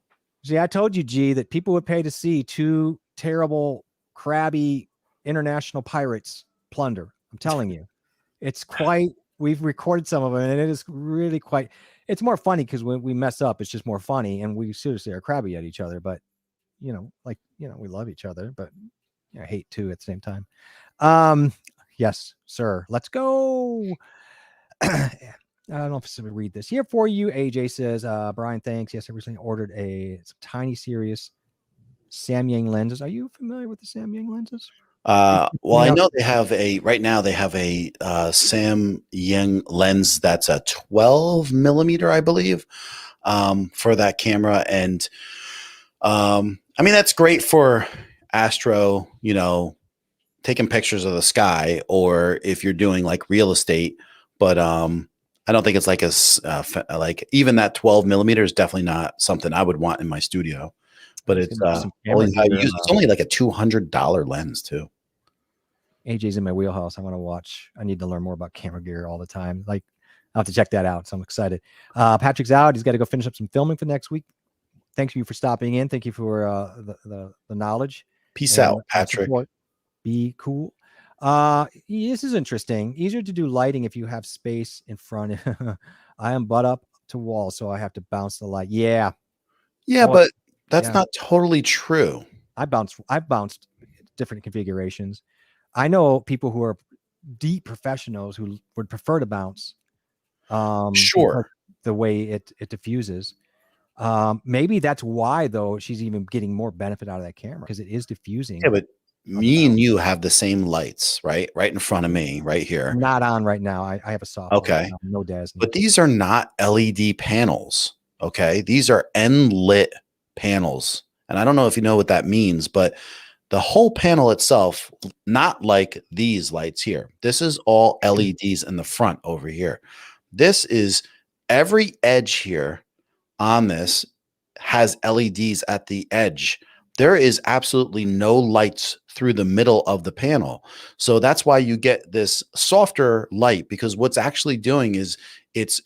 See, I told you, G, that people would pay to see 2 terrible, crabby international pirates plunder. I'm telling you, it's quite. We've recorded some of them, and it is really quite. It's more funny because when we mess up, it's just more funny, and we seriously are crabby at each other. But we love each other, but I hate too at the same time. Yes, sir. Let's go. I don't know if I read this here for you. AJ says, Brian, thanks. Yes, I recently ordered some tiny serious Samyang lenses. Are you familiar with the Samyang lenses? Well, I know they have right now they have a Samyang lens that's a 12 millimeter, I believe, for that camera. And I mean, that's great for astro, taking pictures of the sky, or if you're doing like real estate. But I don't think it's like like even that 12 millimeter is definitely not something I would want in my studio. But it's only like a $200 lens too. AJ's in my wheelhouse. I need to learn more about camera gear all the time. Like, I'll have to check that out. So I'm excited. Patrick's out. He's got to go finish up some filming for next week. Thank you for stopping in. Thank you for the knowledge. Peace out, Patrick. Support. Be cool. This is interesting. Easier to do lighting if you have space in front. I am butt up to wall, so I have to bounce the light. Yeah, but that's not totally true. I've bounced different configurations. I know people who are deep professionals who would prefer to bounce. Sure. The way it diffuses. Maybe that's why though she's even getting more benefit out of that camera, because it is diffusing. Yeah, but me and you have the same lights, right in front of me, right here. Not on right now. I have a soft. Okay. No Dazzling. But these are not LED panels. Okay. These are end-lit panels. And I don't know if you know what that means, but the whole panel itself, not like these lights here. This is all LEDs in the front over here. This is every edge here on this has LEDs at the edge. There is absolutely no lights through the middle of the panel. So that's why you get this softer light, because what's actually doing is it's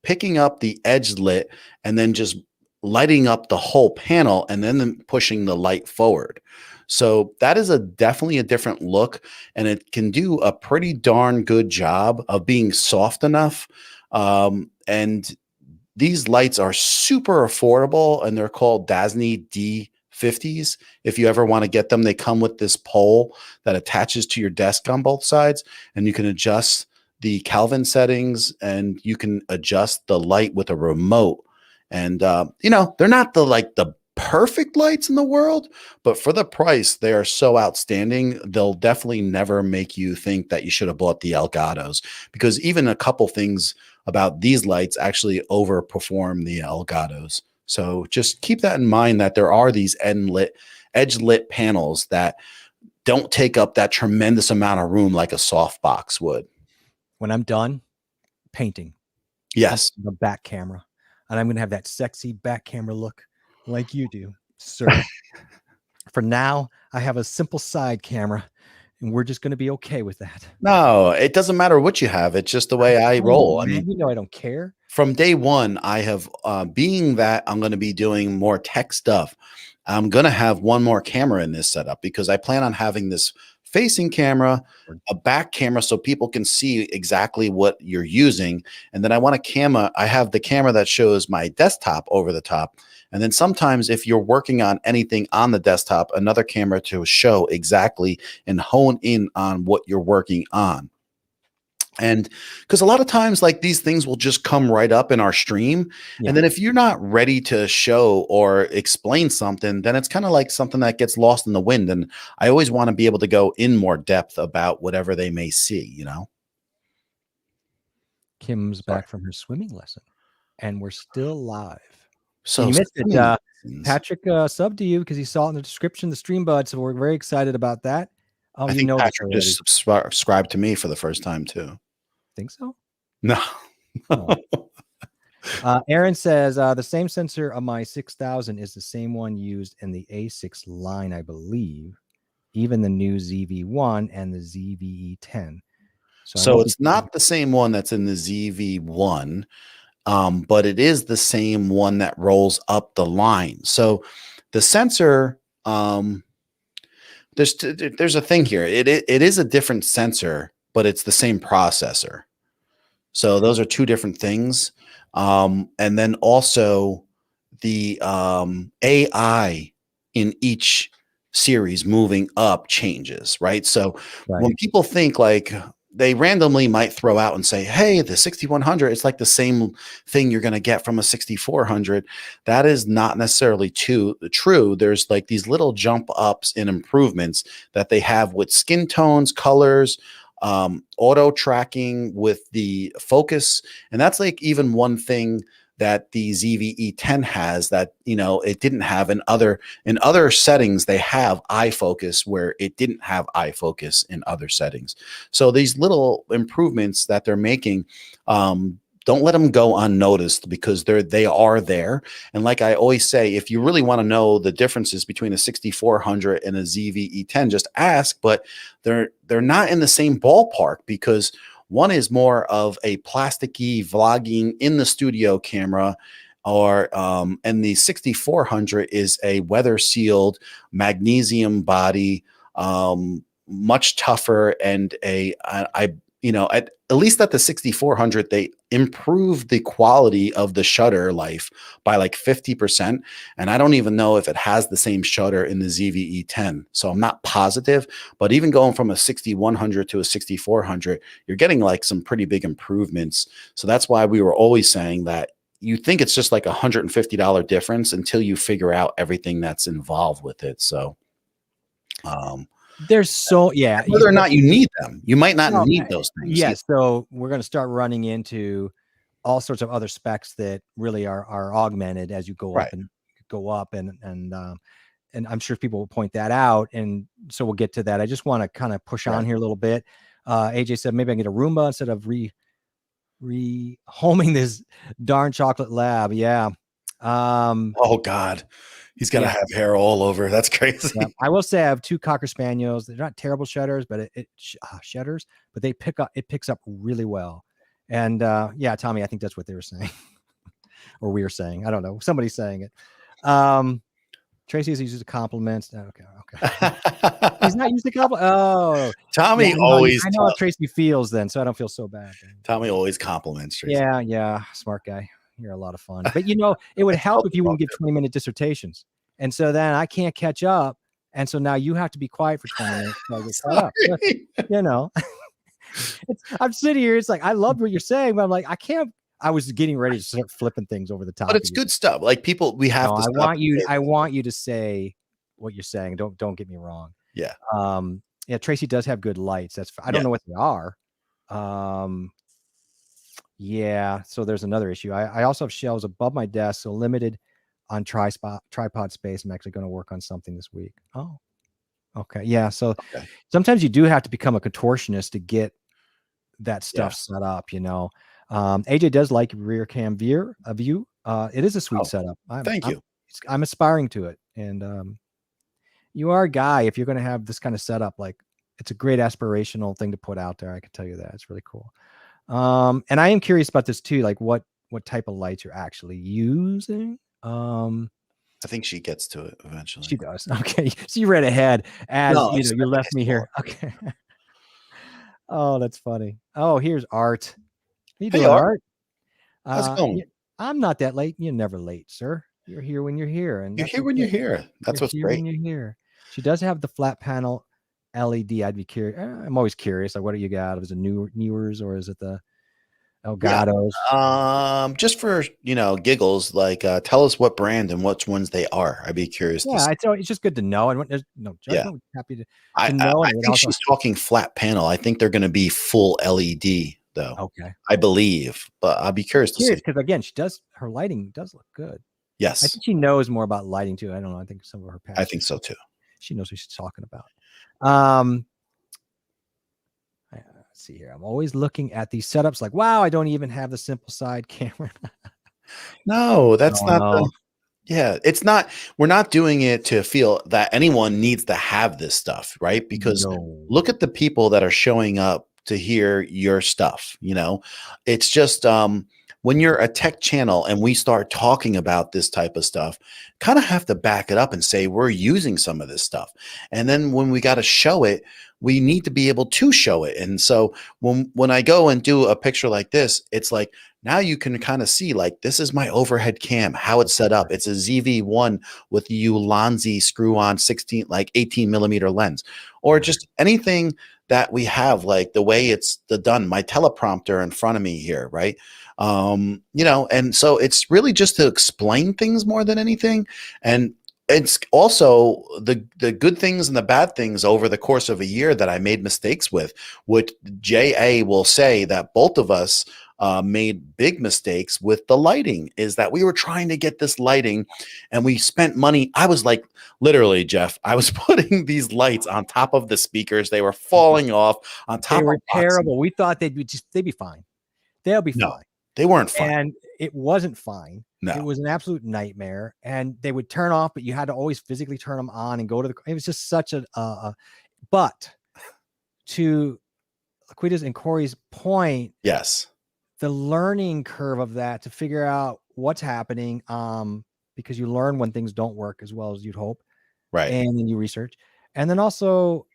picking up the edge lit and then just lighting up the whole panel and then pushing the light forward. So that is definitely a different look, and it can do a pretty darn good job of being soft enough. And these lights are super affordable, and they're called Dasny D50s. If you ever want to get them, they come with this pole that attaches to your desk on both sides, and you can adjust the Kelvin settings, and you can adjust the light with a remote. And they're not the perfect lights in the world, but for the price, they are so outstanding. They'll definitely never make you think that you should have bought the Elgatos, because even a couple things about these lights actually overperform the Elgatos. So just keep that in mind, that there are these edge lit panels that don't take up that tremendous amount of room like a softbox would. When I'm done painting, yes, the back camera, and I'm going to have that sexy back camera look like you do, sir. For now, I have a simple side camera, and we're just going to be okay with that. No, it doesn't matter what you have. It's just the way I roll. I mean, I don't care. From day one, I have, being that I'm going to be doing more tech stuff, I'm going to have one more camera in this setup, because I plan on having this facing camera, a back camera so people can see exactly what you're using. And then I want a camera. I have the camera that shows my desktop over the top. And then sometimes if you're working on anything on the desktop, another camera to show exactly and hone in on what you're working on. And because a lot of times, like these things will just come right up in our stream. Yeah. And then if you're not ready to show or explain something, then it's kind of like something that gets lost in the wind. And I always want to be able to go in more depth about whatever they may see, you know? Kim's back from her swimming lesson, and we're still live. So and you missed it. Patrick subbed to you because he saw it in the description, the stream bud. So we're very excited about that. I think Patrick just subscribed to me for the first time too. Think so? No. Oh. Aaron says the same sensor of my 6000 is the same one used in the A6 line, I believe. Even the new ZV1 and the ZVE10. So it's not the same one that's in the ZV1, but it is the same one that rolls up the line. So the sensor, there's a thing here. It is a different sensor, but it's the same processor. So those are two different things. And then also the AI in each series moving up changes, right? So when people think like they randomly might throw out and say, hey, the 6100, it's like the same thing you're going to get from a 6400. That is not necessarily true. There's like these little jump ups and improvements that they have with skin tones, colors, auto tracking with the focus. And that's like even one thing that the ZVE10 has that, you know, it didn't have in other settings. They have eye focus where it didn't have eye focus in other settings. So these little improvements that they're making, don't let them go unnoticed because they are there. And like I always say, if you really want to know the differences between a 6400 and a ZVE10, just ask, but they're not in the same ballpark because one is more of a plasticky vlogging in the studio camera, and the 6400 is a weather sealed magnesium body, much tougher, and at least at the 6400, they improved the quality of the shutter life by like 50%. And I don't even know if it has the same shutter in the ZVE10. So I'm not positive, but even going from a 6100 to a 6400, you're getting like some pretty big improvements. So that's why we were always saying that you think it's just like $150 difference until you figure out everything that's involved with it. So, there's whether or not you need them, you might not need those things. Yes. So we're going to start running into all sorts of other specs that really are augmented as you go up and and I'm sure people will point that out. And so we'll get to that. I just want to kind of push on here a little bit. AJ said, maybe I can get a Roomba instead of rehoming this darn chocolate lab. Yeah. Oh God. He's got to have hair all over. That's crazy. Yeah. I will say I have two Cocker Spaniels. They're not terrible shutters, but shutters, but it picks up really well. And yeah, Tommy, I think that's what they were saying or we were saying. I don't know. Somebody's saying it. Tracy is used to compliments. Okay. He's not used to compliment. Oh, Tommy always. I know how Tracy feels then, so I don't feel so bad. Tommy always compliments Tracy. Yeah. Smart guy. You're a lot of fun. But, you know, it would help if you wouldn't give 20-minute dissertations. And so then I can't catch up. And so now you have to be quiet for 20 minutes. So I get caught up. You know, I'm sitting here. It's like, I love what you're saying, but I'm like, I can't. I was getting ready to start flipping things over the top. But it's good stuff. Like people, we have to. I want you to say what you're saying. Don't get me wrong. Yeah. Yeah. Tracy does have good lights. I don't know what they are. Yeah, so there's another issue. I also have shelves above my desk, so limited on tripod space. I'm actually going to work on something this week. Oh, okay. Yeah, so sometimes you do have to become a contortionist to get that stuff set up, you know. AJ does like rear cam view. It is a sweet setup. Thank you. I'm aspiring to it. And you are a guy, if you're going to have this kind of setup, like it's a great aspirational thing to put out there. I can tell you that. It's really cool. And I am curious about this too, like what type of lights you're actually using. I think she gets to it eventually. She does. Okay. So you read ahead as No, you left me here. Okay. Oh, that's funny. Oh, here's Art. How you Hey, doing, Art. Art? How's it going? I'm not that late. You're never late, sir. You're here when you're here, and You're that's here when you're okay. here. That's You're what's here great. when you're here. She does have the flat panel LED. I'd be curious. I'm always curious. Like, what do you got? Is it Newers or is it the Yeah. Elgatos? Just for giggles, like tell us what brand and which ones they are. I'd be curious to see. Yeah, it's just good to know, and there's no Yeah. judgment. We're happy I to I, know, I and it think also she's talking flat panel. I think they're going to be full LED though. okay. I believe, but I'll be curious to see. Curious because again, her lighting does look good. I Yes, think she knows more about lighting too. I don't know. I think some of her past. I think so too. She knows what she's talking about. Let's see here. I'm always looking at these setups like, wow, I don't even have the simple side camera. No, that's not no. the. Yeah, it's not. We're not doing it to feel that anyone needs to have this stuff, right? Because look at the people that are showing up to hear your stuff. It's just when you're a tech channel and we start talking about this type of stuff, kind of have to back it up and say we're using some of this stuff. And then when we got to show it, we need to be able to show it. And so when I go and do a picture like this, it's like now you can kind of see like this is my overhead cam, how it's set up. It's a ZV-1 with the Ulanzi screw-on 16, like 18 millimeter lens, or just anything that we have, like the way it's done. My teleprompter in front of me here, right? And so it's really just to explain things more than anything. And it's also the good things and the bad things over the course of a year that I made mistakes with. What JA will say that both of us made big mistakes with the lighting is that we were trying to get this lighting and we spent money. I was like, literally, Jeff, I was putting these lights on top of the speakers. They were falling off on top. They were of terrible. We thought they'd be fine. They'll be no, fine. They weren't fine. And it wasn't fine. No. It was an absolute nightmare. And they would turn off, but you had to always physically turn them on and go to it was just such but to Laquita's and Corey's point, yes, the learning curve of that to figure out what's happening, because you learn when things don't work as well as you'd hope. Right. And then you research. And then also,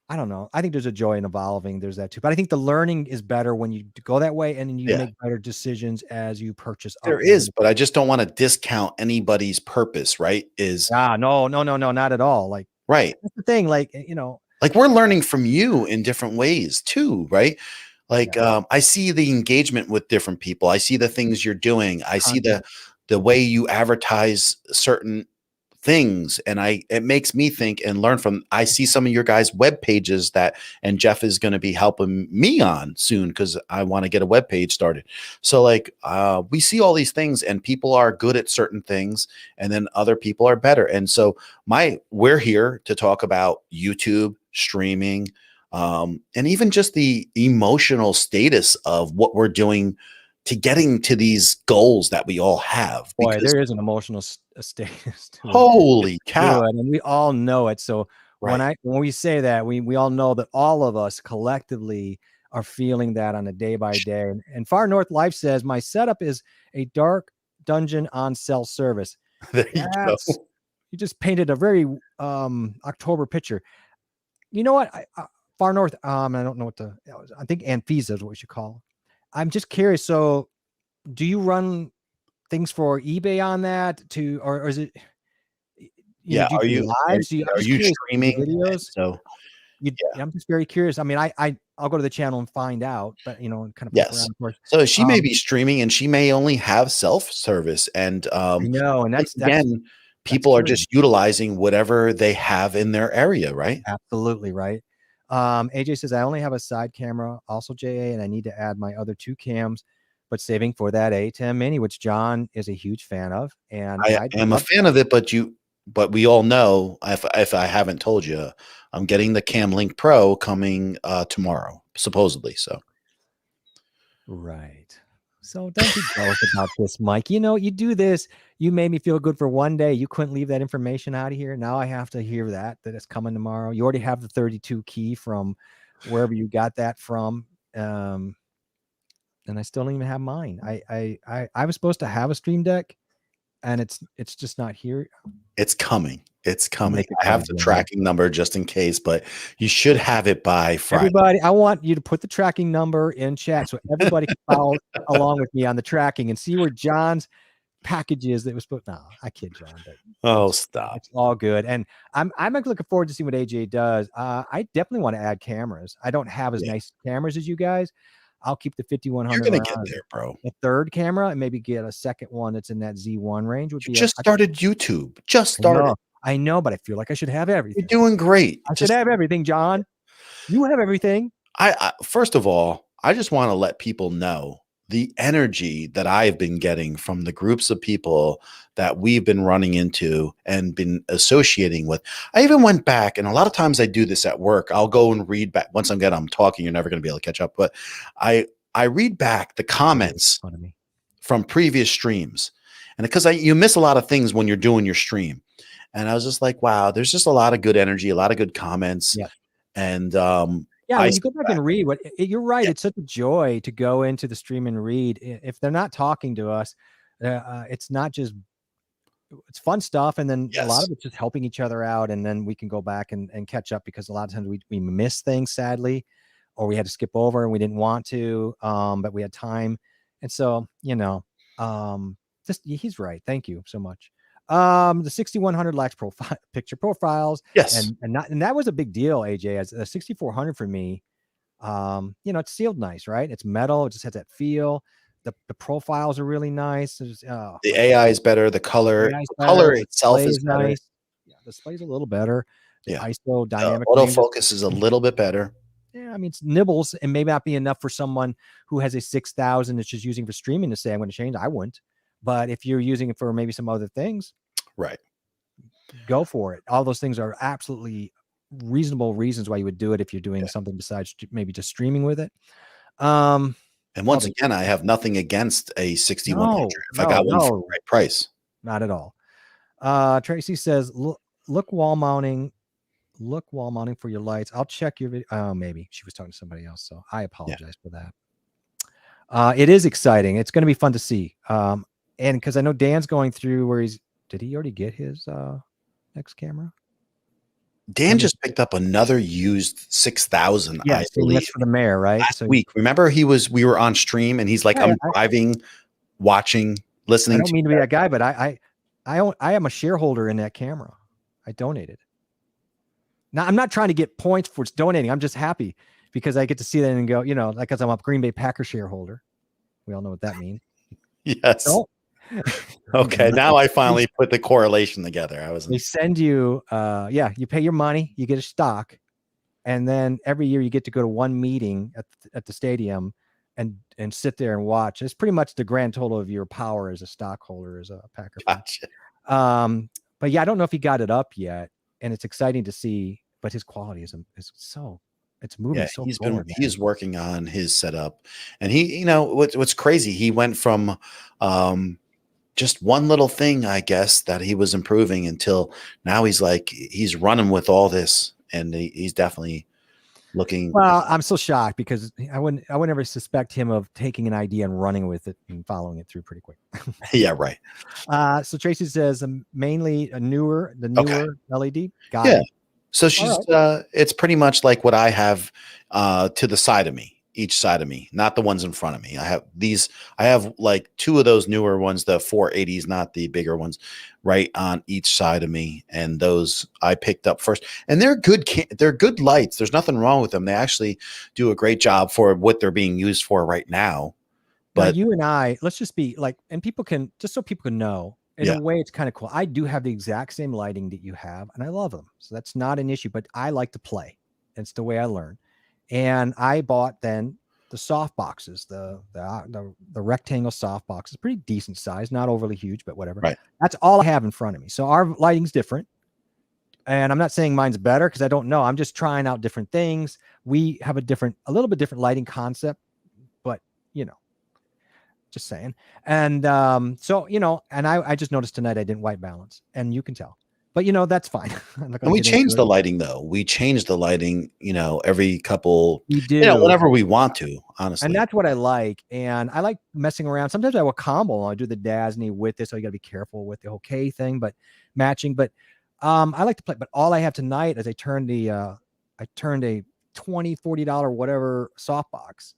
I don't know. I think there's a joy in evolving. There's that too. But I think the learning is better when you go that way and then you make better decisions as you purchase. There is, but I just don't want to discount anybody's purpose, right? No, not at all. Like, right. That's the thing. Like, like we're learning from you in different ways too, right? Like, I see the engagement with different people. I see the things you're doing. I see the way you advertise certain things, and it makes me think and learn from. I see some of your guys' web pages and Jeff is going to be helping me on soon because I want to get a web page started. So like we see all these things, and people are good at certain things, and then other people are better. And so we're here to talk about YouTube streaming, and even just the emotional status of what we're doing to getting to these goals that we all have. Boy, there is an emotional status to holy cow. And we all know it. So when we say that, we all know that all of us collectively are feeling that on a day by day. And Far North Life says, my setup is a dark dungeon on cell service. There you go. You just painted a very October picture. You know what? Far North, I don't know I think Anfisa is what we should call. I'm just curious. So do you run things for eBay on that or is it? Are you live? are you streaming videos? So I'm just very curious. I mean, I'll go to the channel and find out, but kind of yes. So she may be streaming and she may only have self-service, and and that's again, people are just utilizing whatever they have in their area, right? Absolutely right. AJ says I only have a side camera, also JA, and I need to add my other 2 cams, but saving for that A10 Mini, which John is a huge fan of, and I am a fan of it. But we all know, if I haven't told you, I'm getting the Cam Link Pro coming tomorrow, supposedly. So, right. So don't be jealous about this, Mike. You do this. You made me feel good for one day. You couldn't leave that information out of here. Now I have to hear that it's coming tomorrow. You already have the 32 key from wherever you got that from. And I still don't even have mine. I was supposed to have a Stream Deck and it's just not here. It's coming. It's coming. I Come, have the tracking number just in case, but you should have it by Friday. Everybody, I want you to put the tracking number in chat so everybody can follow along with me on the tracking and see where John's packages that was put. No, I kid, John, but stop. It's all good. And I'm looking forward to see what AJ does. I definitely want to add cameras. I don't have as nice cameras as you guys. I'll keep the 5100. You're gonna get there, bro. A third camera and maybe get a second one that's in that Z1 range. You just started YouTube. Just started. I know, but I feel like I should have everything. You're doing great. I should have everything, John. You have everything. I first of all, I just want to let people know the energy that I've been getting from the groups of people that we've been running into and been associating with. I even went back, and a lot of times I do this at work. I'll go and read back. Once I'm talking, you're never going to be able to catch up. But I read back the comments from previous streams, and because you miss a lot of things when you're doing your stream. And I was just like, wow, there's just a lot of good energy, a lot of good comments. Yeah. And when you go back and read you're right. Yeah. It's such a joy to go into the stream and read. If they're not talking to us, it's not just, it's fun stuff. And then a lot of it's just helping each other out. And then we can go back and catch up, because a lot of times we miss things, sadly, or we had to skip over and we didn't want to, but we had time. And so, he's right. Thank you so much. The 6100 lacks picture profiles. Yes. And that was a big deal, AJ. As a 6400 for me, it's sealed nice, right? It's metal. It just has that feel. The profiles are really nice. The AI is better. The color itself is nice. Yeah, the display's a little better. The ISO dynamic autofocus is a little bit better. Yeah, I mean, it's nibbles, and may not be enough for someone who has a 6000 that's just using for streaming to say, I'm going to change. I wouldn't. But if you're using it for maybe some other things, right, go for it. All those things are absolutely reasonable reasons why you would do it if you're doing something besides maybe just streaming with it. And once again, I have nothing against a 6100 if I got one for the right price. Not at all. Tracy says, look wall mounting for your lights. I'll check your video. Oh, maybe she was talking to somebody else, so I apologize for that. It is exciting. It's going to be fun to see. And because I know Dan's going through where did he already get his next camera? Dan just picked up another used 6000. Yeah, I believe that's for the mayor, right? Last week. Remember, we were on stream and he's like, I'm driving, watching, listening. I don't mean to be that guy, but I am a shareholder in that camera. I donated. Now, I'm not trying to get points for donating. I'm just happy because I get to see that and go, because I'm a Green Bay Packer shareholder. We all know what that means. Yes. Okay, now I finally put the correlation together. They send you, you pay your money, you get a stock, and then every year you get to go to one meeting at the stadium and sit there and watch. It's pretty much the grand total of your power as a stockholder, as a Packer. Gotcha. But yeah, I don't know if he got it up yet, and it's exciting to see. But his quality is so. It's moving so forward. He's working on his setup, and he, what's crazy, he went from just one little thing, I guess, that he was improving until now he's running with all this, and he's definitely looking. Well, I'm so shocked because I would never suspect him of taking an idea and running with it and following it through pretty quick. Yeah, right. So Tracy says mainly the newer LED. Got it. So she's it's pretty much like what I have to the side of me, each side of me, not the ones in front of me. I have like two of those newer ones, the 480s, not the bigger ones, right on each side of me. And those I picked up first. And they're good lights. There's nothing wrong with them. They actually do a great job for what they're being used for right now. But now you and I, let's just be like, and people can, just so people can know, in a way, it's kind of cool. I do have the exact same lighting that you have, and I love them. So that's not an issue, but I like to play. It's the way I learn. And I bought then the soft boxes, the rectangle soft boxes, pretty decent size, not overly huge, but whatever. Right. That's all I have in front of me. So our lighting's different. And I'm not saying mine's better because I don't know. I'm just trying out different things. We have a little bit different lighting concept, but just saying. And so, and I just noticed tonight I didn't white balance, and you can tell. but that's fine. I'm not And going to we get into change it. the lighting though. We change the lighting, every couple, We do. whenever we want to, honestly. And that's what I like. And I like messing around. Sometimes I will combo. I do the Dasney with this. So you got to be careful with the whole K thing, but matching. But I like to play. But all I have tonight is I turned a $20, $40, whatever softbox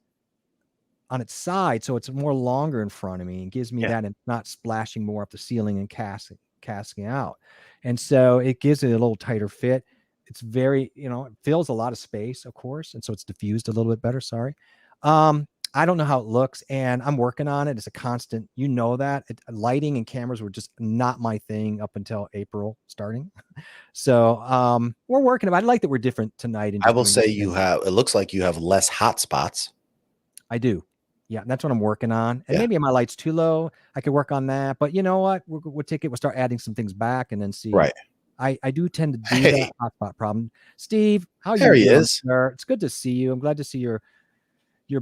on its side. So it's more longer in front of me and gives me that and not splashing more up the ceiling and casting out. And so it gives it a little tighter fit. It's very, it fills a lot of space, of course. And so it's diffused a little bit better. Sorry. I don't know how it looks, and I'm working on it. It's a constant, that lighting and cameras were just not my thing up until April starting. So we're working. I like that we're different tonight. And I will say it looks like you have less hot spots. I do. Yeah, that's what I'm working on. And maybe my light's too low. I could work on that. But you know what? We'll take it. We'll start adding some things back and then see. Right. I do tend to do that hotspot problem. Steve, how are you doing? There he is. Sir? It's good to see you. I'm glad to see your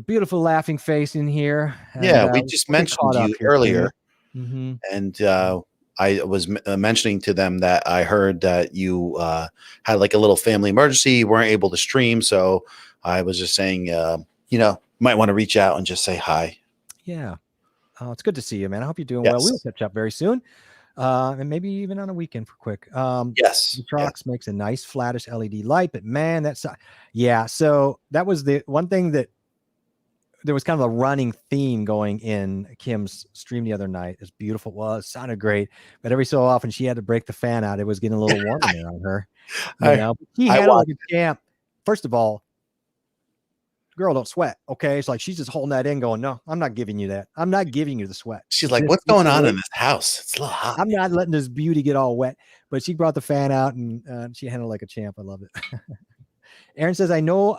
beautiful laughing face in here. And, we just mentioned you earlier. Mm-hmm. And I was mentioning to them that I heard that you had like a little family emergency. You weren't able to stream. So I was just saying, might want to reach out and just say hi. Yeah. It's good to see you, man. I hope you're doing well. We'll catch up very soon. And maybe even on a weekend for quick. Yes. Vitrox makes a nice flattish LED light, but man, so that was the one thing that there was kind of a running theme going in Kim's stream the other night. As beautiful it was, sounded great, but every so often she had to break the fan out. It was getting a little warm in there on her. He had like a champ. First of all, girl, don't sweat. Okay. It's like she's just holding that in, going, no, I'm not giving you that. I'm not giving you the sweat. She's like, what's going on in this house? It's a little hot. I'm not letting this beauty get all wet. But she brought the fan out and she handled like a champ. I love it. Aaron says, I know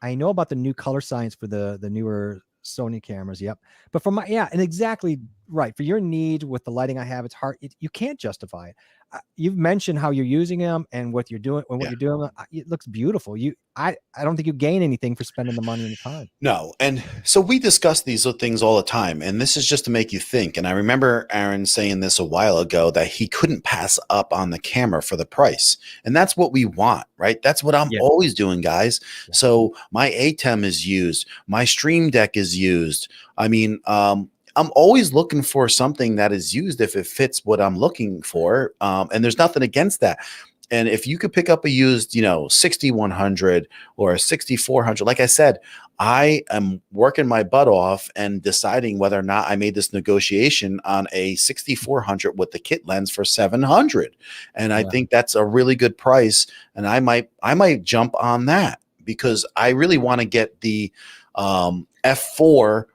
about the new color science for the newer Sony cameras. Yep. But for and exactly right. For your need with the lighting I have, it's hard. You can't justify it. You've mentioned how you're using them and what you're doing. When what you're doing, it looks beautiful. I don't think you gain anything for spending the money and the time. No. And so we discuss these things all the time. And this is just to make you think. And I remember Aaron saying this a while ago, that he couldn't pass up on the camera for the price. And that's what we want, right? That's what I'm always doing, guys. Yeah. So my ATEM is used. My Stream Deck is used. I mean, I'm always looking for something that is used if it fits what I'm looking for. And there's nothing against that. And if you could pick up a used, 6100 or a 6400, like I said, I am working my butt off and deciding whether or not I made this negotiation on a 6400 with the kit lens for 700. And I think that's a really good price. And I might jump on that because I really want to get the F4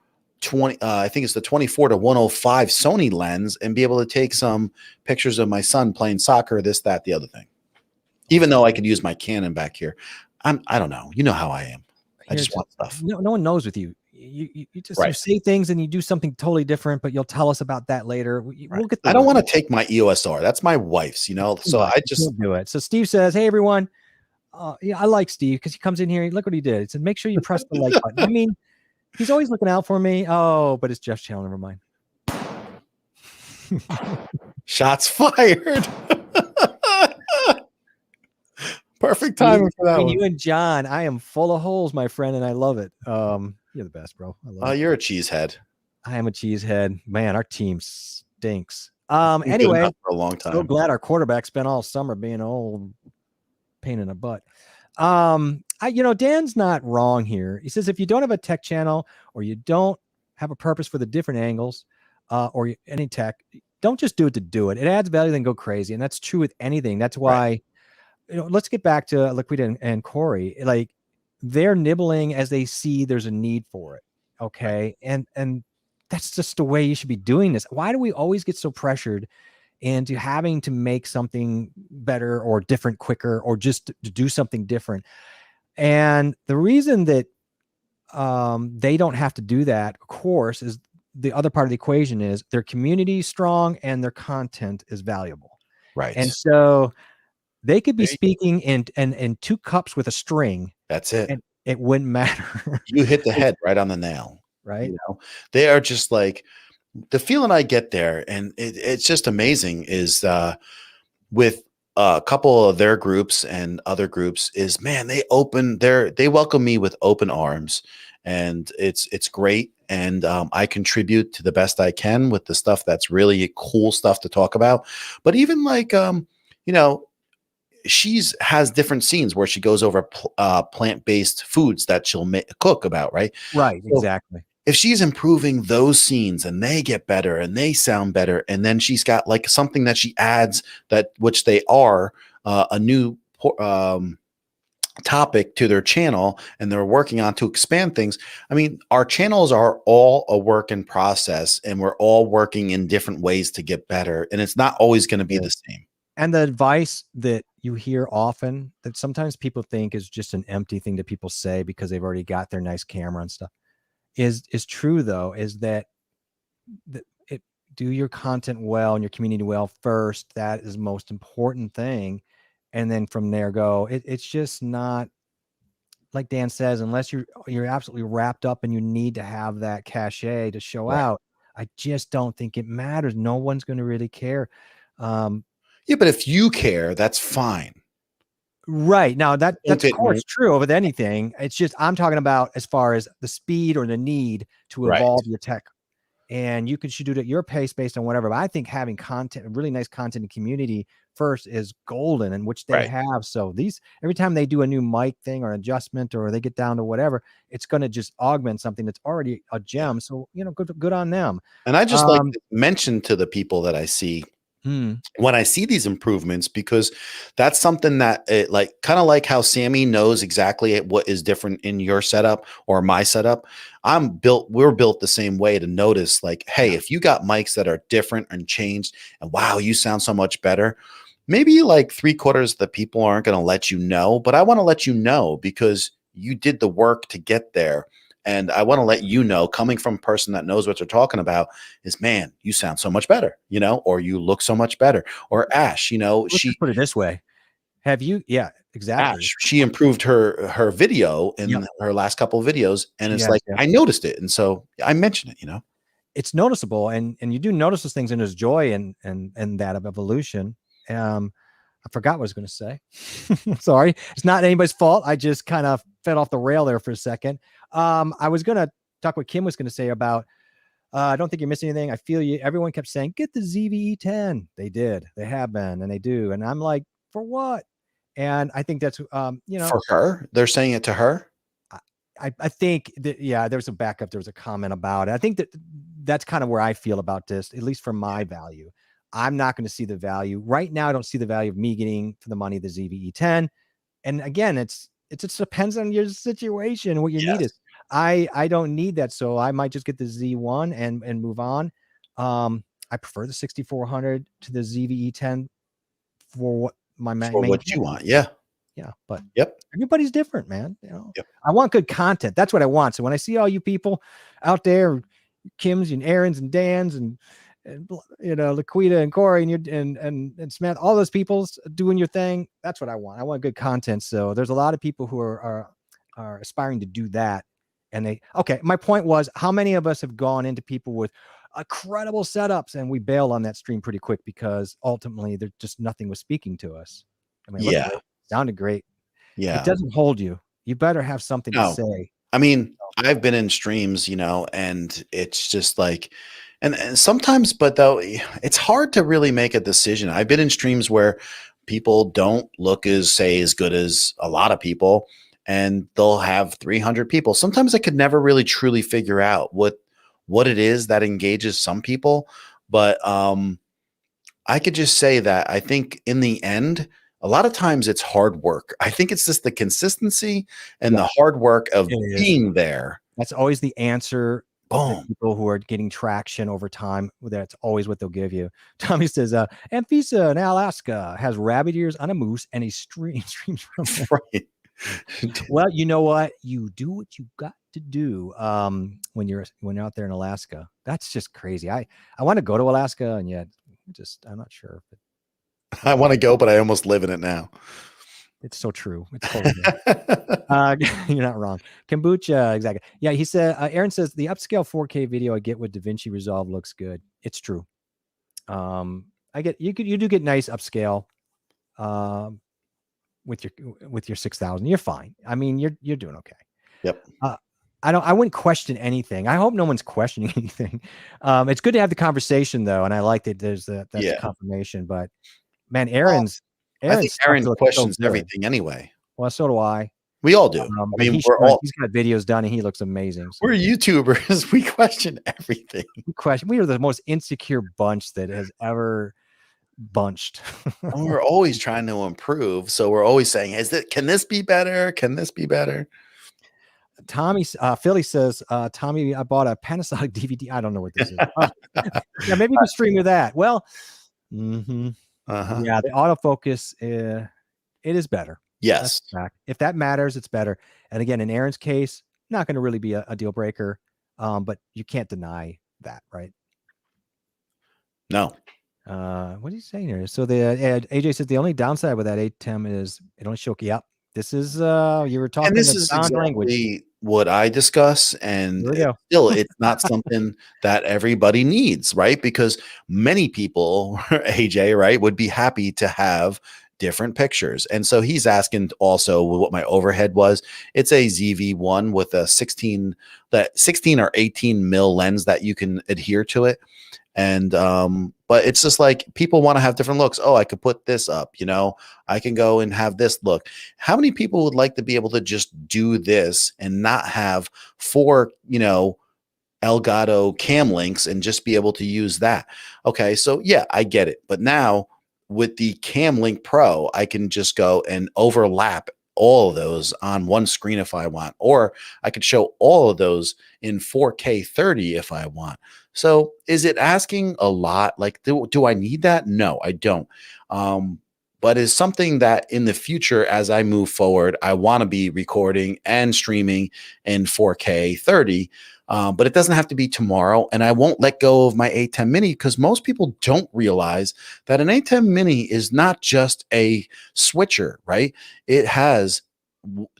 20, I think it's the 24 to 105 Sony lens and be able to take some pictures of my son playing soccer, this, that, the other thing. Even though I could use my Canon back here. I don't know. You know how I am. I just want stuff. No one knows with you. You just you say things and you do something totally different, but you'll tell us about that later. We'll get I don't want to take my EOS R. That's my wife's, so I just do it. So Steve says, hey, everyone. I like Steve because he comes in here. Look what he did. He said, make sure you press the like button. I mean, he's always looking out for me. Oh, but it's Jeff's channel. Never mind. Shots fired. Perfect timing for that one. You and John, I am full of holes, my friend, and I love it. You're the best, bro. I love it. You're a cheesehead. I am a cheesehead. Man, our team stinks. Anyway, for a long time. So glad our quarterback spent all summer being an old pain in the butt. Dan's not wrong here. He says if you don't have a tech channel or you don't have a purpose for the different angles or any tech, don't just do it to do it. It adds value, then go crazy. And that's true with anything. That's why, let's get back to Liquid and Corey. Like they're nibbling as they see there's a need for it. Okay. And that's just the way you should be doing this. Why do we always get so pressured into having to make something better or different quicker or just to do something different? And the reason that they don't have to do that, of course, is the other part of the equation is their community is strong and their content is valuable. Right. And so they could be speaking in 2 cups with a string. That's it. And it wouldn't matter. You hit the head right on the nail. Right. They are just like the feeling I get there. And it's just amazing is with a couple of their groups and other groups is, man, they welcome me with open arms, and it's great. And I contribute to the best I can with the stuff that's really cool stuff to talk about. But even like, you know, she's has different scenes where she goes over plant-based foods that she'll cook about, right? Right, So exactly. if she's improving those scenes and they get better and they sound better, and then she's got like something that she adds, that which they are a new topic to their channel, and they're working on to expand things. I mean, our channels are all a work in process, and we're all working in different ways to get better, and it's not always going to be the same. And the advice that you hear often that sometimes people think is just an empty thing that people say because they've already got their nice camera and stuff is true, though, is that do your content well and your community well first. That is the most important thing. And then from there go. It's just not, like Dan says, unless you're absolutely wrapped up and you need to have that cachet to show Right. out. I just don't think it matters. No one's going to really care. Yeah, but if you care, that's fine. Right. Now that's of course true with anything. It's just, I'm talking about as far as the speed or the need to evolve your tech, and you can shoot it at your pace based on whatever. But I think having content, really nice content and community first is golden, and which they have. So every time they do a new mic thing or adjustment, or they get down to whatever, it's going to just augment something that's already a gem. So, good on them. And I just like to mention to the people that I see when I see these improvements, because that's something that like, kind of like how Sammy knows exactly what is different in your setup or my setup. We're built the same way to notice, like, hey, if you got mics that are different and changed, and wow, you sound so much better. Maybe like 3/4 of the people aren't going to let you know, but I want to let you know because you did the work to get there. And I want to let you know, coming from a person that knows what they're talking about, is, man, you sound so much better, or you look so much better. Or Ash, Let's just put it this way. Have you? Yeah, exactly. Ash, she improved her video in her last couple of videos, and it's like, I noticed it. And so I mentioned it, It's noticeable, and you do notice those things, and there's joy and that of evolution. I forgot what I was going to say. Sorry. It's not anybody's fault. I just kind of fed off the rail there for a second. I was going to talk what Kim was going to say about, I don't think you're missing anything. I feel you. Everyone kept saying, get the ZVE10. They did. They have been, and they do. And I'm like, for what? And I think that's, for her, they're saying it to her. I think that, there's a backup. There was a comment about it. I think that's kind of where I feel about this, at least for my value. I'm not going to see the value right now. I don't see the value of me getting for the money the ZVE10. And again, it just depends on your situation, what your need is. I don't need that, so I might just get the Z1 and move on. I prefer the 6400 to the ZVE10 for what my main what you want. Yeah, but everybody's different, man. I want good content. That's what I want. So when I see all you people out there, Kim's and Aaron's and Dan's and Laquita and Corey and Smith, all those people's doing your thing. That's what I want. I want good content. So there's a lot of people who are aspiring to do that. And my point was, how many of us have gone into people with incredible setups and we bail on that stream pretty quick because ultimately there's just nothing was speaking to us. I mean, it sounded great. It doesn't hold you. You better have something to say. I mean, I've been in streams, and it's just like, and sometimes, but though, it's hard to really make a decision. I've been in streams where people don't look as good as a lot of people, and they'll have 300 people. Sometimes I could never really truly figure out what it is that engages some people. But I could just say that I think in the end, a lot of times it's hard work. I think it's just the consistency and the hard work of being there. That's always the answer. People who are getting traction over time, that's always what they'll give you. Tommy says, Amphisa in Alaska has rabbit ears on a moose and he streams from there. Right. Well, you know what? You do what you got to do when you're out there in Alaska. That's just crazy. I want to go to Alaska, and yet I'm not sure. I want to go, but I almost live in it now. It's so true. It's totally you're not wrong. Kimbuucha, exactly. Yeah, he said. Aaron says the upscale 4K video I get with DaVinci Resolve looks good. It's true. I get you do get nice upscale. with your 6,000. You're fine. I mean, you're doing okay. Yep. I wouldn't question anything. I hope no one's questioning anything. It's good to have the conversation though, and I like that that's a confirmation. But man, Aaron's I think stuff Aaron looks questions so good. everything anyway. Well, so do I. We all do. I mean, he's got videos done, and he looks amazing. So. We're YouTubers. We question everything. We are the most insecure bunch that has ever bunched. And we're always trying to improve. So we're always saying, can this be better? Can this be better? Tommy, Philly says, Tommy, I bought a Panasonic DVD. I don't know what this is. Yeah, maybe you can stream with that. Well, yeah, the autofocus, it is better. Yes. If that matters, it's better. And again, in Aaron's case, not going to really be a deal breaker, but you can't deny that, right? No. What are you saying here? So the AJ said the only downside with that ATEM is it only shows. Yep. This is you were talking. And this is exactly language. What I discuss, and still, it's not something that everybody needs, right? Because many people, AJ, right, would be happy to have different pictures. And so he's asking also what my overhead was. It's a ZV-1 with a 16 or 18 mil lens that you can adhere to it. And but it's just like people want to have different looks. Oh, I could put this up, I can go and have this look. How many people would like to be able to just do this and not have 4 Elgato cam links and just be able to use that? Okay, so yeah, I get it. But now with the Cam Link Pro, I can just go and overlap all of those on one screen if I want, or I could show all of those in 4K 30 if I want. So is it asking a lot? Like, do I need that? No, I don't. But is something that in the future, as I move forward, I want to be recording and streaming in 4K 30. But it doesn't have to be tomorrow. And I won't let go of my ATEM Mini because most people don't realize that an ATEM Mini is not just a switcher, right? It has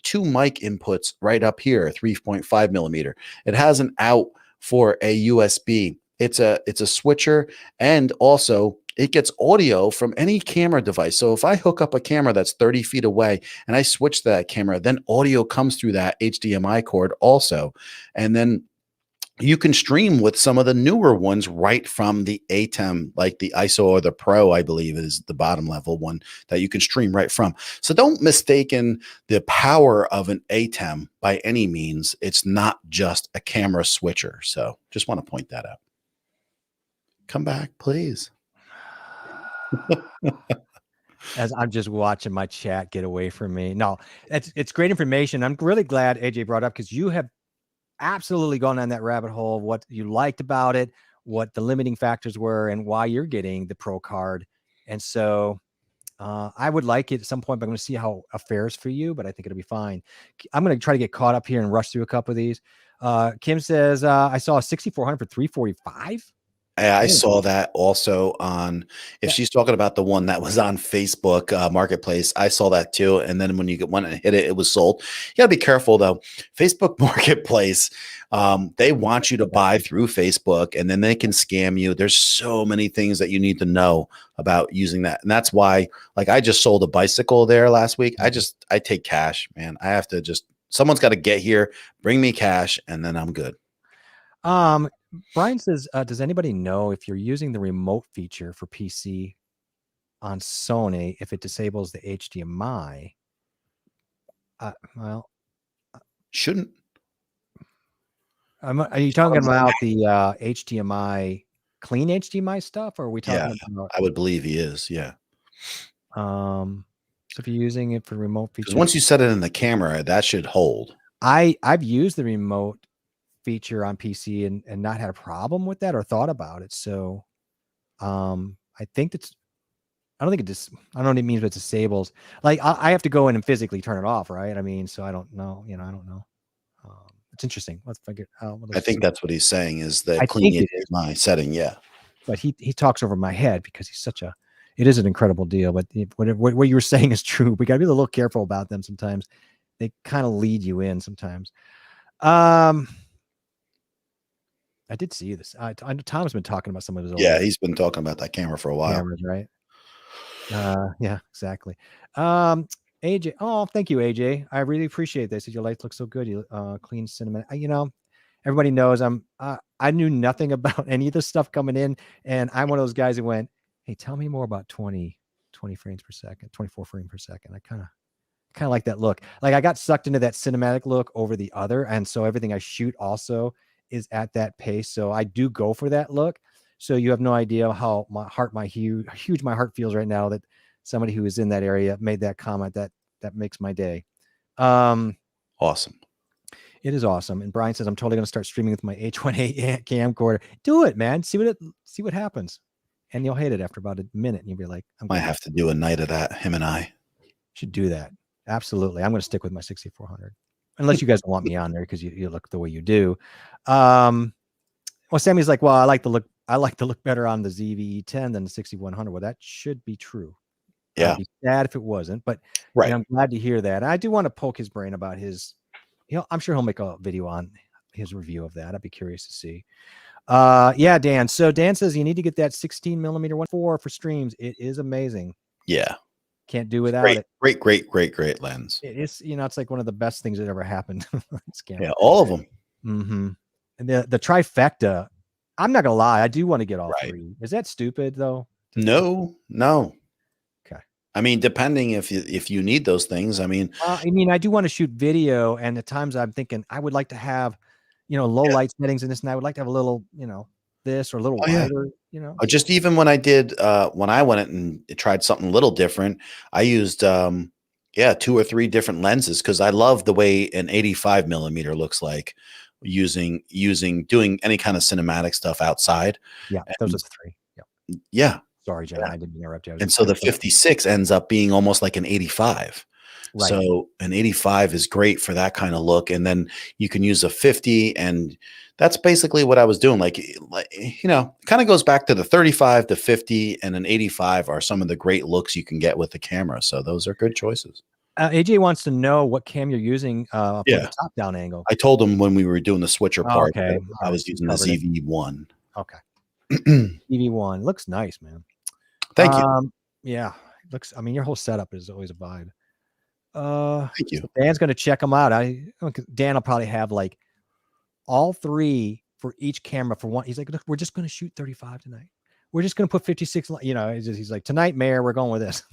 2 mic inputs right up here, 3.5 millimeter. It has an out for a USB. It's a switcher, and also it gets audio from any camera device. So if I hook up a camera that's 30 feet away and I switch to that camera, then audio comes through that HDMI cord also. And then you can stream with some of the newer ones right from the ATEM, like the ISO or the Pro, I believe is the bottom level one that you can stream right from. So don't mistaken the power of an ATEM by any means. It's not just a camera switcher. So just want to point that out. Come back, please. As I'm just watching my chat get away from me. No, it's great information. I'm really glad AJ brought up because you have absolutely gone down that rabbit hole of what you liked about it, what the limiting factors were, and why you're getting the Pro card. And so I would like it at some point, but I'm going to see how it fares for you, but I think it'll be fine. I'm going to try to get caught up here and rush through a couple of these. Kim says, I saw a 6400 for 345. I saw that also on, if she's talking about the one that was on Facebook Marketplace, I saw that too. And then when you went and hit it, it was sold. You got to be careful though. Facebook Marketplace, they want you to buy through Facebook and then they can scam you. There's so many things that you need to know about using that. And that's why, like, I just sold a bicycle there last week. I take cash, man. I have to someone's got to get here, bring me cash, and then I'm good. Brian says, does anybody know if you're using the remote feature for PC on Sony, if it disables the HDMI? Well, shouldn't. Are you talking about the HDMI, clean HDMI stuff? Or are we talking about? I would believe he is. Yeah. So if you're using it for remote feature, because once you set it in the camera, that should hold. I've used the remote feature on PC and not had a problem with that or thought about it. So I think I don't think it means it disables. Like I have to go in and physically turn it off, right? I mean, so I don't know, I don't know. It's interesting. Let's figure out. I think that's what he's saying is that clean it is my setting. Yeah. But he talks over my head because he's it is an incredible deal. But what you were saying is true. We got to be a little careful about them sometimes. They kind of lead you in sometimes. I did see this. I know Tom's been talking about some of his. Yeah, he's been talking about that camera for a while. Cameras, right? Yeah, exactly. AJ, oh, thank you, AJ. I really appreciate this. Your lights look so good. You clean cinema. Everybody knows I knew nothing about any of this stuff coming in, and I'm one of those guys who went, "Hey, tell me more about 20 frames per second, 24 frames per second." I kind of like that look. Like I got sucked into that cinematic look over the other, and so everything I shoot also is at that pace. So I do go for that look. So you have no idea how huge my heart feels right now that somebody who is in that area made that comment. That makes my day. Awesome. It is awesome. And Brian says, I'm totally going to start streaming with my H1A camcorder. Do it, man. See what happens. And you'll hate it after about a minute. And you'll be like, I might have to do a night of that, him and I. Should do that. Absolutely. I'm going to stick with my 6400. Unless you guys don't want me on there because you look the way you do. Well, Sammy's like, well, I like to look better on the ZV-E10 than the 6100. Well, that should be true. Yeah. I'd be sad if it wasn't, but right. I'm glad to hear that. And I do want to poke his brain about his, I'm sure he'll make a video on his review of that. I'd be curious to see. Yeah, Dan. So Dan says you need to get that 16 millimeter 1.4 for streams. It is amazing. Yeah. Can't do without it. Great lens. It's it's like one of the best things that ever happened. Yeah, all of them. Mm-hmm. And the trifecta. I'm not gonna lie, I do want to get all three. Is that stupid though? No. Okay. I mean, depending if you need those things. I mean, I do want to shoot video, and at times I'm thinking I would like to have, low light settings in this, and I would like to have a little, this or a little wider, Just even when I did when I went and tried something a little different, I used 2 or 3 different lenses because I love the way an 85 millimeter looks like doing any kind of cinematic stuff outside. Yeah, those are the 3. Yeah. Yeah. Sorry, Jen, I didn't interrupt you. And so the 56 ends up being almost like an 85. Right. So an 85 is great for that kind of look. And then you can use a 50. And that's basically what I was doing. Like kind of goes back to the 35, the 50, and an 85 are some of the great looks you can get with the camera. So those are good choices. AJ wants to know what cam you're using for the top down angle. I told him when we were doing the switcher part, okay. I was using the ZV-1. Okay. ZV-1 looks nice, man. Thank you. Yeah, looks. I mean, your whole setup is always a vibe. Thank you. So Dan's going to check them out. Dan will probably have like all 3 for each camera for one. He's like, look, we're just going to shoot 35 tonight. We're just going to put 56. He's like, tonight, Mayor, we're going with this.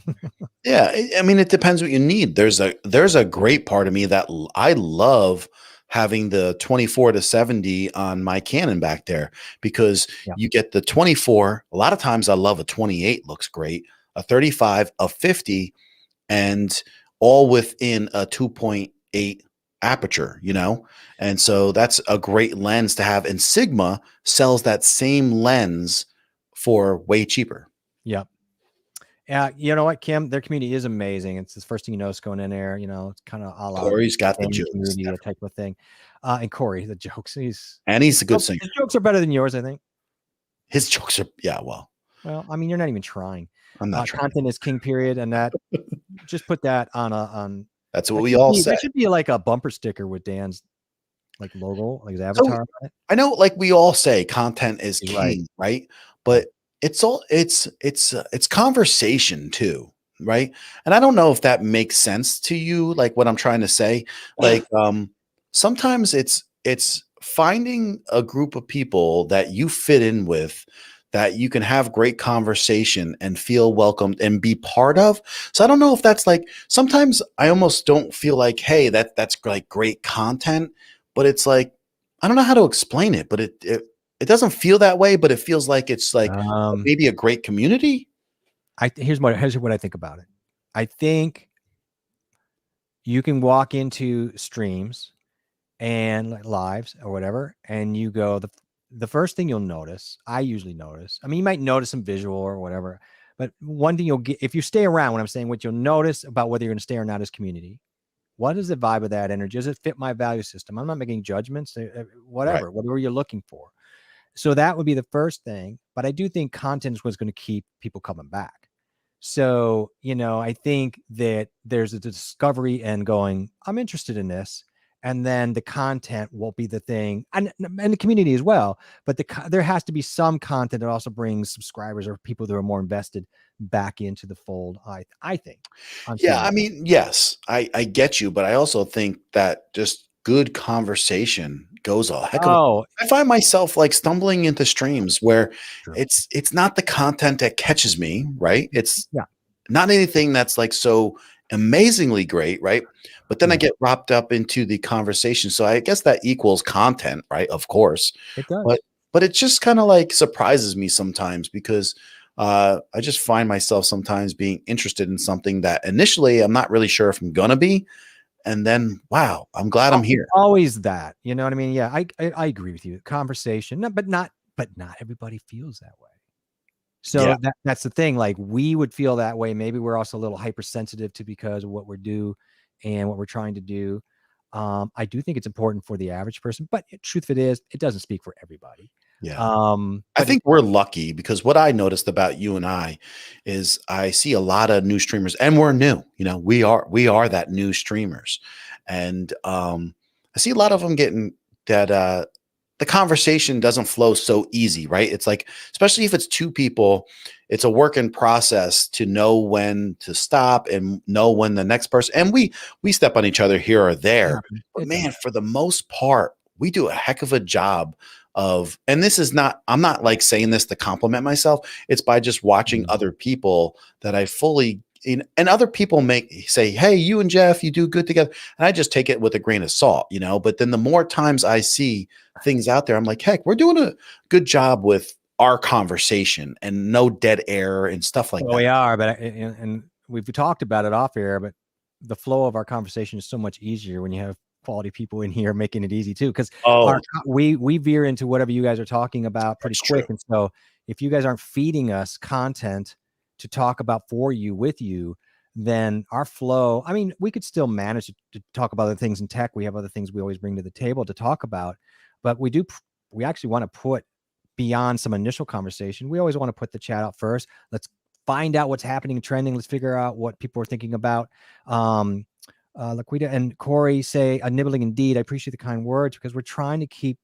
Yeah, I mean, it depends what you need. There's a great part of me that I love having the 24 to 70 on my Canon back there because you get the 24. A lot of times I love a 28 looks great, a 35, a 50, and all within a 2.8 aperture, And so that's a great lens to have. And Sigma sells that same lens for way cheaper. Yep. Yeah, you know what, Kim? Their community is amazing. It's the first thing you know is going in there. It's kind of a la Corey's got the jokes, community type of thing. And Corey, the jokes, he's a good singer. His jokes are better than yours, I think. His jokes are well. I mean, you're not even trying. I'm not trying. Content is king, period, and that just put that on. That's what we all say. That should be like a bumper sticker with Dan's like logo, like his avatar. So, I know, like we all say, content is king, right? But it's conversation too, right? And I don't know if that makes sense to you, like what I'm trying to say. Like sometimes it's finding a group of people that you fit in with, that you can have great conversation and feel welcomed and be part of. So I don't know if that's like, sometimes I almost don't feel like, hey, that's like great content, but it's like, I don't know how to explain it, but it doesn't feel that way, but it feels like it's like maybe a great community. Here's what I think about it. I think you can walk into streams and like lives or whatever, and you go, the first thing you'll notice, I usually notice, I mean, you might notice some visual or whatever, but one thing you'll get, if you stay around, what I'm saying, what you'll notice about whether you're going to stay or not is community. What is the vibe of that energy? Does it fit my value system? I'm not making judgments, whatever you're looking for. So that would be the first thing. But I do think content was going to keep people coming back. So, I think that there's a discovery and going, I'm interested in this. and then the content will be the thing, and the community as well. But there has to be some content that also brings subscribers or people that are more invested back into the fold. I think. Yeah, I mean, yes, I get you, but I also think that just good conversation goes a heck of. I find myself like stumbling into streams where it's not the content that catches me, right? It's not anything that's like so amazingly great, right? But then I get wrapped up into the conversation. So I guess that equals content, right? Of course. It does. But it just kind of like surprises me sometimes because I just find myself sometimes being interested in something that initially I'm not really sure if I'm gonna be. And then, wow, I'm glad I'm here. Always that, you know what I mean? Yeah, I agree with you. Conversation, but not everybody feels that way. So that's the thing. Like we would feel that way. Maybe we're also a little hypersensitive to because of what we're do and what we're trying to do. I do think it's important for the average person, but truth of it is, it doesn't speak for everybody. Yeah. I think we're lucky because what I noticed about you and I is I see a lot of new streamers, and we're new. You know, we are that new streamers, and I see a lot of them getting that. The conversation doesn't flow so easy, right? It's like, especially if it's two people, it's a work in process to know when to stop and know when the next person. And we step on each other here or there, but man, for the most part, we do a heck of a job of, and this is not, I'm not like saying this to compliment myself. It's by just watching other people that I fully, and other people say, hey, you and Jeff, you do good together. And I just take it with a grain of salt, you know, but then the more times I see things out there, I'm like, heck, we're doing a good job with our conversation and no dead air and stuff like that. We are, but and we've talked about it off air, but the flow of our conversation is so much easier when you have quality people in here making it easy too, because we veer into whatever you guys are talking about pretty quick. And so if you guys aren't feeding us content to talk about for you with you, then our flow, I mean, we could still manage to talk about other things in tech. We have other things we always bring to the table to talk about, but we actually want to put beyond some initial conversation. We always want to put the chat out first. Let's find out what's happening and trending. Let's figure out what people are thinking about. Laquita and Corey say, a nibbling indeed. I appreciate the kind words because we're trying to keep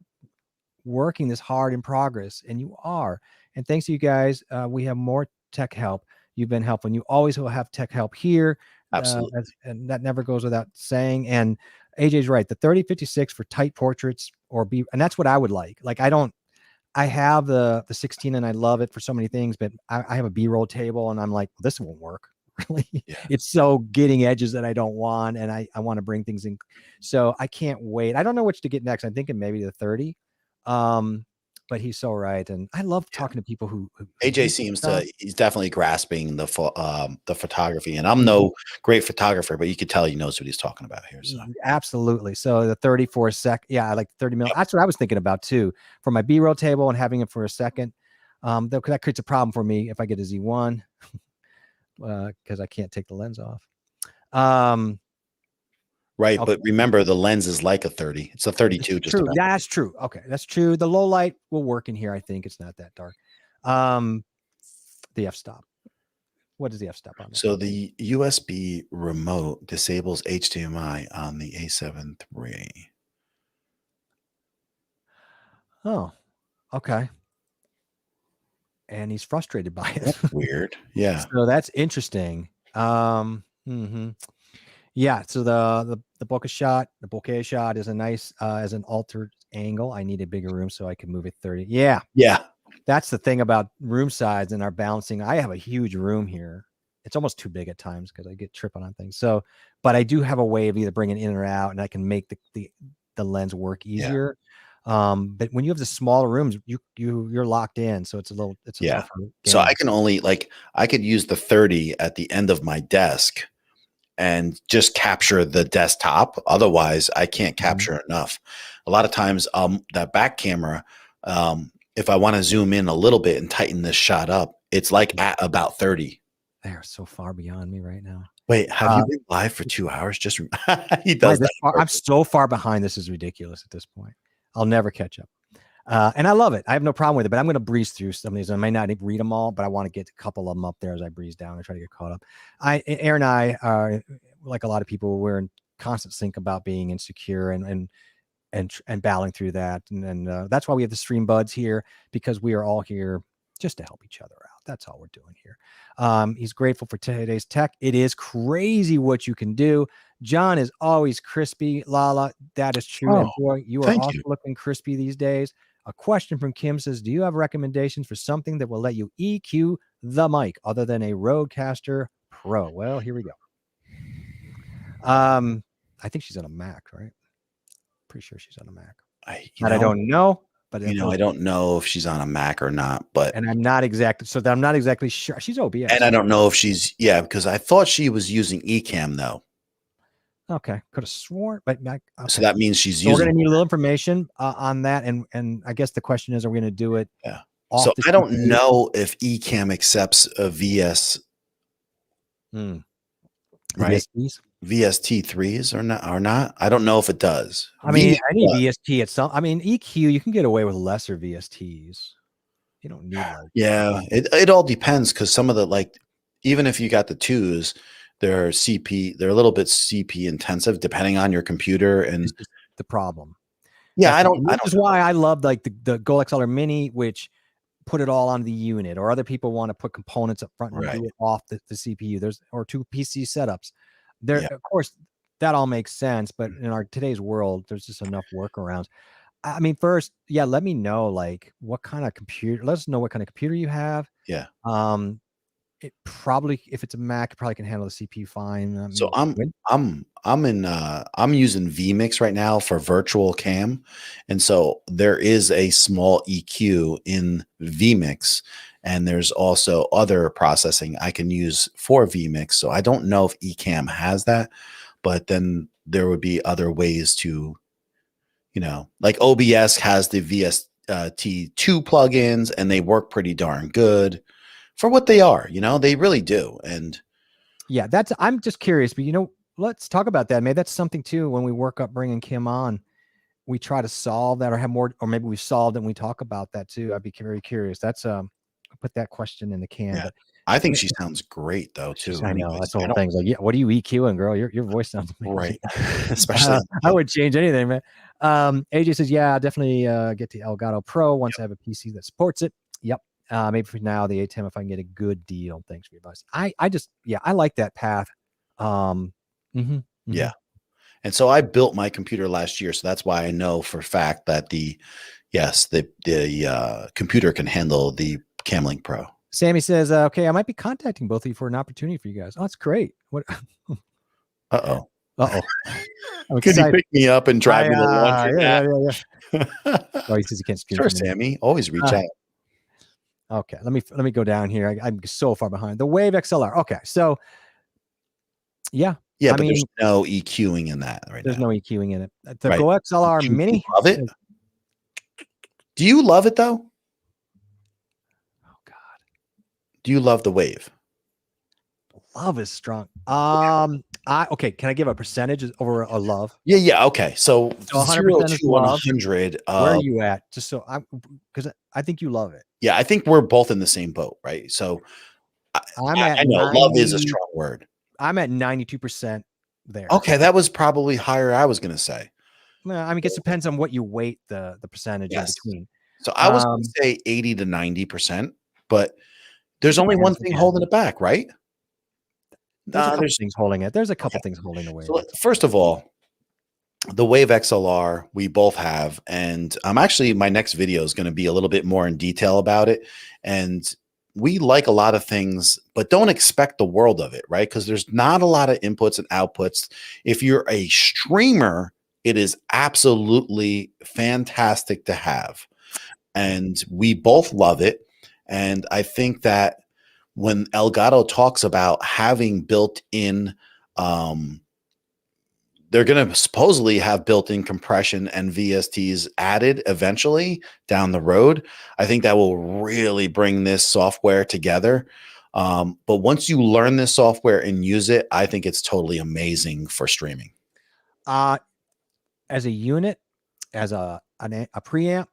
working this hard in progress, and you are. And thanks to you guys, we have more tech help. You've been helpful, and you always will have tech help here. Absolutely. And that never goes without saying. And AJ's right. The 3056 for tight portraits and that's what I would like. Like I have the 16 and I love it for so many things, but I have a B-roll table and I'm like, well, this won't work. Really. It's so getting edges that I don't want, and I want to bring things in, so I can't wait. I don't know which to get next. I'm thinking maybe the 30, but he's so right, and I love talking to people who AJ seems he's definitely grasping the photography, and I'm no great photographer, but you could tell he knows what he's talking about here. So absolutely. So the 30 for a sec, I like 30 mil. That's what I was thinking about too, for my B-roll table and having it for a second. That creates a problem for me if I get a Z1. Because I can't take the lens off. Right, but remember the lens is like a 30. It's a 32. Just true. That's true. Okay, that's true. The low light will work in here. I think it's not that dark. The f-stop. What is the f-stop on there? So the USB remote disables HDMI on the A7 III. Oh, okay. And he's frustrated by it. That's weird. Yeah. So that's interesting. Yeah. So the bokeh shot is a nice as an altered angle. I need a bigger room so I can move it 30. Yeah. Yeah. That's the thing about room size and our balancing. I have a huge room here. It's almost too big at times because I get tripping on things. So, but I do have a way of either bringing it in or out, and I can make the lens work easier. But when you have the smaller rooms, you're locked in, so it's a tougher game. So I can only I could use the 30 at the end of my desk and just capture the desktop. Otherwise, I can't capture enough. A lot of times, that back camera, if I want to zoom in a little bit and tighten this shot up, it's like at about 30. They're so far beyond me right now. Wait, have you been live for 2 hours? Just he does that. I'm so far behind. This is ridiculous at this point. I'll never catch up. And I love it. I have no problem with it, but I'm going to breeze through some of these. I might not read them all, but I want to get a couple of them up there as I breeze down and try to get caught up. Aaron and I are, like a lot of people, we're in constant think about being insecure and battling through that. And that's why we have the stream buds here, because we are all here just to help each other out. That's all we're doing here. He's grateful for today's tech. It is crazy what you can do. John is always crispy. Lala, that is true. And boy, you are also looking crispy these days. A question from Kim says, do you have recommendations for something that will let you EQ the mic other than a Rodecaster Pro? Well, here we go. I think she's on a Mac, right? Pretty sure she's on a Mac. I don't know, but I don't know if she's on a Mac or not, and I'm not exactly sure. She's OBS, and I don't know if she's because I thought she was using Ecamm though. Okay, could have sworn, but okay. So that means she's using. We're going to need a little information on that, and I guess the question is, are we going to do it? Yeah. So I don't know if Ecamm accepts a VS. Right. VSTs? VST3s or not. I don't know if it does. I mean, any VST at some. I mean, EQ, you can get away with lesser VSTs. You don't need like. Yeah, it all depends, because some of the even if you got the 2s. They're a little bit CP intensive depending on your computer, and the problem. Yeah, This is why I love like the Gold XLR Mini, which put it all on the unit, or other people want to put components up front and do it off the CPU. Or 2 PC setups. Of course, that all makes sense, but in our today's world, there's just enough workarounds. I mean, first, let me know like what kind of computer. Let us know what kind of computer you have. Yeah. It probably, if it's a Mac, it probably can handle the CPU fine. So I'm using vMix right now for virtual cam, and so there is a small EQ in vMix, and there's also other processing I can use for vMix. So I don't know if Ecamm has that, but then there would be other ways to, like OBS has the VST2 plugins, and they work pretty darn good for what they are, they really do. And yeah, I'm just curious, but let's talk about that. Maybe that's something too, when we work up bringing Kim on, we try to solve that, or have more, or maybe we solved and we talk about that too. I'd be very curious. That's I'll put that question in the can. But I think she sounds great though too. I know that's the whole thing. Like, what are you EQing, girl? Your voice sounds amazing. Right. Especially I would change anything, man. AJ says, definitely get the Elgato Pro once I have a PC that supports it. Yep. Maybe for now the A10 if I can get a good deal. Thanks for your advice. I like that path. Yeah. And so I built my computer last year, so that's why I know for a fact that the computer can handle the Camlink Pro. Sammy says, okay, I might be contacting both of you for an opportunity for you guys. Oh, that's great. What? Uh-oh. Could you pick me up and drive me to lunch? Yeah. Oh, he says he can't stream. Sure, Sammy. Always reach out. Okay, let me go down here. I'm so far behind. The Wave XLR. Okay, so but there's no EQing in that right there's now. There's no EQing in it. The Go XLR Mini. You love it? Do you love it though? Oh God. Do you love the Wave? Love is strong. Okay. Can I give a percentage over a love? Yeah. Okay. So 100% to 100. Where are you at? Just so because I think you love it. Yeah, I think we're both in the same boat, right? So I know love is a strong word. I'm at 92% there. Okay, that was probably higher. I was going to say. Well, I mean, it depends on what you weight the percentage in between. So I was going to say 80 to 90%, but there's only one thing holding it back, right? There's things holding it. There's a couple things holding the Wave. So first of all, the Wave XLR we both have, and actually my next video is going to be a little bit more in detail about it. And we like a lot of things, but don't expect the world of it, right? Because there's not a lot of inputs and outputs. If you're a streamer, it is absolutely fantastic to have. And we both love it. And I think that when Elgato talks about having built-in, they're going to supposedly have built-in compression and VSTs added eventually down the road. I think that will really bring this software together. But once you learn this software and use it, I think it's totally amazing for streaming. As a unit, as a preamp,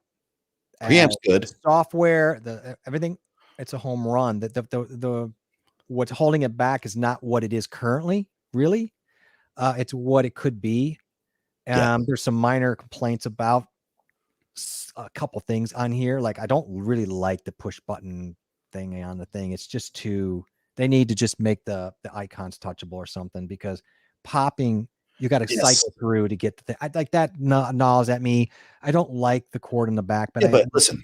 preamp's good. Software, everything, it's a home run. The what's holding it back is not what it is currently, really. It's what it could be. There's some minor complaints about a couple things on here. Like, I don't really like the push button thing on the thing. It's just they need to just make the icons touchable or something, because popping, you got to cycle through to get the thing. I like that gnaws at me. I don't like the cord in the back, but but listen,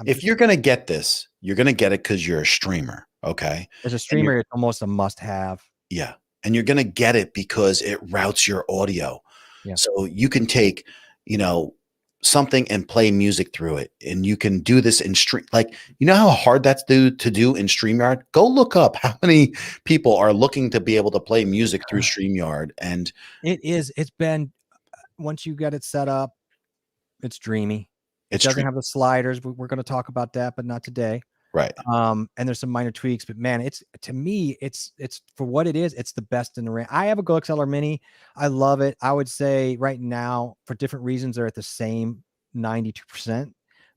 if you're going to get this, you're going to get it because you're a streamer. Okay. As a streamer, it's almost a must have. Yeah. And you're going to get it because it routes your audio. Yeah. So you can take, something and play music through it. And you can do this in stream. Like, you know how hard that's to do in StreamYard? Go look up how many people are looking to be able to play music through StreamYard. And it's been, once you get it set up, it's dreamy. It doesn't have the sliders. We're going to talk about that, but not today. Right. And there's some minor tweaks, but man, to me, it's for what it is. It's the best in the range. I have a Go XLR Mini. I love it. I would say right now, for different reasons, they're at the same 92%.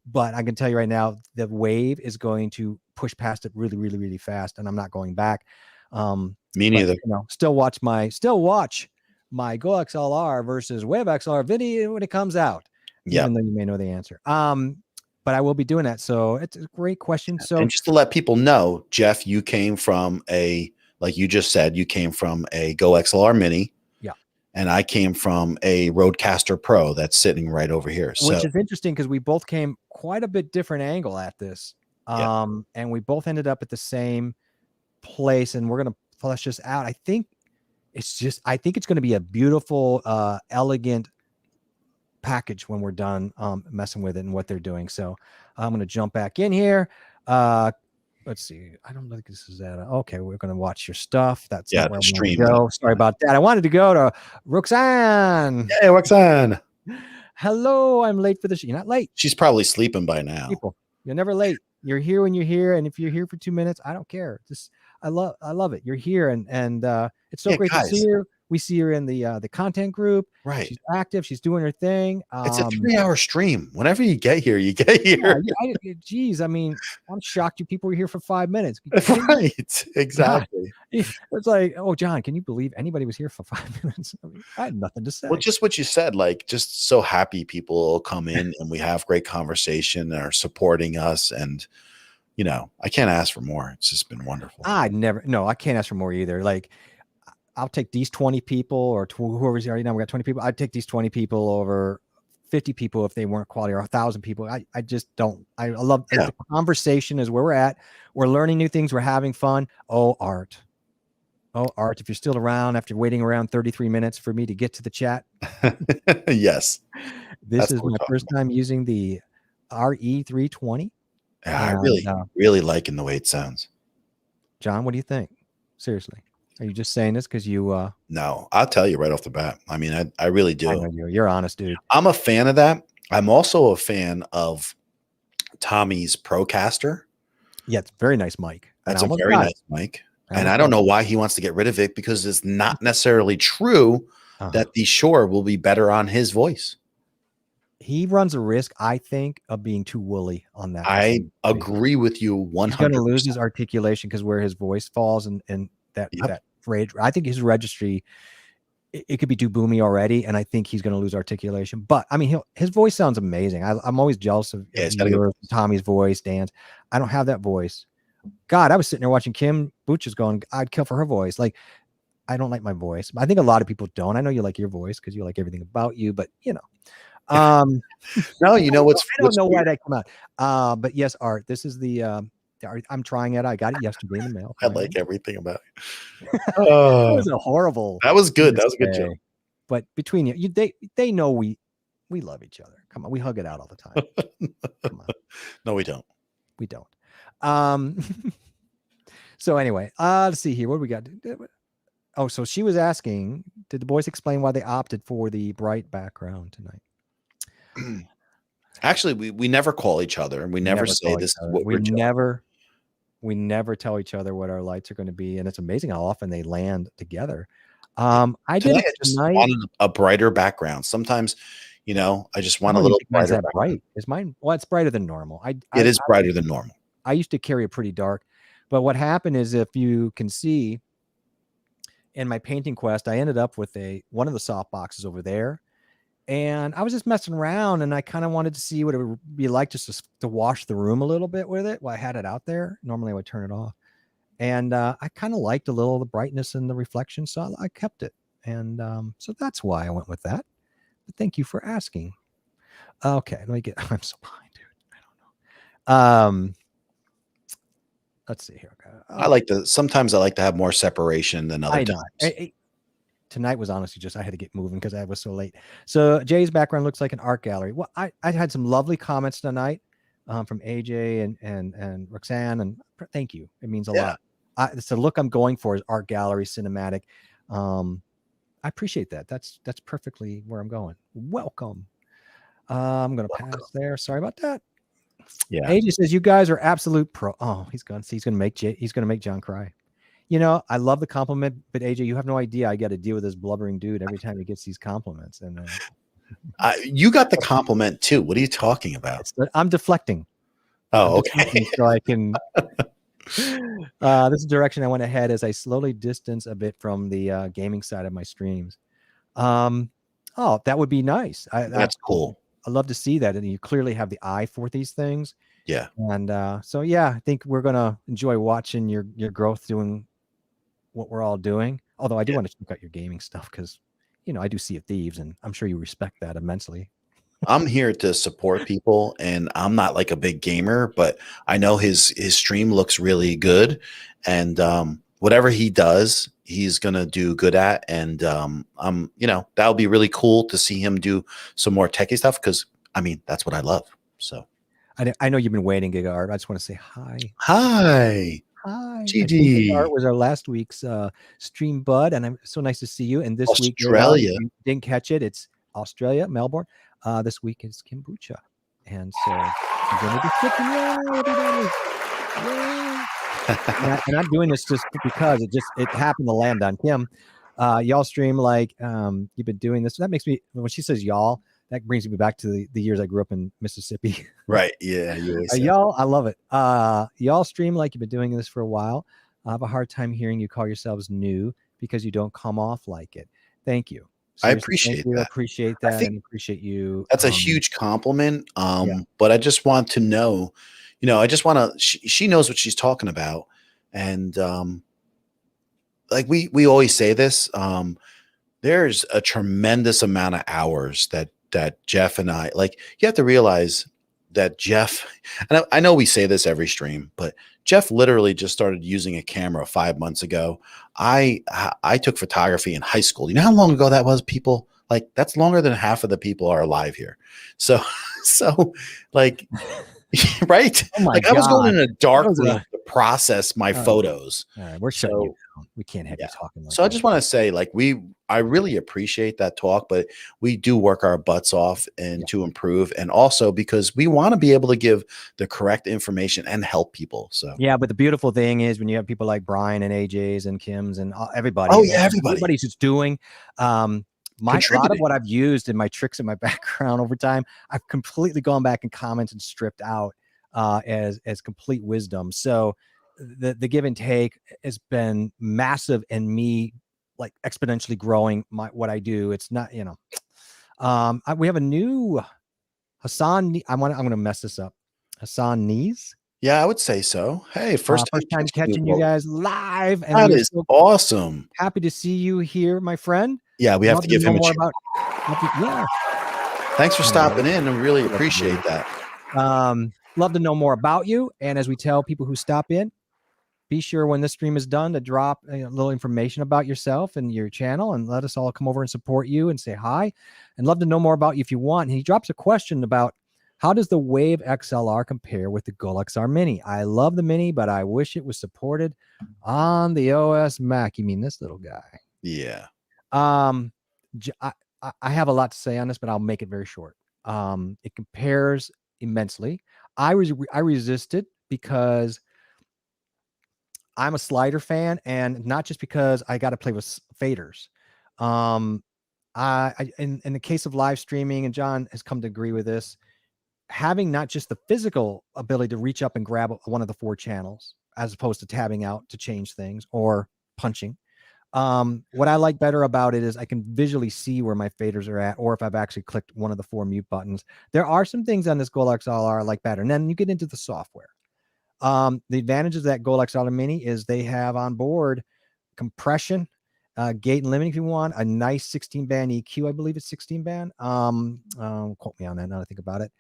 But I can tell you right now, the Wave is going to push past it really, really, really fast, and I'm not going back. Me neither. Still watch my Go XLR versus Wave XLR video when it comes out. Even though you may know the answer. But I will be doing that. So it's a great question. So, and just to let people know, Jeff, you came from like you just said, you came from a Go XLR Mini. Yeah. And I came from a Rodecaster Pro that's sitting right over here. Which is interesting because we both came quite a bit different angle at this. And we both ended up at the same place, and we're going to flesh this out. I think it's going to be a beautiful, elegant package when we're done messing with it and what they're doing. So I'm going to jump back in here. Let's see. I don't think this is that. Okay, we're going to watch your stuff. That's not where I'm going to go. Sorry about that. I wanted to go to Roxanne. Hey, Roxanne. Hello. I'm late for the show. You're not late. She's probably sleeping by now. People, you're never late. You're here when you're here, and if you're here for 2 minutes, I don't care. I love it. You're here, and it's so great to see you. We see her in the content group. Right. She's active. She's doing her thing. It's a 3-hour stream. Whenever you get here, you get here. Geez, I mean, I'm shocked you people were here for 5 minutes. Right. Exactly. God. It's like, oh, John, can you believe anybody was here for 5 minutes? I mean, I had nothing to say. Well, just what you said, like, just so happy people come in and we have great conversation and are supporting us. And, I can't ask for more. It's just been wonderful. I can't ask for more either. Like, I'll take these 20 people or whoever's here right now. We got 20 people. I'd take these 20 people over 50 people if they weren't quality, or 1,000 people. I just don't. I love the conversation is where we're at. We're learning new things. We're having fun. Oh, Art. If you're still around after waiting around 33 minutes for me to get to the chat. Yes. This is my first time using the RE320. Yeah, I really liking the way it sounds. John, what do you think? Seriously. Are you just saying this because you No, I'll tell you right off the bat. I mean, I really do. I know you're honest, dude. I'm a fan of that. I'm also a fan of Tommy's Procaster. Yeah, it's a very nice mic. That's a very nice mic. And I don't know why he wants to get rid of it, because it's not necessarily true that the Shure will be better on his voice. He runs a risk, I think, of being too woolly on that. I agree with you 100%. He's going to lose his articulation because where his voice falls and that rage. I think his registry, it could be too boomy already, and I think he's going to lose articulation. But I mean, his voice sounds amazing. I'm always jealous of Tommy's voice, Dan's. I don't have that voice. God, I was sitting there watching Kimbuucha's going, I'd kill for her voice. Like, I don't like my voice. I think a lot of people don't. I know you like your voice because you like everything about you, but no, you know what's I don't know why that came out. But yes, Art, this is the I'm trying it. I got it yesterday in the mail. I like everything about it. That was a horrible. That was good. That was a good joke. But between you, they know we love each other. Come on, we hug it out all the time. Come on. No, we don't. We don't. So anyway, let's see here. What do we got? Oh, so she was asking, did the boys explain why they opted for the bright background tonight? Actually, we never call each other, and we never say this is what we never tell each other what our lights are going to be, and it's amazing how often they land together. I just wanted a brighter background. Sometimes, I just want a little brighter. Bright is mine. Well, it's brighter than normal. It is brighter than normal. I used to carry it pretty dark, but what happened is, if you can see, in my painting quest, I ended up with one of the soft boxes over there. And I was just messing around, and I kind of wanted to see what it would be like just to wash the room a little bit with it while I had it out there. Normally I would turn it off. And I kind of liked a little of the brightness and the reflection, so I kept it. And so that's why I went with that. But thank you for asking. Okay, let me get. I'm so behind, dude. I don't know. Let's see here. Okay. Sometimes I like to have more separation than other times. Tonight was honestly just I had to get moving because I was so late. So Jay's background looks like an art gallery. Well, I had some lovely comments tonight from AJ and Roxanne, and thank you. It means a lot. It's the look I'm going for is art gallery cinematic. I appreciate that. That's perfectly where I'm going. Welcome. I'm gonna pass there. Sorry about that. Yeah. AJ says you guys are absolute pro. Oh, he's gonna make John cry. You know, I love the compliment, but AJ, you have no idea. I got to deal with this blubbering dude every time he gets these compliments. And you got the compliment too. What are you talking about? I'm deflecting. Oh, okay. So I can. This is the direction I went ahead as I slowly distance a bit from the gaming side of my streams. Oh, that would be nice. That's cool. I love to see that, and you clearly have the eye for these things. Yeah. And so yeah, I think we're gonna enjoy watching your growth doing what we're all doing. Although I do want to check out your gaming stuff because, you know, I do Sea of Thieves, and I'm sure you respect that immensely. I'm here to support people, and I'm not like a big gamer, but I know his stream looks really good, and whatever he does, he's gonna do good at. And you know, that would be really cool to see him do some more techie stuff because I mean that's what I love. So I know you've been waiting, Giga Art. I just want to say hi. Hi. GD. Art was our last week's stream, bud, and I'm so nice to see you. And this week, you didn't catch it. It's Australia, Melbourne. This week is Kimbuucha, and so I'm going to be kicking everybody. And I'm doing this just because it happened to land on Kim. Y'all stream like you've been doing this. That makes me, when she says y'all, that brings me back to the years I grew up in Mississippi. Right. Yeah. Y'all, I love it. Y'all stream like you've been doing this for a while. I have a hard time hearing you call yourselves new because you don't come off like it. Thank you. Seriously, I appreciate that. I appreciate that and appreciate you. That's a huge compliment. But I just want to know, you know, I just want to, she knows what she's talking about. And like we always say this, there's a tremendous amount of hours that Jeff and I, like, you have to realize that Jeff, and I know we say this every stream, but Jeff literally just started using a camera 5 months ago. I took photography in high school. You know how long ago that was, people? Like, that's longer than half of the people are alive here. So like, right? Oh my like God. I was going in a dark room to process my photos. All right, we're shutting you down. We can't have you talking like so that. I just want to say, like, I really appreciate that talk, but we do work our butts off and to improve, and also because we want to be able to give the correct information and help people. So yeah, but the beautiful thing is when you have people like Brian and AJ's and Kim's and everybody. Oh yeah, everybody's just doing a lot of what I've used in my tricks in my background over time. I've completely gone back and comments and stripped out as complete wisdom. So the give and take has been massive, and me like exponentially growing what I do. It's not, you know, we have a new Hassan. I'm going to mess this up. Hassan Knees. Yeah, I would say so. Hey, first time catching you guys live. And that is so awesome. Happy to see you here, my friend. Yeah, we have to give him a chance. Yeah. Thanks for stopping in. I really appreciate that. Love to know more about you. And as we tell people who stop in, be sure when this stream is done to drop a little information about yourself and your channel, and let us all come over and support you and say hi. And love to know more about you if you want. And he drops a question about, how does the Wave XLR compare with the Goal XR Mini? I love the Mini, but I wish it was supported on the OS Mac. You mean this little guy? Yeah. I have a lot to say on this, but I'll make it very short. It compares immensely. I resisted because I'm a slider fan, and not just because I got to play with faders. In the case of live streaming, and John has come to agree with this, having not just the physical ability to reach up and grab one of the 4 channels, as opposed to tabbing out to change things or punching, What I like better about it is I can visually see where my faders are at, or if I've actually clicked one of the 4 mute buttons. There are some things on this Gold XLR I like better. And then you get into the software. The advantages of that Gold XLR Mini is they have on board compression, gate and limiting if you want, a nice 16 band EQ. I believe it's 16 band. Quote me on that now that I think about it.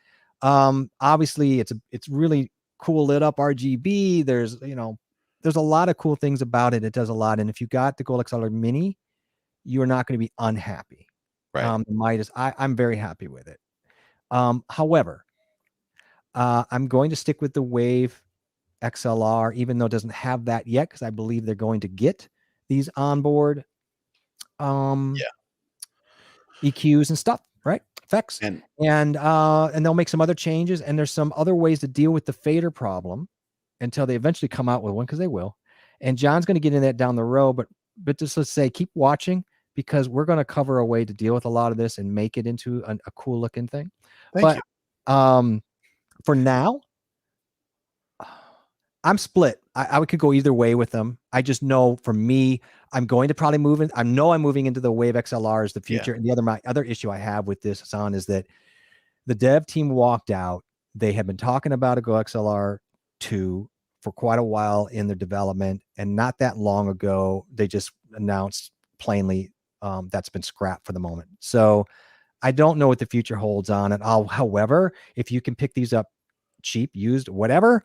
Obviously it's really cool lit up RGB. There's a lot of cool things about it. It does a lot. And if you got the Gold XLR Mini, you're not going to be unhappy. Right. The Midas, I'm very happy with it. However, I'm going to stick with the Wave XLR, even though it doesn't have that yet, because I believe they're going to get these onboard EQs and stuff, right? Effects. And they'll make some other changes. And there's some other ways to deal with the fader problem until they eventually come out with one, because they will. And John's going to get into that down the road, but just let's say keep watching, because we're going to cover a way to deal with a lot of this and make it into a cool looking thing. Thank you. For now, I'm split. I could go either way with them. I just know for me, I'm going to probably move in. I'm moving into the Wave XLR as the future. Yeah. And my other issue I have with this, Hassan, is that the dev team walked out. They had been talking about a Go XLR 2 for quite a while in their development. And not that long ago, they just announced plainly that's been scrapped for the moment. So I don't know what the future holds on it. However, if you can pick these up cheap, used, whatever,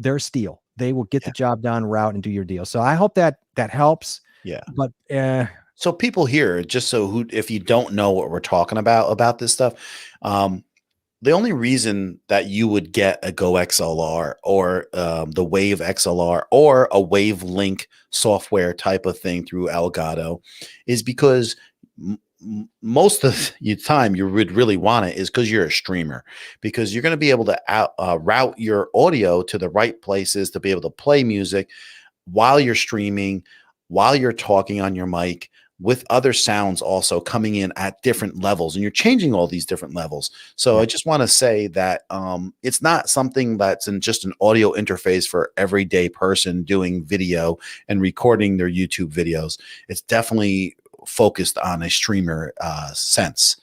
they're steel. They will get the job done, route, and do your deal. So I hope that helps. Yeah. But so people here, just if you don't know what we're talking about this stuff, the only reason that you would get a Go XLR or the Wave XLR or a Wave Link software type of thing through Elgato is because most of the time you would really want it is because you're a streamer, because you're going to be able to route your audio to the right places to be able to play music while you're streaming, while you're talking on your mic, with other sounds also coming in at different levels, and you're changing all these different levels. So I just want to say that it's not something that's in just an audio interface for everyday person doing video and recording their YouTube videos. It's definitely focused on a streamer sense.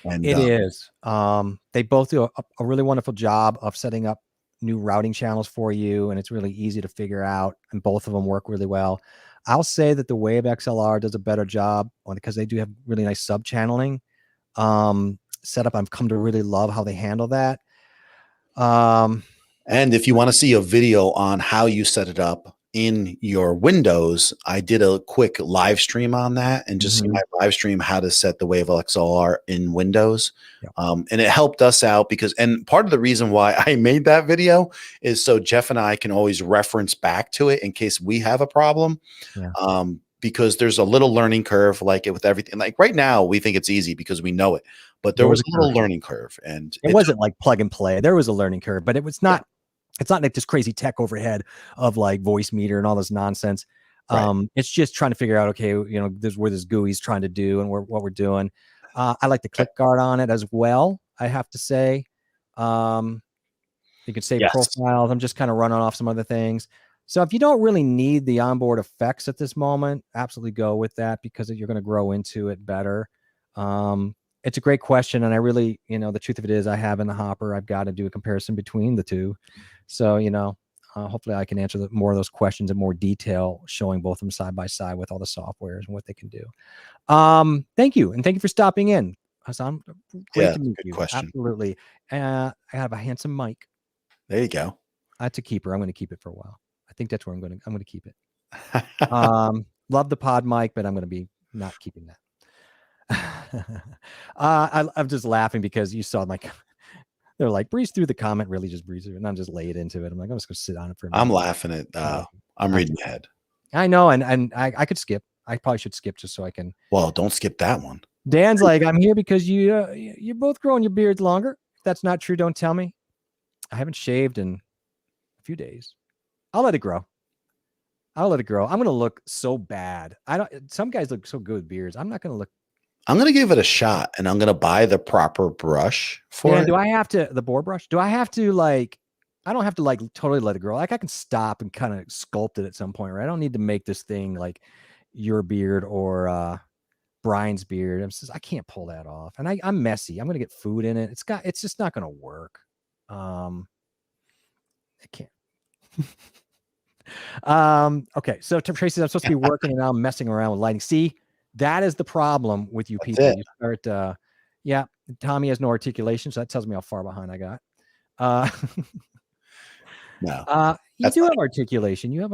And it is. They both do a really wonderful job of setting up new routing channels for you, and it's really easy to figure out, and both of them work really well. I'll say that the Wave XLR does a better job because they do have really nice sub channeling setup. I've come to really love how they handle that. And if you want to see a video on how you set it up in your Windows, I did a quick live stream on that, and just see my live stream how to set the Wave XLR in Windows. And it helped us out and part of the reason why I made that video is so Jeff and I can always reference back to it in case we have a problem. Because there's a little learning curve, like it with everything. Like right now, we think it's easy because we know it, but there was a little learning curve, and it wasn't like plug and play. There was a learning curve, but it was not. It's not like this crazy tech overhead of like voice meter and all this nonsense. It's just trying to figure out, okay, this where this GUI's trying to do and what we're doing. I like the click guard on it as well, I have to say. You can save profiles. I'm just kind of running off some other things. So if you don't really need the onboard effects at this moment, absolutely go with that, because you're going to grow into it better. It's a great question. And I really, the truth of it is I have in the hopper, I've got to do a comparison between the two. So, hopefully I can answer more of those questions in more detail, showing both of them side by side with all the softwares and what they can do. Thank you. And thank you for stopping in, Hassan. Great to meet you. Question. Absolutely. I have a handsome mic. There you go. That's a keeper. I'm going to keep it for a while. I think that's where I'm going to keep it. Love the PodMic, but I'm going to be not keeping that. I'm just laughing because you saw they're like, breeze through the comment, really just breeze through, and I'm just lay it into it. I'm like, I'm just gonna sit on it for a minute. I'm laughing at I'm reading ahead. I know, and I could skip. I probably should skip just so I can. Well, don't skip that one. Dan's like, I'm here because you're both growing your beards longer. If that's not true, don't tell me. I haven't shaved in a few days. I'll let it grow. I'm gonna look so bad. Some guys look so good with beards. I'm not gonna look. I'm going to give it a shot, and I'm going to buy the proper brush for it. Do I have to, the boar brush? Do I have to I don't have to totally let it grow. Like I can stop and kind of sculpt it at some point, right? I don't need to make this thing your beard or Brian's beard. I can't pull that off, and I'm messy. I'm gonna get food in it. It's just not gonna work. I can't. Okay, so Tracy, I'm supposed to be working and now I'm messing around with lighting. See, that is the problem with you people. You start, yeah. Tommy has no articulation, so that tells me how far behind I got. No, you do have articulation. You're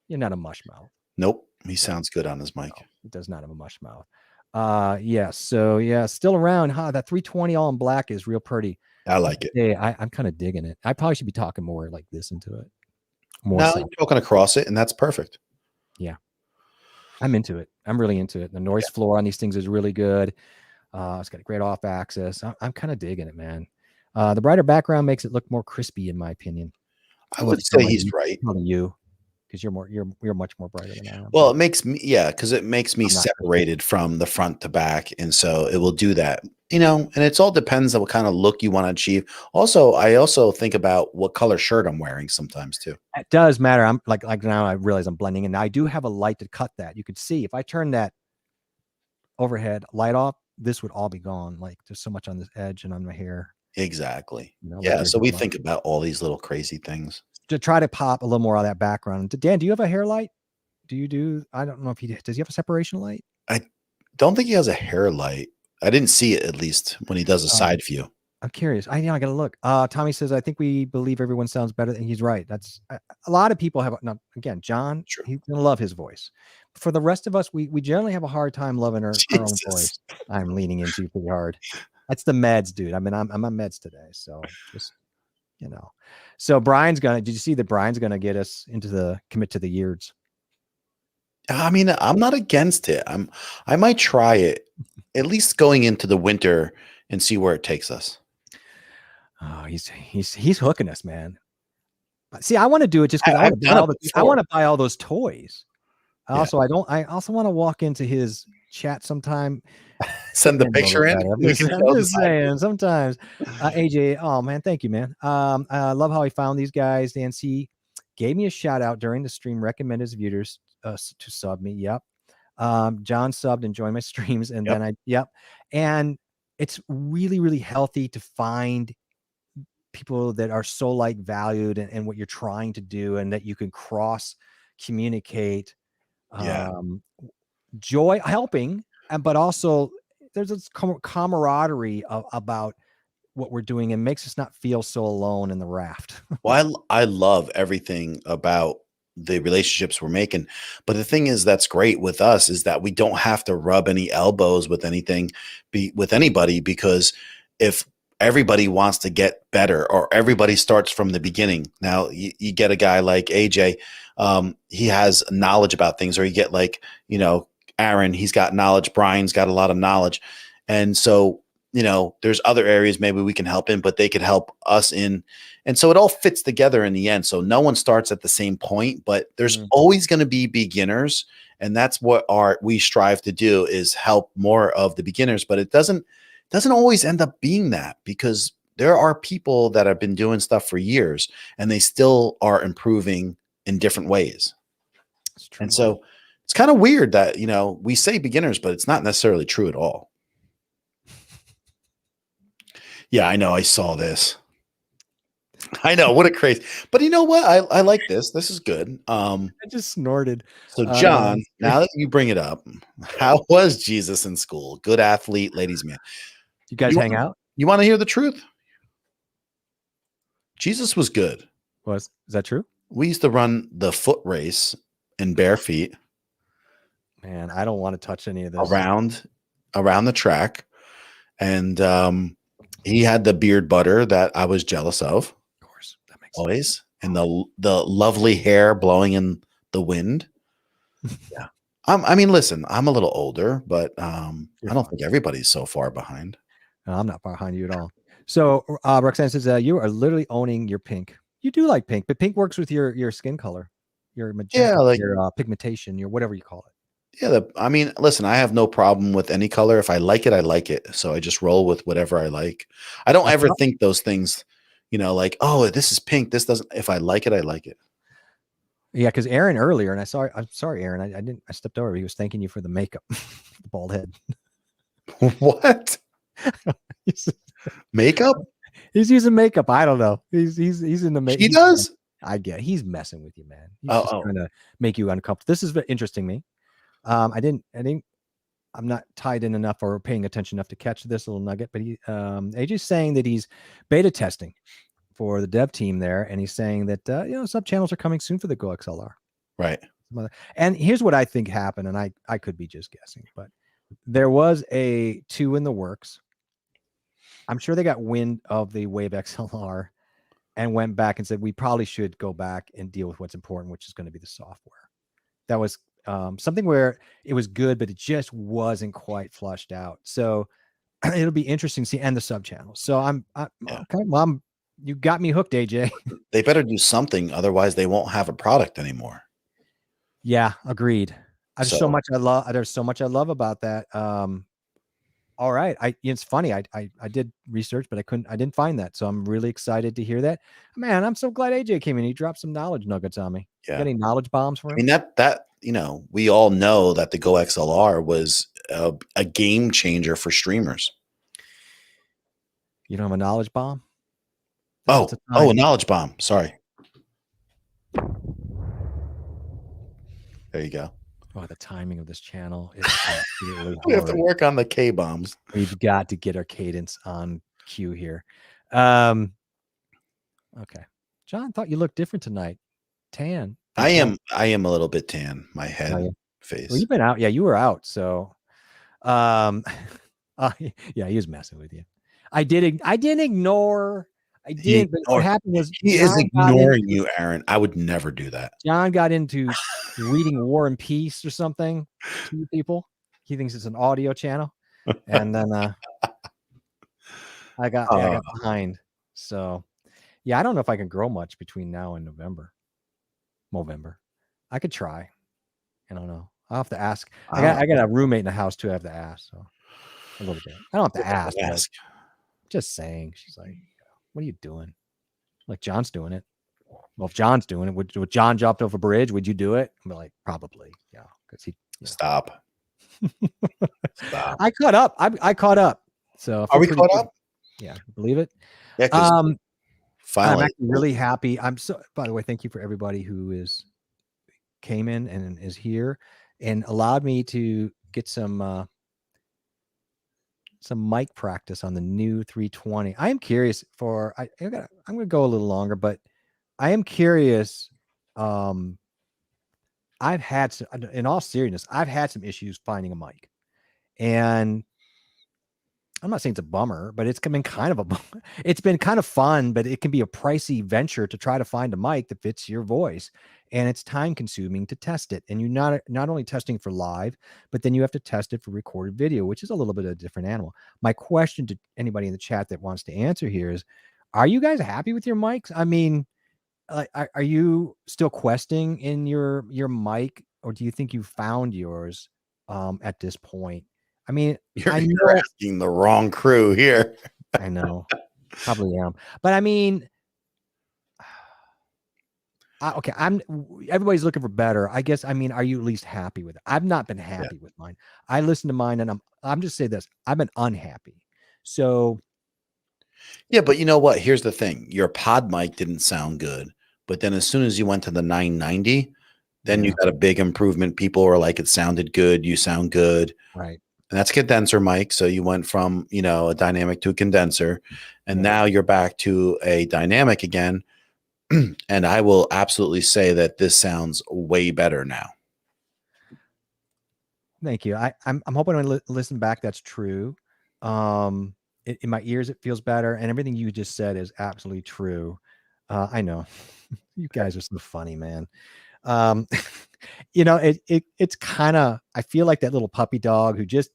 not a mush mouth. Nope, he sounds good on his mic. No, he does not have a mush mouth. Yeah. So yeah, still around. That 320 all in black is real pretty. I like it. Yeah, I'm kind of digging it. I probably should be talking more like this into it. More. No, you're talking across it, and that's perfect. Yeah, I'm into it. I'm really into it. The noise floor on these things is really good. It's got a great off axis. I'm kind of digging it, man. The brighter background makes it look more crispy, in my opinion. I would say he's right. You, because you're much more brighter than I am. Well, it makes me because it makes me separated from the front to back, and so it will do that. And it all depends on what kind of look you want to achieve. Also, I also think about what color shirt I'm wearing sometimes too. It does matter. I'm like now I realize I'm blending in. Now I do have a light to cut that. You could see if I turn that overhead light off, this would all be gone. Like there's so much on this edge and on my hair. Exactly. Yeah. So we think about all these little crazy things to try to pop a little more of that background. Dan, do you have a hair light? I don't know if does he have a separation light? I don't think he has a hair light. I didn't see it, at least when he does a side view. I'm curious. I gotta look. Tommy says, I think we believe everyone sounds better, and he's right. That's a lot of people have. Now, again, John, he's gonna love his voice. For the rest of us, we generally have a hard time loving our own voice. I'm leaning into pretty hard. That's the meds, dude. I mean, I'm on meds today, so just So did you see that Brian's gonna get us into the commit to the years? I mean, I'm not against it. I might try it, at least going into the winter and see where it takes us. Oh, he's hooking us, man. See, I want to do it just because I want to buy all those toys. I also want to walk into his chat sometime. Send the picture in. I'm just saying sometimes. AJ, oh man, thank you, man. I love how he found these guys. Nancy gave me a shout out during the stream, recommended his viewers to sub me. Yep. John subbed and joined my streams, and then and it's really, really healthy to find people that are so like valued and what you're trying to do, and that you can cross communicate. Joy helping, but also there's this camaraderie about what we're doing, and makes us not feel so alone in the raft. Well, I love everything about the relationships we're making, but the thing is that's great with us is that we don't have to rub any elbows with with anybody, because if everybody wants to get better, or everybody starts from the beginning. Now you get a guy like AJ, he has knowledge about things, or you get like, Aaron, he's got knowledge. Brian's got a lot of knowledge. And so, there's other areas maybe we can help in, but they could help us in. And so it all fits together in the end. So no one starts at the same point, but there's always going to be beginners. And that's what we strive to do, is help more of the beginners, but it doesn't always end up being that, because there are people that have been doing stuff for years and they still are improving in different ways. And so it's kind of weird that, we say beginners, but it's not necessarily true at all. Yeah, I know. I saw this. I know, what a crazy, but you know what? I like this. This is good. I just snorted. So John, now that you bring it up, how was Jesus in school? Good athlete, ladies man. You guys hang out? You want to hear the truth? Jesus was good. Is that true? We used to run the foot race in bare feet. Man, I don't want to touch any of this. Around the track. And he had the beard butter that I was jealous of. Of course, that makes always sense. And the lovely hair blowing in the wind. Yeah. I mean, listen, I'm a little older, but I don't think everybody's so far behind. No, I'm not far behind you at all. So Roxanne says you are literally owning your pink. You do like pink, but pink works with your skin color, your magenta, your pigmentation, your whatever you call it. Yeah, I mean, listen, I have no problem with any color. If I like it, I like it. So I just roll with whatever I like. I don't ever think those things, like, oh, this is pink. This doesn't. If I like it, I like it. Yeah, because Aaron earlier, and I'm sorry, Aaron, I stepped over. He was thanking you for the makeup, the bald head. What? Makeup? He's using makeup. I don't know. He's in the makeup. He does? I get it. He's messing with you, man. He's just trying to make you uncomfortable. This is interesting me. I'm not tied in enough or paying attention enough to catch this little nugget, but AJ's saying that he's beta testing for the dev team there, and he's saying that sub channels are coming soon for the Go XLR. Right. And here's what I think happened, and I could be just guessing, but there was a 2 in the works. I'm sure they got wind of the Wave XLR and went back and said, we probably should go back and deal with what's important, which is going to be the software. That was something where it was good, but it just wasn't quite flushed out. So it'll be interesting to see, and the sub channels. So okay, Mom, you got me hooked, AJ. They better do something, otherwise they won't have a product anymore. Yeah, agreed. There's so much I love about that. All right. It's funny. I did research, but I didn't find that. So I'm really excited to hear that. Man, I'm so glad AJ came in. He dropped some knowledge nuggets on me. Yeah. Got any knowledge bombs for him? I mean, that we all know that the Go XLR was a game changer for streamers. You don't have a knowledge bomb? A knowledge bomb. Sorry. There you go. Oh, the timing of this channel is absolutely we have to work on the K bombs. We've got to get our cadence on cue here. Okay. John, thought you looked different tonight. Tan. I am a little bit tan. My head, face. Well, you've been out. Yeah, you were out. So yeah, he was messing with you. I didn't ignore. I did, but what happened was he is ignoring you, Aaron. I would never do that. John got into reading War and Peace or something to you people. He thinks it's an audio channel, and then I got behind. So yeah, I don't know if I can grow much between now and November. I could try. I don't know. I'll have to ask. I got a roommate in the house too. I have to ask. So a little bit. I don't have to ask. Just saying. She's like, what are you doing? Like, John's doing it. Well, if John's doing it, would John jumped off a bridge? Would you do it? I'm like, probably. Yeah. Because he Stop. Stop. I caught up. I caught up. So are we caught up? Yeah. Believe it. Yeah. Finally. I'm actually really happy. By the way, thank you for everybody who came in and is here and allowed me to get some mic practice on the new 320. I am curious I'm going to go a little longer, but I am curious. In all seriousness, I've had some issues finding a mic, and I'm not saying it's a bummer, but it's been kind of a bummer. It's been kind of fun, but it can be a pricey venture to try to find a mic that fits your voice. And it's time consuming to test it. And you're not only testing for live, but then you have to test it for recorded video, which is a little bit of a different animal. My question to anybody in the chat that wants to answer here is, are you guys happy with your mics? I mean, are you still questing in your mic, or do you think you found yours at this point? I mean, you're asking the wrong crew here. I know, probably am, but I mean, okay, everybody's looking for better, I guess. I mean, are you at least happy with it? I've not been happy with mine. I listened to mine, and I'm just say this: I've been unhappy. So, yeah, but you know what? Here's the thing: your PodMic didn't sound good, but then as soon as you went to the 990, then you got a big improvement. People were like, "It sounded good. You sound good." Right. And that's condenser mic. So you went from, a dynamic to a condenser, and now you're back to a dynamic again. And I will absolutely say that this sounds way better now. Thank you. I'm hoping when I listen back, that's true. In my ears, it feels better. And everything you just said is absolutely true. I know you guys are so funny, man. It's kind of, I feel like that little puppy dog who just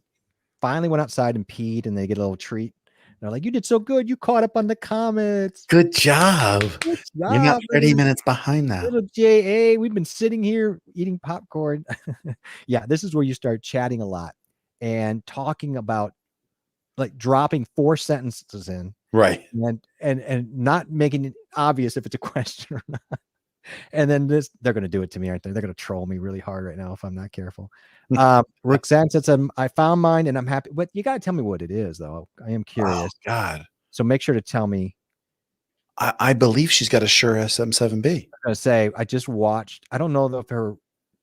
finally went outside and peed, and they get a little treat. They're like, you did so good. You caught up on the comments. Good job. You're not 30 minutes behind now. Little JA, we've been sitting here eating popcorn. Yeah, this is where you start chatting a lot and talking about, like, dropping 4 sentences in. Right. And not making it obvious if it's a question or not. And then they're going to do it to me, aren't they? They're going to troll me really hard right now if I'm not careful. Roxanne says, I found mine and I'm happy. But you got to tell me what it is, though. I am curious. Oh, God. So make sure to tell me. I believe she's got a Shure SM7B. I'm going to say, I just watched, I don't know if the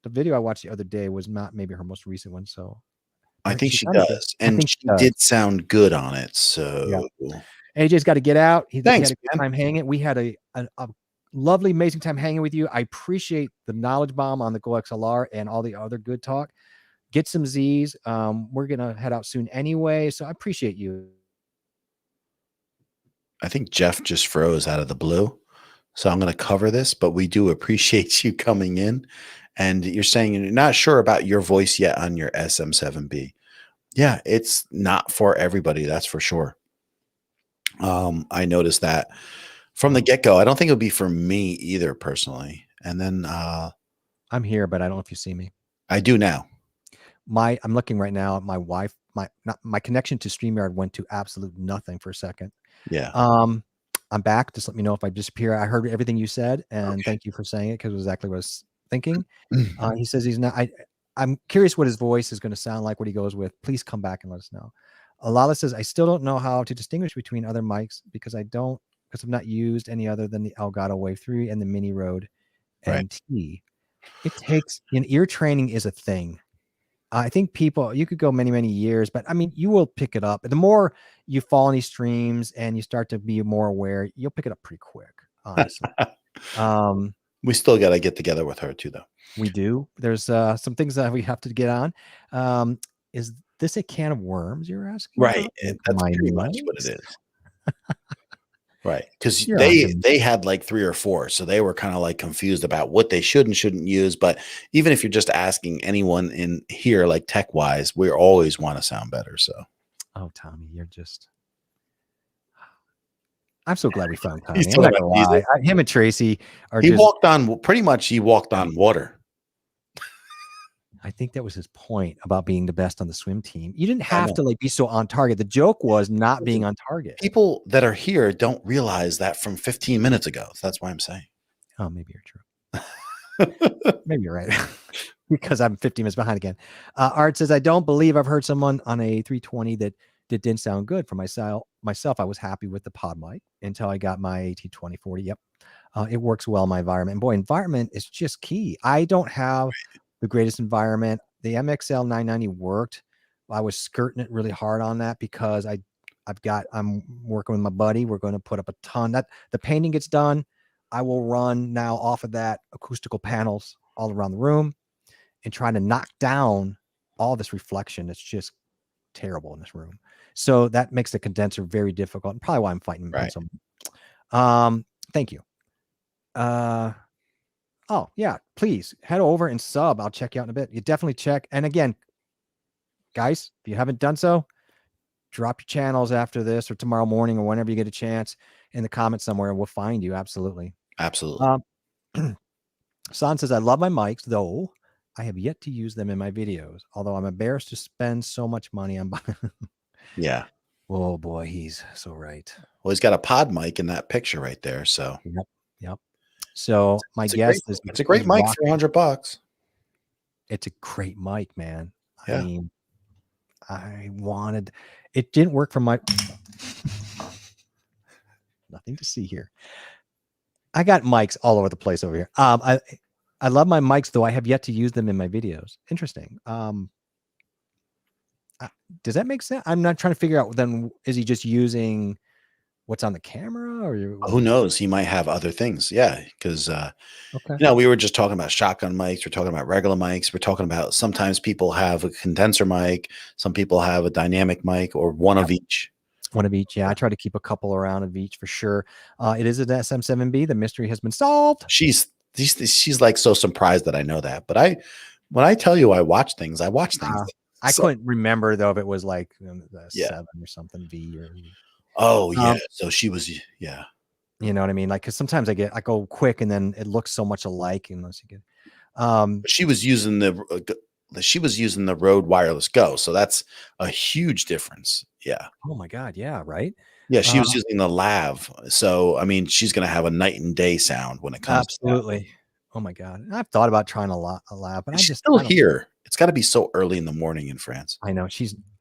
video I watched the other day was not maybe her most recent one. So I think she does. And she did sound good on it. So yeah. AJ's got to get out. He Thanks, had a good time hanging. We had a lovely, amazing time hanging with you. I appreciate the knowledge bomb on the Go XLR and all the other good talk. Get some Z's. We're going to head out soon anyway. So I appreciate you. I think Jeff just froze out of the blue. So I'm going to cover this, but we do appreciate you coming in. And you're saying you're not sure about your voice yet on your SM7B. Yeah, it's not for everybody. That's for sure. I noticed that from the get-go. I don't think it would be for me either personally. And then I'm here, but I don't know if you see me. I do now. I'm looking right now at my wife. My connection to StreamYard went to absolute nothing for a second. Yeah. I'm back. Just let me know if I disappear. I heard everything you said, and thank you for saying it because it was exactly what I was thinking. He says he's not. I'm curious what his voice is going to sound like, what he goes with. Please come back and let us know. Alala says, I still don't know how to distinguish between other mics because I've not used any other than the Elgato Wave 3 and the Mini Rode NT. It takes, ear training is a thing. I think you could go many, many years, but I mean, you will pick it up. The more you fall in these streams and you start to be more aware, you'll pick it up pretty quick, honestly. We still got to get together with her too, though. We do. There's some things that we have to get on. Is this a can of worms you're asking? Right. That's pretty much what it is. Right. Because they had like 3 or 4. So they were kind of like confused about what they should and shouldn't use. But even if you're just asking anyone in here, like tech wise, we always want to sound better. So. Oh, Tommy, I'm so glad we found Tommy. He's I'm not gonna lie. Him and Tracy are walked on water. I think that was his point about being the best on the swim team. You didn't have to be so on target. The joke was not being on target. People that are here don't realize that from 15 minutes ago. So that's why I'm saying. Oh, maybe you're true. Maybe you're right. Because I'm 15 minutes behind again. Art says, I don't believe I've heard someone on a 320 that didn't sound good. For myself, I was happy with the PodMic until I got my AT2040. Yep. It works well in my environment. And boy, environment is just key. I don't have the greatest environment. The MXL 990 worked. I was skirting it really hard on that because I'm working with my buddy. We're going to put up a ton that the painting gets done. I will run now off of that acoustical panels all around the room and trying to knock down all this reflection. It's just terrible in this room. So that makes the condenser very difficult and probably why I'm fighting. Thank you. Oh yeah, please head over and sub. I'll check you out in a bit. You definitely check. And again, guys, if you haven't done so, drop your channels after this or tomorrow morning or whenever you get a chance in the comments somewhere and we'll find you. Absolutely. San says, I love my mics, though I have yet to use them in my videos, although I'm embarrassed to spend so much money on Yeah. Oh boy, he's so right. Well, he's got a PodMic in that picture right there. So yep. So my guess is it's a great mic for $100. It's a great mic, man. Yeah. I mean, it didn't work for my nothing to see here. I got mics all over the place over here. I love my mics, though I have yet to use them in my videos. Interesting. Does that make sense? I'm not trying to figure out then, is he just using what's on the camera or who knows? He might have other things. Yeah. Because, we were just talking about shotgun mics. We're talking about regular mics. We're talking about sometimes people have a condenser mic. Some people have a dynamic mic or one of each. One of each. Yeah. I try to keep a couple around of each for sure. It is an SM7B. The mystery has been solved. She's like so surprised that I know that. But when I tell you I watch things, I watch things. I couldn't remember though if it was like the 7 or something V or. Oh yeah. So she was, yeah. You know what I mean? Like, cause sometimes I go quick and then it looks so much alike unless you get, she was using the Rode Wireless Go. So that's a huge difference. Yeah. Oh my God. Yeah. Right. Yeah, she was using the lav. So, I mean, she's going to have a night and day sound when it comes to that. Absolutely. Oh my God. I've thought about trying a lab, but She's still here. It's got to be so early in the morning in France. I know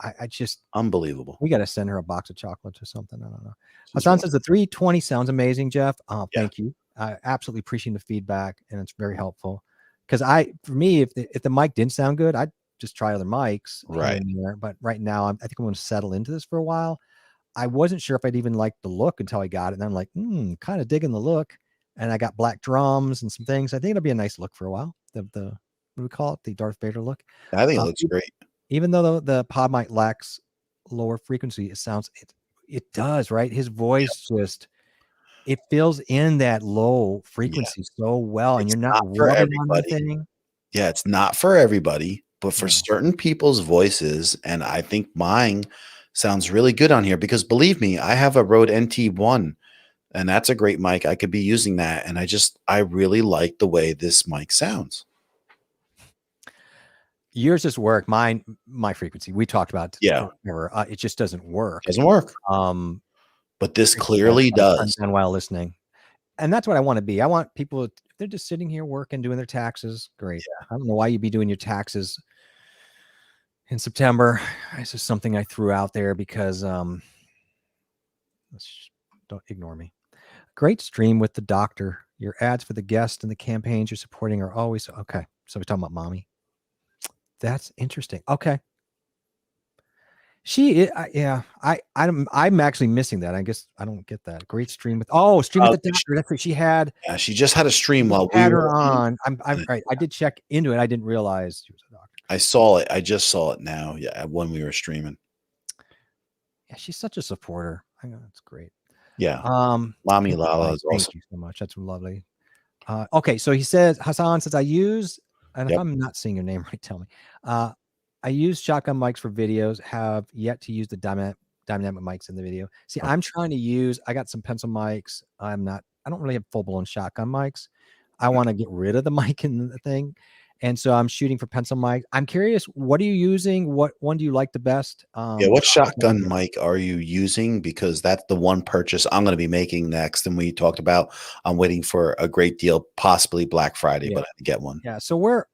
I just unbelievable. We got to send her a box of chocolates or something. I don't know. Hassan says the 320 sounds amazing, Jeff. Thank you. I absolutely appreciate the feedback, and it's very helpful. Because for me, if the mic didn't sound good, I'd just try other mics. Right. But right now, I think I'm going to settle into this for a while. I wasn't sure if I'd even like the look until I got it. And I'm like, kind of digging the look. And I got black drums and some things. I think it'll be a nice look for a while. The what do we call it? The Darth Vader look. I think it looks great. Even though the PodMic lacks lower frequency, it does, right? His voice just it fills in that low frequency so well, and it's you're not rubbing on anything. Yeah, it's not for everybody, but for certain people's voices, and I think mine sounds really good on here because believe me, I have a Rode NT1 and that's a great mic. I could be using that, and I really like the way this mic sounds. Yours just work. My frequency. We talked about it just doesn't work. Doesn't work. But this clearly does. And while listening, and that's what I want to be. I want people. They're just sitting here working, doing their taxes. Great. Yeah. I don't know why you'd be doing your taxes in September. It's just something I threw out there because don't ignore me. Great stream with the doctor. Your ads for the guests and the campaigns you're supporting are always okay. So we're talking about mommy. That's interesting. Okay. I'm actually missing that. I guess I don't get that. Great stream with stream with the doctor. That's what she had. Yeah, she just had a stream while we were on. I'm right. I did check into it. I didn't realize she was a doctor. I saw it. I just saw it now. Yeah, when we were streaming. Yeah, she's such a supporter. I know that's great. Yeah. Mommy Lala is awesome. Thank you so much. That's lovely. Okay, so Hassan says I use, and if I'm not seeing your name right, tell me. I use shotgun mics for videos, have yet to use the dynamic mics in the video. See, I'm trying to use, I got some pencil mics. I don't really have full-blown shotgun mics. I want to get rid of the mic in the thing. And so I'm shooting for pencil mic. I'm curious, what are you using? What one do you like the best? What shotgun mic are you using? Because that's the one purchase I'm going to be making next. And we talked about, I'm waiting for a great deal, possibly Black Friday, but I didn't get one. Yeah. So we're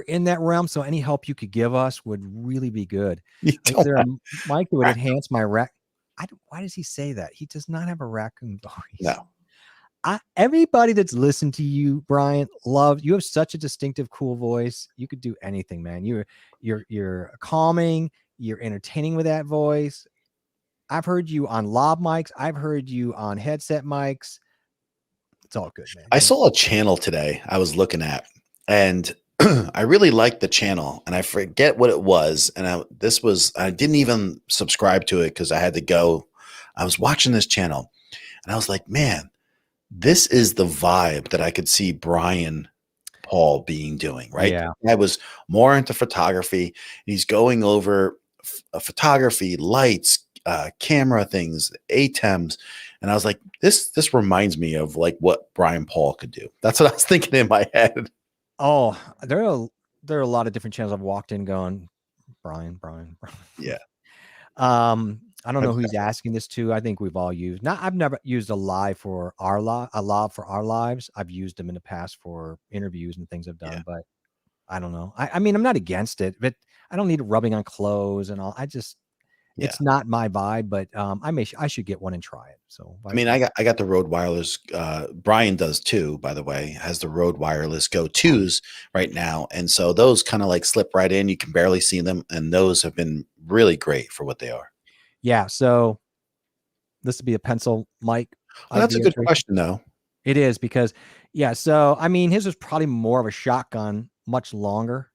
in that realm. So any help you could give us would really be good. Is there a mic that would enhance my rack? Why does he say that? He does not have a raccoon voice. No. Everybody that's listened to you, Brian, you have such a distinctive, cool voice. You could do anything, man. You're calming, you're entertaining with that voice. I've heard you on lav mics. I've heard you on headset mics. It's all good, man. I saw a channel today I was looking at, and I really liked the channel, and I forget what it was. And I didn't even subscribe to it because I had to go. I was watching this channel, and I was like, man, this is the vibe that I could see Brian Paul being doing, right? Yeah. I was more into photography, and he's going over photography, lights, camera things, ATEMs. And I was like, this reminds me of like what Brian Paul could do. That's what I was thinking in my head. Oh, there are a lot of different channels I've walked in going, Brian. Yeah. I don't know who's asking this to. I think we've all used. I've never used a live for our lives. I've used them in the past for interviews and things I've done, but I don't know. I mean, I'm not against it, but I don't need it rubbing on clothes and all. It's not my vibe, but I should get one and try it. So I mean, I got the Rode Wireless. Brian does too, by the way, has the Rode Wireless Go 2s right now. And so those kind of like slip right in. You can barely see them. And those have been really great for what they are. Yeah. So this would be a pencil mic. Well, that's a good question though. It is because, so, I mean, his was probably more of a shotgun, much longer,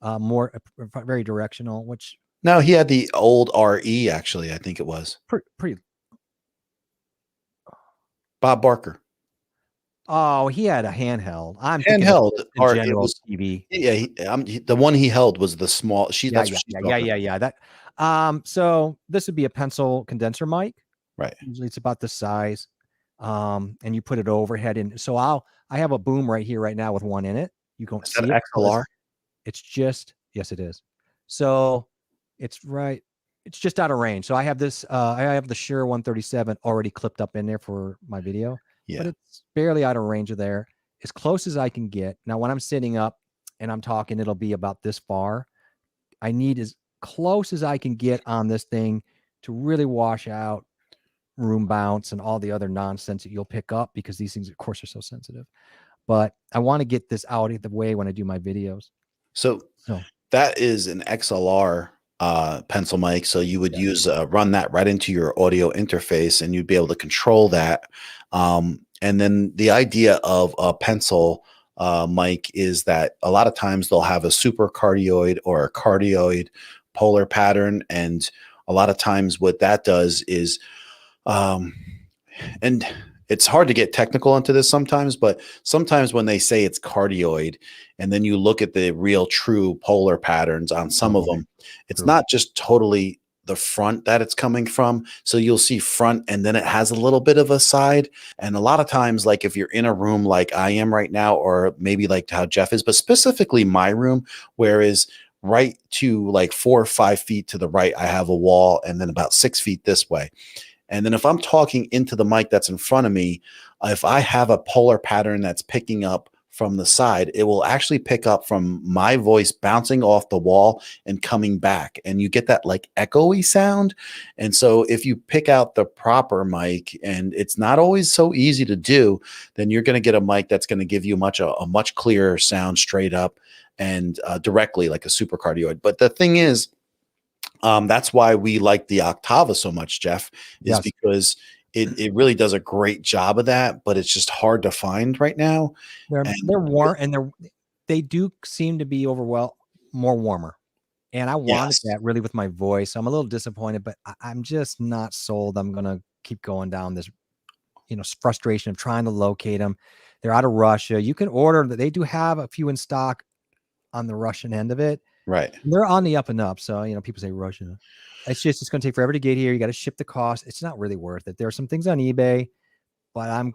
more very directional, which. No, he had the old RE, actually, I think it was. Pretty. Bob Barker. Oh, he had a handheld. I'm handheld or general TV. Yeah, the one he held was the small. Yeah. That. So this would be a pencil condenser mic. Right. Usually it's about this size. And you put it overhead in. So I have a boom right here, right now, with one in it. You can see it. XLR. It's just yes, it is. So it's right. it's just out of range. So I have this, I have the Shure 137 already clipped up in there for my video, but it's barely out of range of there, as close as I can get. Now, when I'm sitting up and I'm talking, it'll be about this far. I need as close as I can get on this thing to really wash out room bounce and all the other nonsense that you'll pick up, because these things, of course, are so sensitive. But I want to get this out of the way when I do my videos. So that is an XLR pencil mic. So you would use run that right into your audio interface, and you'd be able to control that. And then the idea of a pencil mic is that a lot of times they'll have a supercardioid or a cardioid polar pattern, and a lot of times what that does is and it's hard to get technical into this sometimes, but sometimes when they say it's cardioid and then you look at the real true polar patterns on some of them, it's not just totally the front that it's coming from. So you'll see front and then it has a little bit of a side. And a lot of times, like if you're in a room like I am right now, or maybe like how Jeff is, but specifically my room, whereas right to like 4 or 5 feet to the right, I have a wall, and then about 6 feet this way. And then if I'm talking into the mic that's in front of me, if I have a polar pattern that's picking up from the side, it will actually pick up from my voice bouncing off the wall and coming back. And you get that like echoey sound. And so if you pick out the proper mic, and it's not always so easy to do, then you're going to get a mic that's going to give you a much clearer sound straight up and directly, like a supercardioid. But the thing is, that's why we like the Octava so much, Jeff, is because it really does a great job of that, but it's just hard to find right now. They're warm, and they do seem to be more warmer. And I wanted that really with my voice. I'm a little disappointed, but I'm just not sold. I'm going to keep going down this, frustration of trying to locate them. They're out of Russia. You can order that. They do have a few in stock on the Russian end of it. Right. And they're on the up and up. So, people say Russia. It's going to take forever to get here. You got to ship the cost. It's not really worth it. There are some things on eBay, but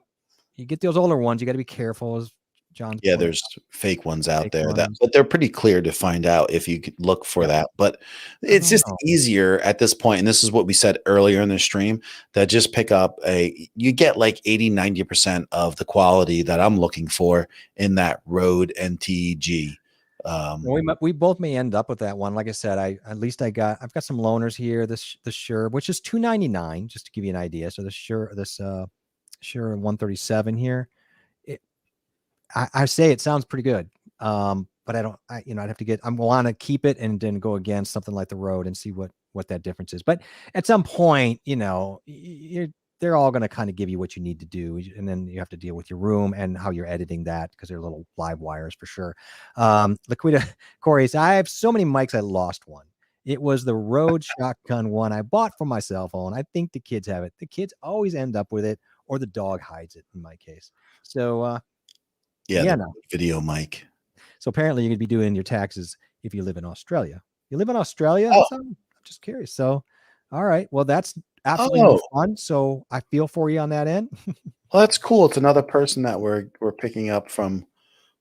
you get those older ones. You got to be careful, as John. Yeah, there's fake ones out there but they're pretty clear to find out if you could look for that. But it's just easier at this point. And this is what we said earlier in the stream, that just pick up you get like 80-90% of the quality that I'm looking for in that Rode NTG. We both may end up with that one. Like I said, I've got some loaners here. The Shure, which is $299, just to give you an idea. So the Shure 137 here, I say it sounds pretty good. But I'd have to I want to keep it and then go against something like the Rode and see what that difference is. But at some point, they're all going to kind of give you what you need to do. And then you have to deal with your room and how you're editing that, because they're little live wires for sure. Liquida Corey says, I have so many mics, I lost one. It was the Rode Shotgun one I bought for my cell phone. I think the kids have it. The kids always end up with it, or the dog hides it in my case. So, video mic. So apparently you could be doing your taxes if you live in Australia. You live in Australia? Oh. I'm just curious. So, all right. Well, that's absolutely fun. So I feel for you on that end. Well, that's cool. It's another person that we're picking up from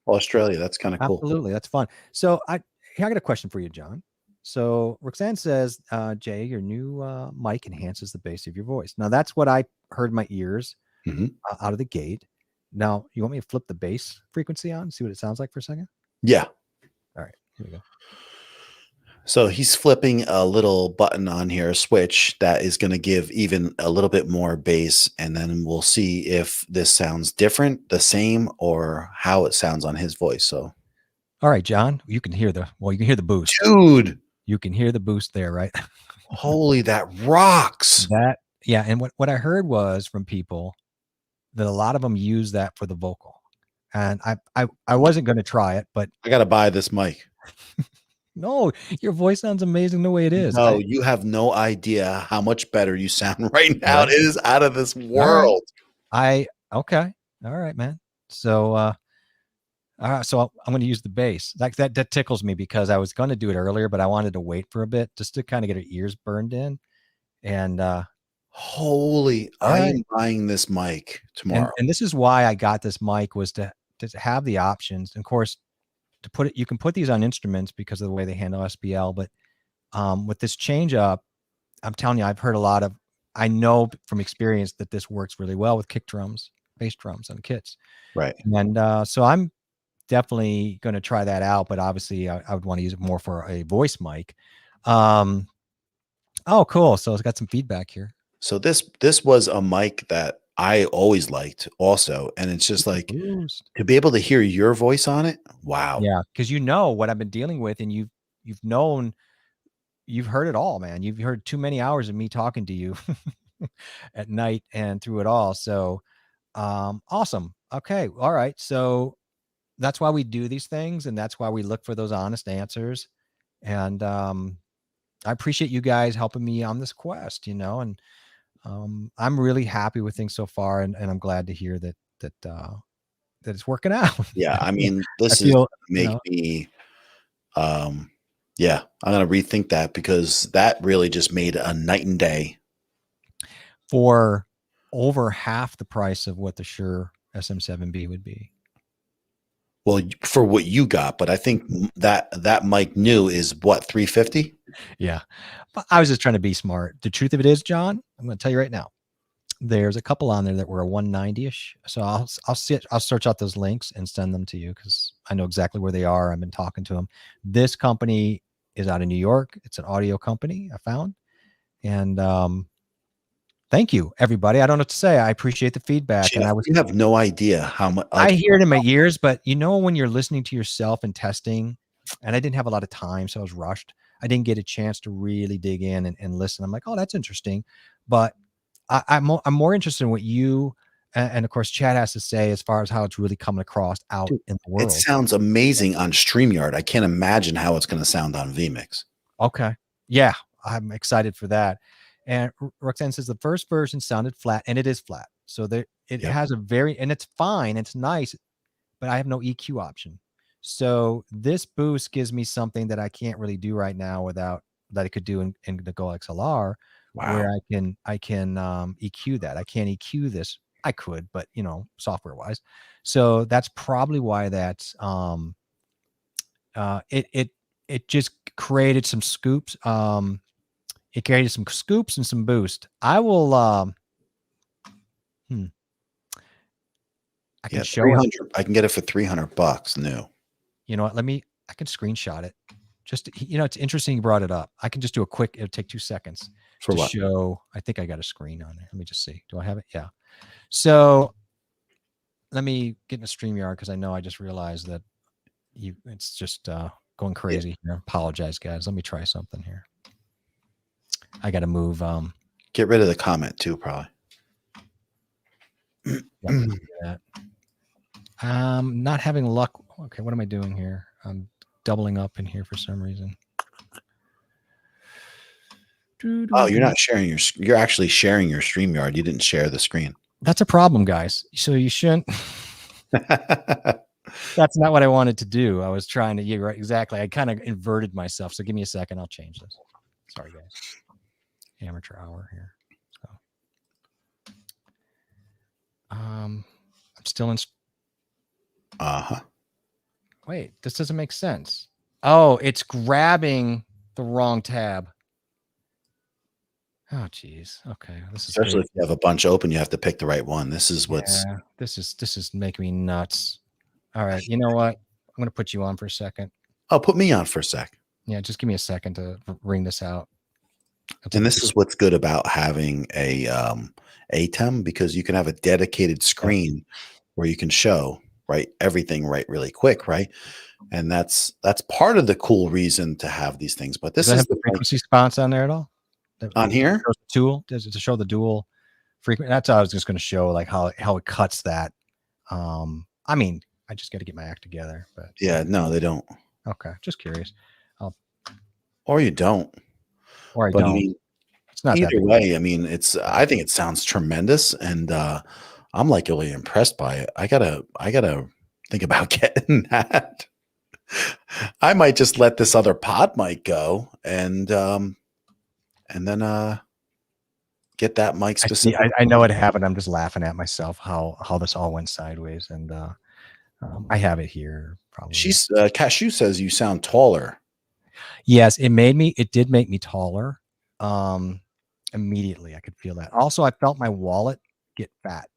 Australia. That's kind of cool. Absolutely. That's fun. So I got a question for you, John. So Roxanne says, Jay, your new mic enhances the bass of your voice. Now that's what I heard in my ears out of the gate. Now, you want me to flip the bass frequency on, see what it sounds like for a second? Yeah. All right, here we go. So he's flipping a little button on here, a switch that is going to give even a little bit more bass. And then we'll see if this sounds different, the same, or how it sounds on his voice. So, all right, John, you can hear the boost. Dude. You can hear the boost there, right? Holy, that rocks. Yeah. And what I heard was from people that a lot of them use that for the vocal. And I wasn't going to try it, but I got to buy this mic. No, your voice sounds amazing the way it is. No, you have no idea how much better you sound right now. It is out of this world. Okay. All right, man. So, so I'm going to use the bass. Like that tickles me, because I was going to do it earlier, but I wanted to wait for a bit just to kind of get our ears burned in. And holy, I am buying this mic tomorrow. And this is why I got this mic, was to have the options. And of course, to put you can put these on instruments because of the way they handle SPL. But with this change up, I'm telling you, I've heard a lot of, I know from experience that this works really well with kick drums, bass drums on kits. Right. And so I'm definitely going to try that out, but obviously I would want to use it more for a voice mic. Oh, cool. So it's got some feedback here. So this was a mic that I always liked also. And it's just like to be able to hear your voice on it. Wow. Yeah. Cause you know what I've been dealing with, and you've known, you've heard it all, man. You've heard too many hours of me talking to you at night and through it all. So, awesome. Okay. All right. So that's why we do these things, and that's why we look for those honest answers. And, I appreciate you guys helping me on this quest, and, I'm really happy with things so far. And I'm glad to hear that it's working out. Yeah. I mean, this I feel, make me, yeah, I'm going to rethink that, because that really just made a night and day for over half the price of what the Shure SM7B would be. Well, for what you got, but I think that mic new is what, 350? Yeah. But I was just trying to be smart. The truth of it is, John, I'm going to tell you right now, there's a couple on there that were a 190-ish. So I'll search out those links and send them to you, because I know exactly where they are. I've been talking to them. This company is out of New York. It's an audio company I found. And thank you, everybody. I don't know what to say. I appreciate the feedback. Jeff, and you have no idea how much I hear it in my ears, but when you're listening to yourself and testing, and I didn't have a lot of time, so I was rushed. I didn't get a chance to really dig in and listen. I'm like, oh, that's interesting. But I'm more interested in what you and of course Chad has to say as far as how it's really coming across out in the world. It sounds amazing on StreamYard. I can't imagine how it's going to sound on vMix. Okay. Yeah, I'm excited for that. And Roxanne says the first version sounded flat, and it is flat. So it has a and it's fine, it's nice, but I have no EQ option. So this boost gives me something that I can't really do right now without that I could do in the Go XLR. Wow. Where I can EQ that. I can't EQ this. I could, but software wise. So that's probably why that's it just created some scoops. It created some scoops and some boost. I will I can show it. I can get it for $300 new. You know what? I can screenshot it. Just, it's interesting you brought it up. I can just do a quick, it'll take 2 seconds for to what? Show. I think I got a screen on there. Let me just see. Do I have it? Yeah. So let me get in a StreamYard, because I know I just realized that it's just going crazy here. Apologize, guys. Let me try something here. I got to move. Get rid of the comment too, probably. Not having luck. Okay, what am I doing here? I'm doubling up in here for some reason. Oh, you're not sharing you're actually sharing your StreamYard. You didn't share the screen. That's a problem, guys. So you shouldn't. That's not what I wanted to do. I was trying to, yeah, right, exactly. I kind of inverted myself. So give me a second. I'll change this. Sorry, guys. Amateur hour here. So, I'm still in. Wait, this doesn't make sense. Oh, it's grabbing the wrong tab. Oh, geez. Okay, this is especially if you have a bunch open, you have to pick the right one. This is what's. Yeah, this is making me nuts. All right, you know what? I'm gonna put you on for a second. Oh, put me on for a sec. Yeah, just give me a second to ring this out. And this is what's good about having a ATEM, because you can have a dedicated screen where you can show everything really quick, right? And that's part of the cool reason to have these things. But this is the frequency spots on there at all? On here? Tool does it to show the dual frequency? That's how I was just going to show like how it cuts that. I mean, I just got to get my act together. But yeah, no, they don't. Okay, just curious. Or you don't. Or I don't. I mean, it's not either way. I mean, I think it sounds tremendous, and I'm like really impressed by it. I gotta think about getting that. I might just let this other PodMic go, and then get that mic specific. I know it happened. I'm just laughing at myself how this all went sideways, and I have it here. Probably. She's Cashew says you sound taller. Yes, it did make me taller. immediately. I could feel that. Also, I felt my wallet get fat.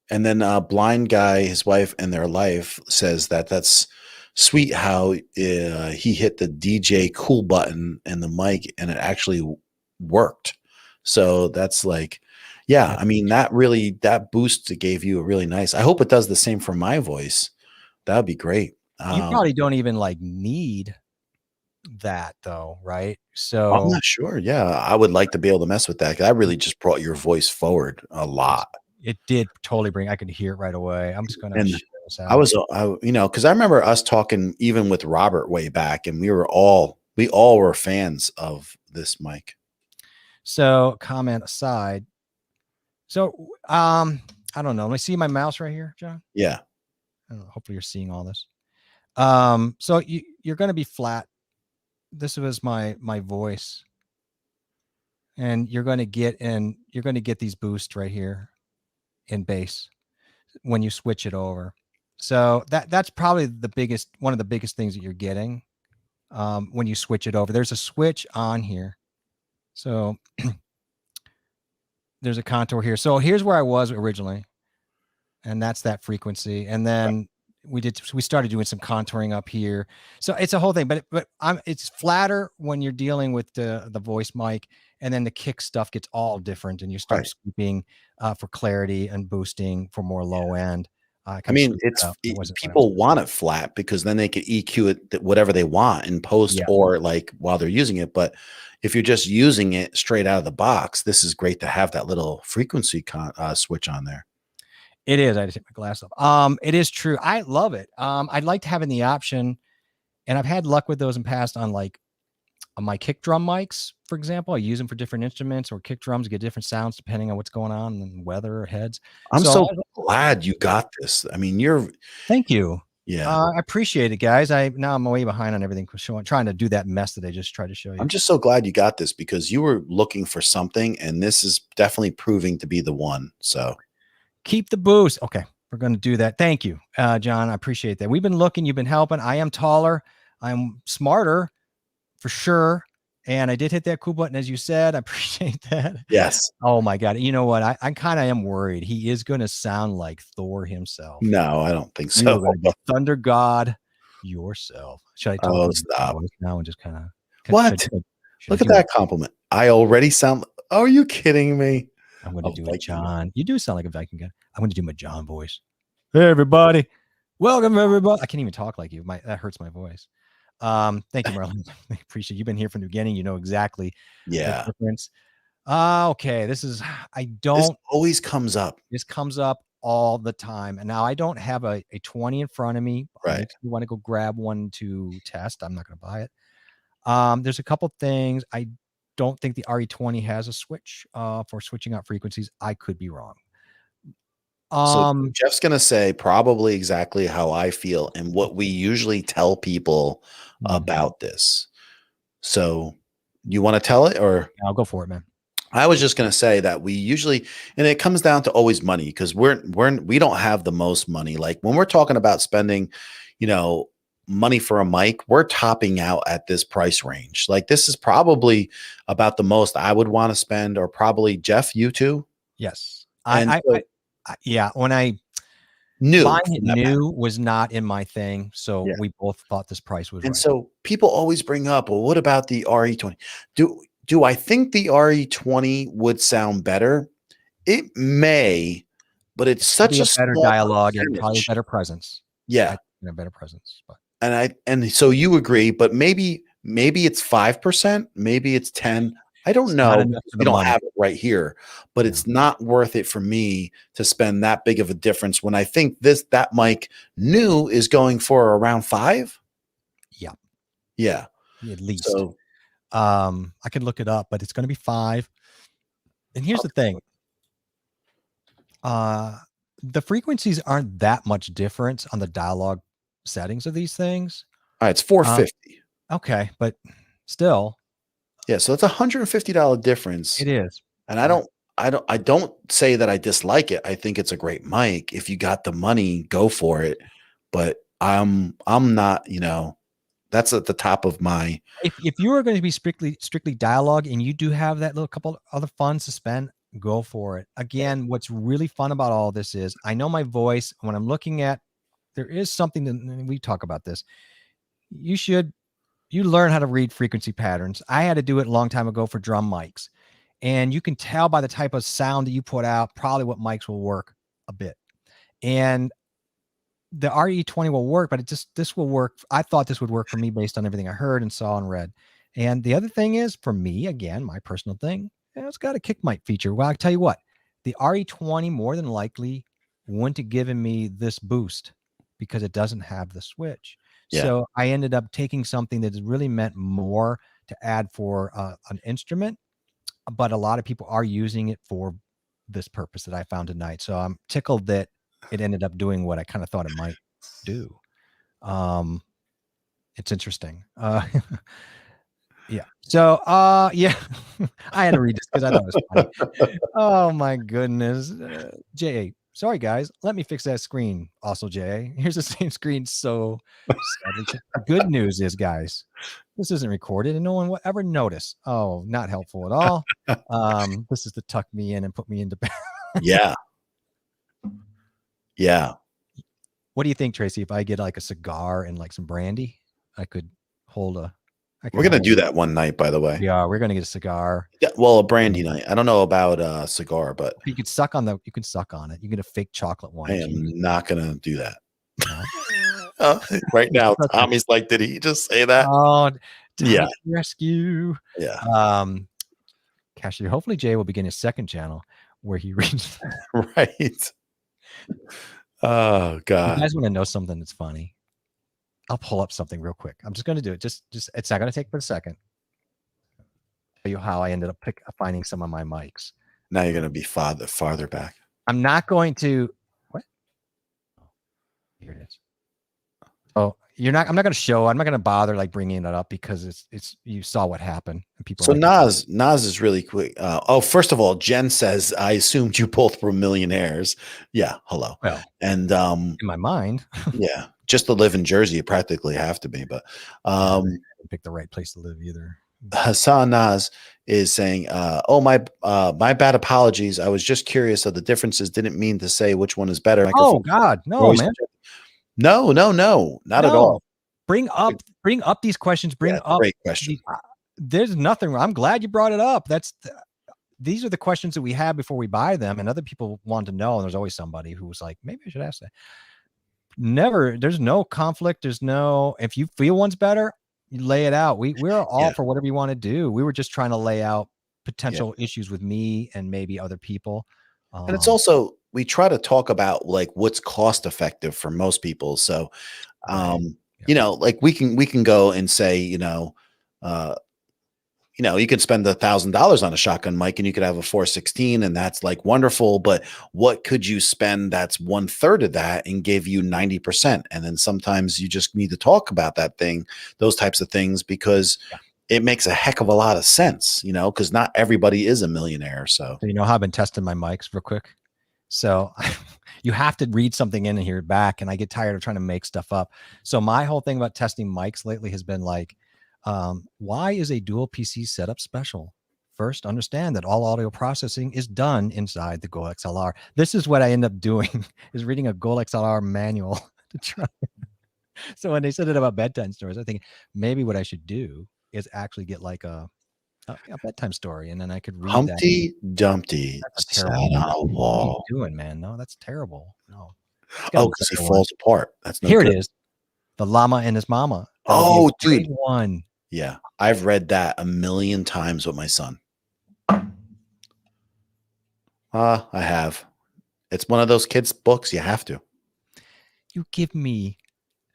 And then blind guy, his wife, and their life says that that's sweet how he hit the DJ cool button and the mic and it actually worked. So that's like, yeah, I mean, that boost gave you a really nice. I hope it does the same for my voice. That would be great. You probably don't even like need that though, right? So I'm not sure. Yeah, I would like to be able to mess with that. That really just brought your voice forward a lot. It did totally bring. I could hear it right away. I'm just gonna And share this out. because I remember us talking even with Robert way back, and we all were fans of this mic. So comment aside. So I don't know. Let me see my mouse right here, John. Yeah. I don't know, hopefully you're seeing all this. So you're going to be flat. This was my voice, and you're going to get these boosts right here in bass when you switch it over. So that's probably one of the biggest things that you're getting when you switch it over. There's a switch on here, so there's a contour here. So here's where I was originally, and that's that frequency. And then we started doing some contouring up here. So it's a whole thing, but it's flatter when you're dealing with the voice mic, and then the kick stuff gets all different, and you start scooping for clarity and boosting for more low end. I mean, people want it flat because then they can EQ it whatever they want in post or like while they're using it. But if you're just using it straight out of the box, this is great to have that little frequency switch on there. It is. I just hit my glass up. It is true. I love it. I'd like to have in the option, and I've had luck with those in past on like on my kick drum mics, for example. I use them for different instruments or kick drums, get different sounds depending on what's going on and weather or heads. I'm so glad you got this. I mean, thank you. Yeah. I appreciate it, guys. Now I'm way behind on everything, trying to do that mess that I just tried to show you. I'm just so glad you got this because you were looking for something, and this is definitely proving to be the one. So keep the boost. Okay. We're going to do that. Thank you, John. I appreciate that. We've been looking, you've been helping. I am taller. I'm smarter for sure. And I did hit that cool button, as you said. I appreciate that. Yes. Oh my God. You know what? I kind of am worried. He is going to sound like Thor himself. No, I don't think so. You're going to be Thunder God yourself. Should I talk stop now and just kind of what? Look at that compliment. I already sound. Are you kidding me? I'm going to do a John. You do sound like a Viking guy. I'm going to do my John voice. Hey, everybody. Welcome, everybody. I can't even talk like you. That hurts my voice. Thank you, Marlon. I appreciate you've been here from the beginning. You know exactly the difference. Okay. This always comes up. This comes up all the time. And now I don't have a 20 in front of me. Right. If you want to go grab one to test, I'm not going to buy it. There's a couple things. I don't think the RE20 has a switch for switching out frequencies. I could be wrong. So Jeff's going to say probably exactly how I feel and what we usually tell people about this. So you want to tell it or? I'll go for it, man. I was just going to say that we usually, and it comes down to always money because we don't have the most money. Like when we're talking about spending, money for a mic, we're topping out at this price range. Like this is probably about the most I would want to spend, or probably Jeff, you too. Yes. When I knew was not in my thing. So we both thought this price was right. And so people always bring up, well, what about the RE20? Do I think the RE20 would sound better? It may, but it's such a better dialogue and probably better presence. Yeah. A better presence. But and so you agree, but maybe it's 5%, maybe it's 10. I don't know. We don't have it right here, but it's not worth it for me to spend that big of a difference when I think that mic new is going for around 5. Yeah. Yeah. At least. So I could look it up, but it's going to be 5. And here's the thing. The frequencies aren't that much different on the dialogue settings of these things. All right, it's 450. Okay, but still. Yeah, so it's $150 difference. It is. And I don't say that I dislike it. I think it's a great mic. If you got the money, go for it. But I'm not, That's at the top of my. If you are going to be strictly dialogue and you do have that little couple other funds to spend, go for it. Again, what's really fun about all this is I know my voice when I'm looking at, there is something that we talk about this. You learn how to read frequency patterns. I had to do it a long time ago for drum mics, and you can tell by the type of sound that you put out probably what mics will work a bit. And the RE20 will work, but this will work. I thought this would work for me based on everything I heard and saw and read. And the other thing is, for me, again, my personal thing, it's got a kick mic feature. Well, I tell you what, the RE20 more than likely wouldn't have given me this boost because it doesn't have the switch. Yeah. So I ended up taking something that really meant more to add for an instrument, but a lot of people are using it for this purpose that I found tonight. So I'm tickled that it ended up doing what I kind of thought it might do. It's interesting. Yeah. So, yeah, I had to read this because I thought it was funny. Oh my goodness. J.A., sorry guys, let me fix that screen. Also, J.A., here's the same screen. So good news is, guys, this isn't recorded and no one will ever notice. Oh, not helpful at all. This is to tuck me in and put me into bed. Yeah. Yeah. What do you think, Tracy? If I get like a cigar and like some brandy, I could hold a. We're going to do that one night, by the way. Yeah, we're going to get a cigar. Yeah, well, a brandy night. I don't know about a cigar, but you could suck on you can suck on it. You get a fake chocolate one. I am not going to do that. No. Right now, Tommy's like, did he just say that? Oh, yeah. Rescue. Yeah. Cashier. Hopefully Jay will begin his second channel where he reads. Right. Oh God. You guys want to know something that's funny? I'll pull up something real quick. I'm just going to do it. Just it's not going to take but a second. Tell you how I ended up finding some of my mics. Now you're going to be farther back. I'm not going to. What? Oh, here it is. Oh, I'm not going to show. I'm not going to bother like bringing it up because it's you saw what happened. And people. So Nas is really quick. First of all, Jen says, I assumed you both were millionaires. Yeah. Hello. Well, and in my mind. Yeah. Just to live in Jersey, you practically have to be, but I didn't pick the right place to live either. Hassan Nas is saying, my bad apologies. I was just curious of the differences. Didn't mean to say which one is better. Oh God, no, man. No, not at all. Bring up these questions. Bring up great question. There's nothing wrong. I'm glad you brought it up. These are the questions that we have before we buy them, and other people want to know. And there's always somebody who was like, maybe I should ask that. Never. There's no conflict. There's no. If you feel one's better, you lay it out. We're all for whatever you want to do. We were just trying to lay out potential issues with me and maybe other people. And it's also, we try to talk about like what's cost effective for most people. So, you know, like we can go and say, you could spend $1,000 on a shotgun mic and you could have a 416 and that's like wonderful. But what could you spend that's 1/3 of that and give you 90%? And then sometimes you just need to talk about that thing, those types of things, because it makes a heck of a lot of sense, because not everybody is a millionaire. So you know how I've been testing my mics real quick. So you have to read something in and hear it back. And I get tired of trying to make stuff up. So my whole thing about testing mics lately has been like, why is a dual PC setup special? First, understand that all audio processing is done inside the Go XLR. This is what I end up doing is reading a Go XLR manual to try. So when they said it about bedtime stories, I think maybe what I should do is actually get like a bedtime story, and then I could read Humpty Dumpty sat on a wall. What are you doing, man? No, that's terrible. No. Because he falls apart. That's no Here good. it is. The Llama and His Mama. Oh, dude. One. Yeah. I've read that 1,000,000 times with my son. I have. It's one of those kids' books. You have to. You give me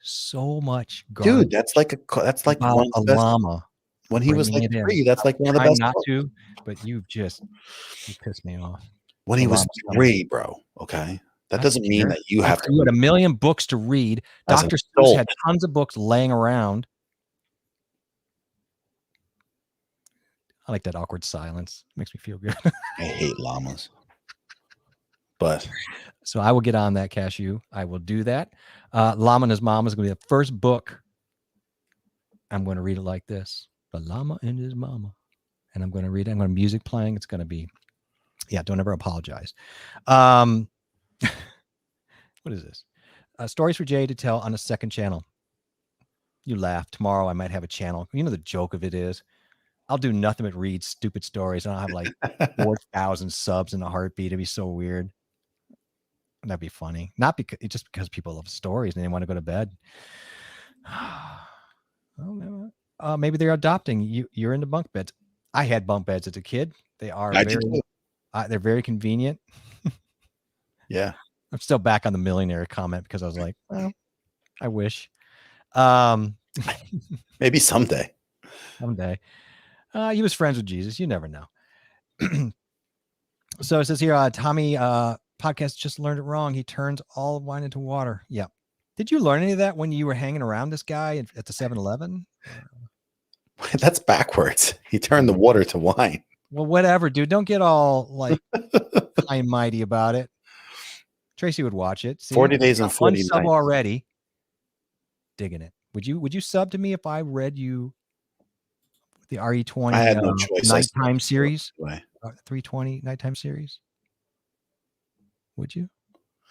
so much garbage. Dude, that's like one of the llama. When he was like 3, that's like one of the best. Not to, but you pissed me off. When he was 3, bro. Okay. That doesn't mean that you have to. You had 1,000,000 books to read. Dr. Seuss had tons of books laying around. I like that awkward silence. It makes me feel good. I hate llamas. But so I will get on that, Cashew. I will do that. Llama and His Mama is going to be the first book I'm going to read it like this: The Llama and His Mama. And I'm going to read it. I'm going to music playing. It's going to be, don't ever apologize. What is this? Stories for Jay to tell on a second channel. You laugh. Tomorrow I might have a channel. You know, the joke of it is I'll do nothing but read stupid stories. And I'll have like 4,000 subs in a heartbeat. It'd be so weird. That'd be funny. Not because just because people love stories and they want to go to bed. Maybe they're adopting you. You're into bunk beds. I had bunk beds as a kid. They are they're very convenient. Yeah. I'm still back on the millionaire comment because I was like, well, I wish. Maybe someday. Someday. He was friends with Jesus. You never know. So it says here, Tommy podcast just learned it wrong. He turns all wine into water. Yeah. Did you learn any of that when you were hanging around this guy at the 7-Eleven? That's backwards. He turned the water to wine. Well, whatever, dude. Don't get all like high and mighty about it. Tracy would watch it. See? 40 days and 40 nights. Sub already. Digging it. Would you sub to me if I read you the RE20 I had no choice. Nighttime series? 320 Nighttime series? Would you?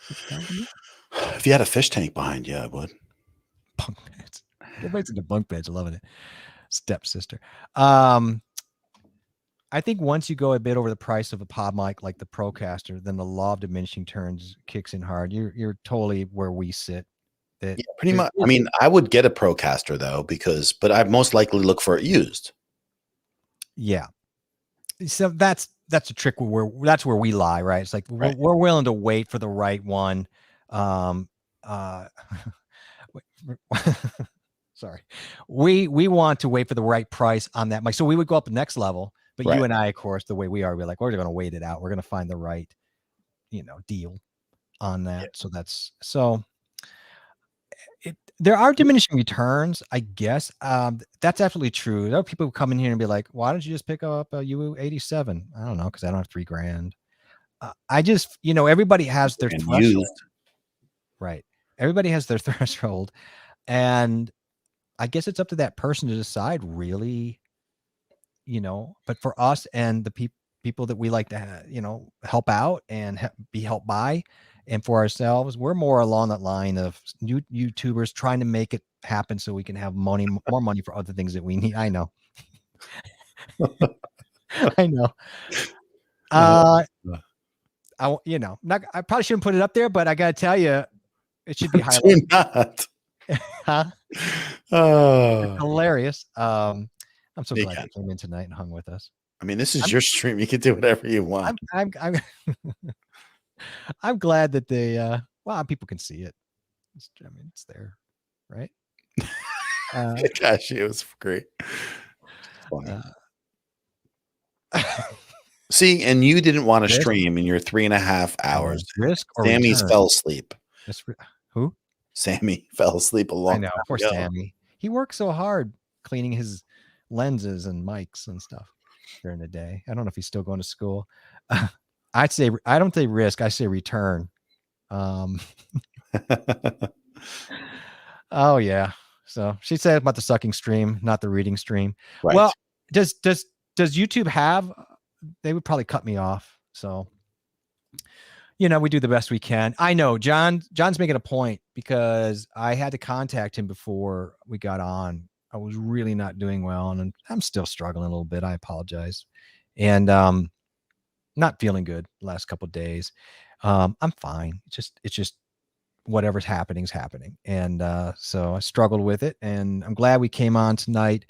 If you had a fish tank behind you, I would. Bunk beds. Everybody's into bunk beds. Loving it. Stepsister. I think once you go a bit over the price of a PodMic like the Procaster, then the law of diminishing returns kicks in hard. You're totally where we sit. Yeah, pretty much. I mean, I would get a Procaster though, but I'd most likely look for it used. Yeah. So that's a trick that's where we lie, right? It's like we're willing to wait for the right one. Sorry. We want to wait for the right price on that mic. So we would go up the next level, but you and I, of course, the way we are, we're like, we're going to wait it out. We're going to find the right, deal on that. Yeah. There are diminishing returns, I guess. That's absolutely true. There are people who come in here and be like, why don't you just pick up a U87? I don't know, because I don't have $3,000. I just, everybody has their threshold. Right. Everybody has their threshold. And I guess it's up to that person to decide, really, but for us and the people that we like to, help out and be helped by, and for ourselves, we're more along that line of new YouTubers trying to make it happen so we can have more money for other things that we need. I know. I know. I probably shouldn't put it up there, but I got to tell you, it should be highlighted. Not. Huh? It's hilarious. I'm so glad you came in tonight and hung with us. I mean, this is your stream. You can do whatever you want. I'm glad that they people can see it. It's there, right? Gosh, it was great. Funny. See, and you didn't want to stream in your 3.5 hours. Risk or Sammy return? fell asleep. Who? Sammy fell asleep a long time ago. Poor Sammy. He worked so hard cleaning his lenses and mics and stuff during the day. I don't know if he's still going to school. I'd say, I don't say risk, I say return. Oh yeah. So she said about the sucking stream, not the reading stream. Right. Well, does YouTube have, they would probably cut me off. So, we do the best we can. I know John's making a point because I had to contact him before we got on. I was really not doing well, and I'm still struggling a little bit. I apologize. And, not feeling good the last couple of days. I'm fine. It's just whatever's happening is happening. And so I struggled with it, and I'm glad we came on tonight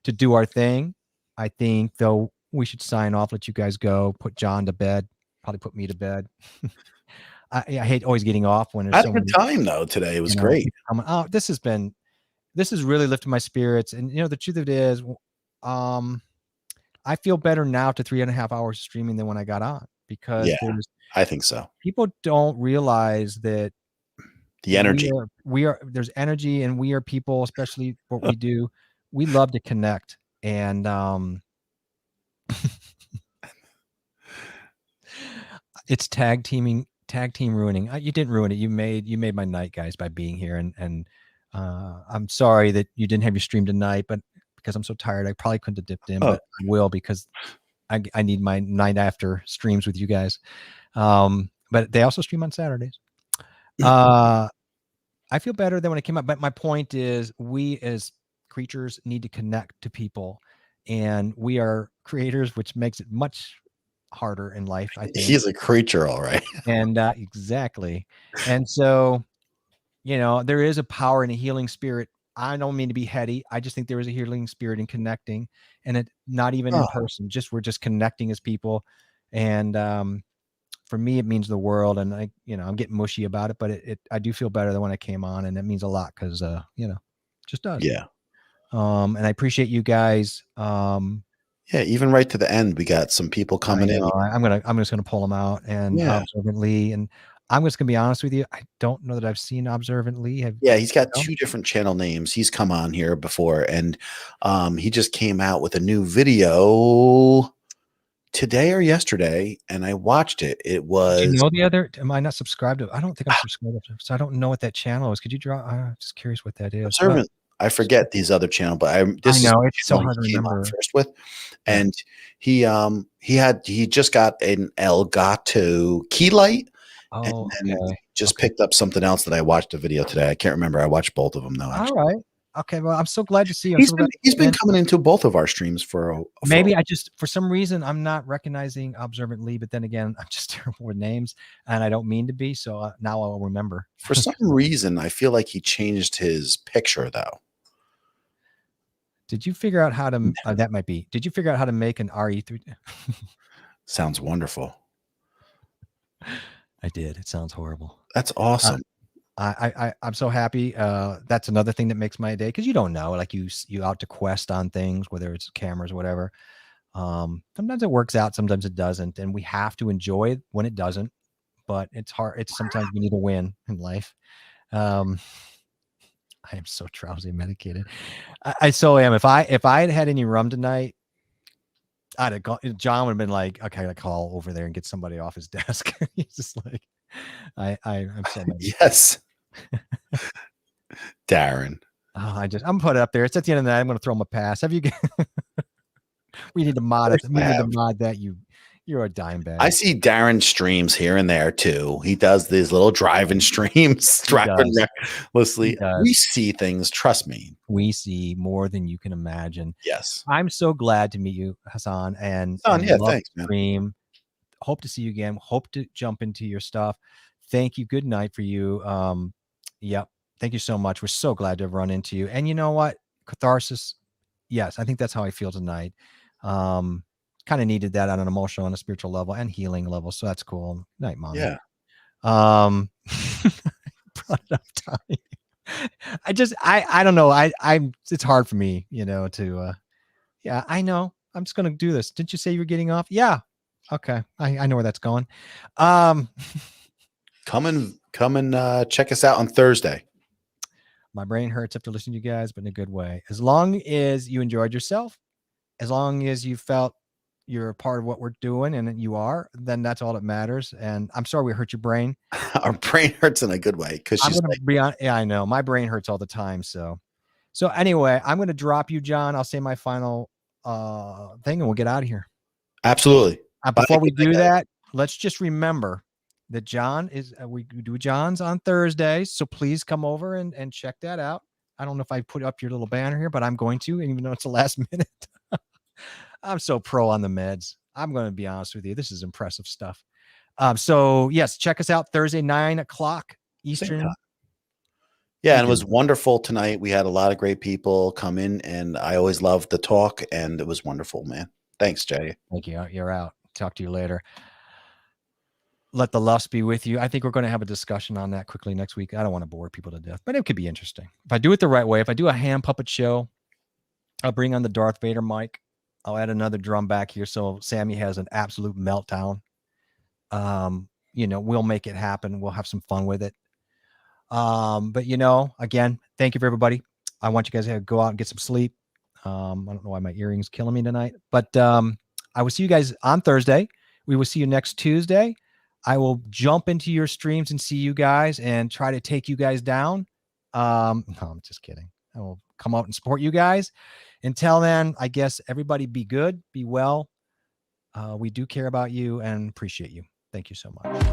to do our thing. I think though we should sign off, let you guys go, put John to bed, probably put me to bed. I hate always getting off when there's so much time though. Today it was great. This has really lifted my spirits. And the truth of it is, I feel better now to 3.5 hours streaming than when I got on, because I think so. People don't realize that the energy there's energy, and we are people, especially what we do. We love to connect, and it's tag team ruining. You didn't ruin it. You made my night, guys, by being here and I'm sorry that you didn't have your stream tonight, but because I'm so tired, I probably couldn't have dipped in, but I will because I need my night after streams with you guys. But they also stream on Saturdays. I feel better than when it came out. But my point is, we as creatures need to connect to people, and we are creators, which makes it much harder in life, I think. He's a creature, all right. And exactly. And so, there is a power in a healing spirit. I don't mean to be heady. I just think there is a healing spirit in connecting, and it not even in person. We're just connecting as people. And for me, it means the world. And I'm getting mushy about it, but I do feel better than when I came on, and it means a lot because just does. Yeah. And I appreciate you guys. Yeah, even right to the end, we got some people coming in. I'm just gonna pull them out and Observant Lee, and I'm just gonna be honest with you. I don't know that I've seen Observant Lee. He's got 2 different channel names. He's come on here before, and he just came out with a new video today or yesterday, and I watched it. It was. Do you know the other? Am I not subscribed to? I don't think I'm subscribed to, so I don't know what that channel is. Could you draw? I'm just curious what that is. Observant. I forget these other channel, but I know it's so hard to remember. First with, and he just got an Elgato key light, and just picked up something else that I watched a video today. I can't remember. I watched both of them though. Actually. All right. Okay. Well, I'm so glad to see you. He's been coming into both of our streams for maybe I just, for some reason, I'm not recognizing Observant Lee, but then again, I'm just terrible with names and I don't mean to be. So now I'll remember. For some reason, I feel like he changed his picture though. Did you figure out how to, that might be, did you figure out how to make an RE3? Sounds wonderful. I did. It sounds horrible. That's awesome. I'm so happy. That's another thing that makes my day. Cause you don't know, like you out to quest on things, whether it's cameras or whatever. Sometimes it works out, sometimes it doesn't. And we have to enjoy it when it doesn't, but it's hard. It's sometimes we need a win in life. I am so drowsy and medicated. I so am. If I had had any rum tonight, I'd have gone. John would have been like, "Okay, I call over there and get somebody off his desk." He's just like, I'm so mad. Yes, Darren. I'm gonna put it up there. It's at the end of the night. I'm gonna throw him a pass. Have you? We need to mod it. We need to mod that. You're a dime bag. I see Darren streams here and there too. He does these little driving streams, driving recklessly. We see things. Trust me. We see more than you can imagine. Yes. I'm so glad to meet you, Hassan. And thanks, man. Stream. Hope to see you again. Hope to jump into your stuff. Thank you. Good night for you. Yep. Thank you so much. We're so glad to have run into you. And you know what? Catharsis. Yes, I think that's how I feel tonight. Kind of needed that on an emotional and a spiritual level and healing level. So that's cool. Night, Mom. Yeah. Brought it up time. I don't know. It's hard for me, to, I know. I'm just going to do this. Didn't you say you were getting off? Yeah. Okay. I know where that's going. Come and check us out on Thursday. My brain hurts after listening to you guys, but in a good way. As long as you enjoyed yourself, as long as you felt you're a part of what we're doing and you are, then that's all that matters. And I'm sorry we hurt your brain. Our brain hurts in a good way. Cause she's yeah, I know my brain hurts all the time. So anyway, I'm going to drop you, John. I'll say my final thing and we'll get out of here. Absolutely. Before we do that, let's just remember that John is, we do John's on Thursdays. So please come over and check that out. I don't know if I put up your little banner here, but I'm going to, even though it's the last minute. I'm so pro on the meds. I'm going to be honest with you. This is impressive stuff. So yes, check us out Thursday, 9:00 Eastern. Yeah. And it was wonderful tonight. We had a lot of great people come in and I always love the talk and it was wonderful, man. Thanks, Jay. Thank you. You're out. Talk to you later. Let the lust be with you. I think we're going to have a discussion on that quickly next week. I don't want to bore people to death, but it could be interesting. If I do it the right way, if I do a hand puppet show, I'll bring on the Darth Vader mic. I'll add another drum back here so Sammy has an absolute meltdown. We'll make it happen. We'll have some fun with it. But again, thank you for everybody. I want you guys to go out and get some sleep. I don't know why my earring's killing me tonight, but I will see you guys on Thursday. We will see you next Tuesday. I will jump into your streams and see you guys and try to take you guys down. No, I'm just kidding. I will come out and support you guys. Until then, I guess everybody be good, be well. We do care about you and appreciate you. Thank you so much.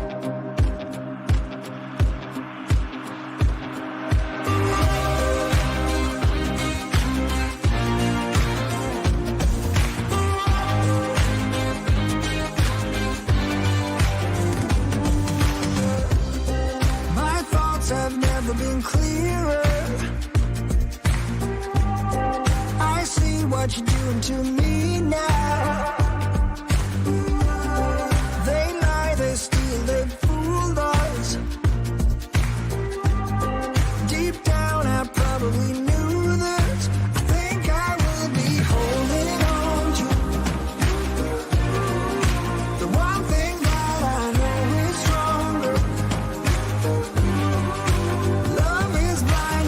Have never been clearer. I see what you're doing to me now.